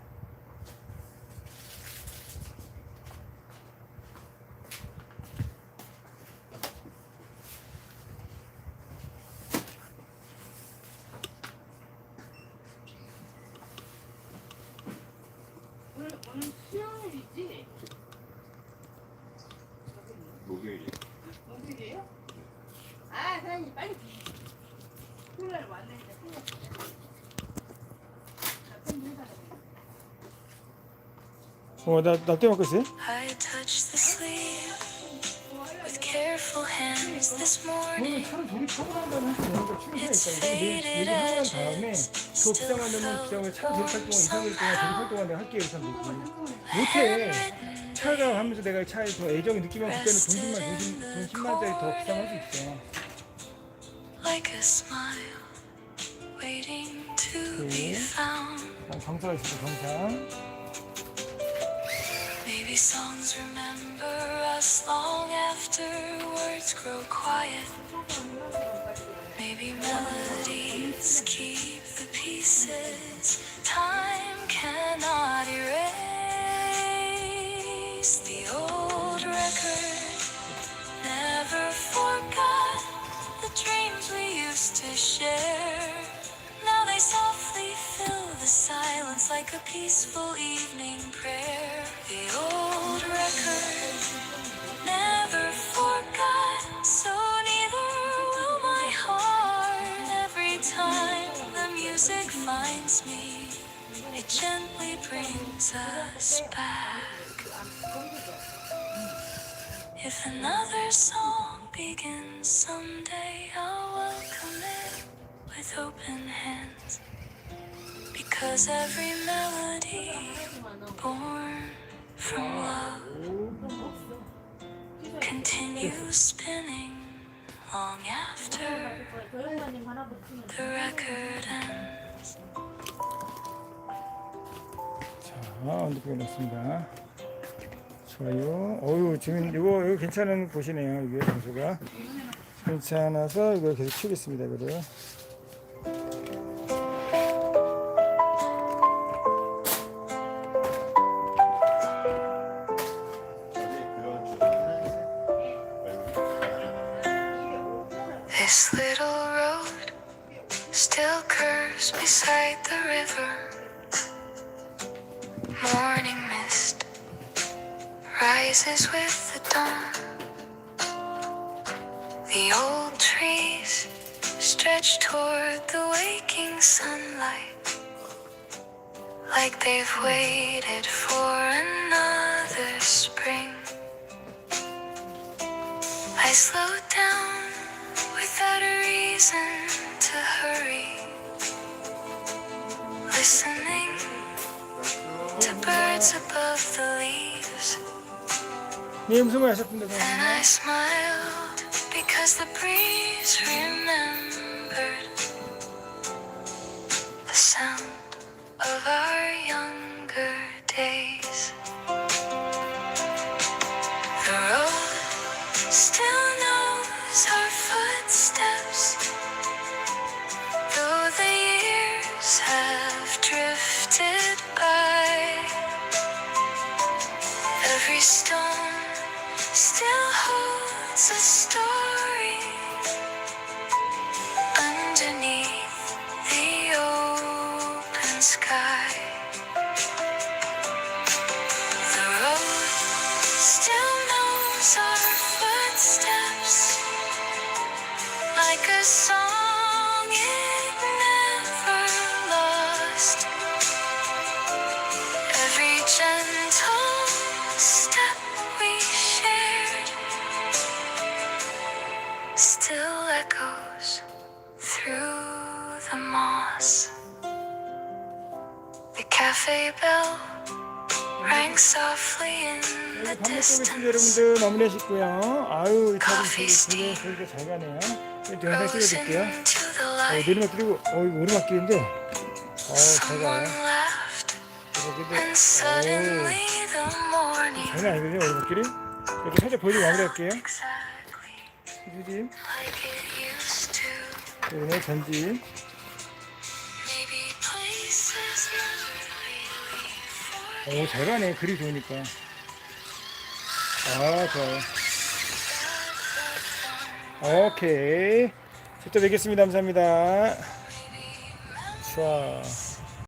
오늘 수요일이지? 목요일. 목요일이에요? 아, 사장님 빨리. 토요일 왔는데 나 때문에 있어요? I touched the sleeve with careful hands this morning. 오늘 차를 조립하고 난 다음에 뭔가 충분히 있다. 얘기하고 난 다음에 그 부상하려면 부상을 차 조립할 동안 2, 3일 동안 조립할 동안 내가 할게 이렇게 하면 되지. 못해. 차가 하면서 내가 차에 더 애정이 느끼면 그때는 돈 10만짜리 더 부상할 수 있어. Like a smile waiting to be found. 경사가 있어, 경사. Maybe songs remember us long after words grow quiet. Maybe melodies keep the pieces time cannot erase. The old record never forgot the dreams we used to share. Now they softly fill the silence like a peaceful evening prayer. The old record never forgot, so neither will my heart. Every time the music finds me, it gently brings us back. If another song begins someday, I'll welcome it with open hands. Because every melody born from love continues spinning long after the record ends. 자, 언더백에 넣습니다. 좋아요. 어유, 지금 이거 괜찮은 곳이네요. 이게 장소가 괜찮아서 이거 계속 치우겠습니다. 이거를. This little road still curves beside the river. Morning mist rises with the dawn. The old trees stretch toward the waking sunlight, like they've waited for another spring. I slow down without a reason to hurry, listening to birds above the leaves. 네, 무슨 말 하셨습니다. And I smiled because the breeze remembered the sound of our younger days. The road still knows our footsteps, though the years have drifted by. Every stone still holds a story underneath the open sky. The road still knows our footsteps, like a song it never lost. Every gentle step we shared still cafe bell rang softly in the 밥 먹고 계신 distance. 여러분들 너무 내쉽고요. 아유, 이 사진 Coffee steam 되게 잘 가네요. 영상 rose 찍어줄게요. into the light. 내리막길이고, 이거 오르막길인데, 잘 Someone 가요. laughed, 여기도, and suddenly the morning 장난 아니거든요, 오르막길이. 이렇게 살짝 보여주고 마무리할게요. exactly 휴진, like it used to. 그다음에 전진. Maybe places not really for 잘 가네, 글이 좋으니까. 좋아요. 오케이. 또 뵙겠습니다. 감사합니다. 자.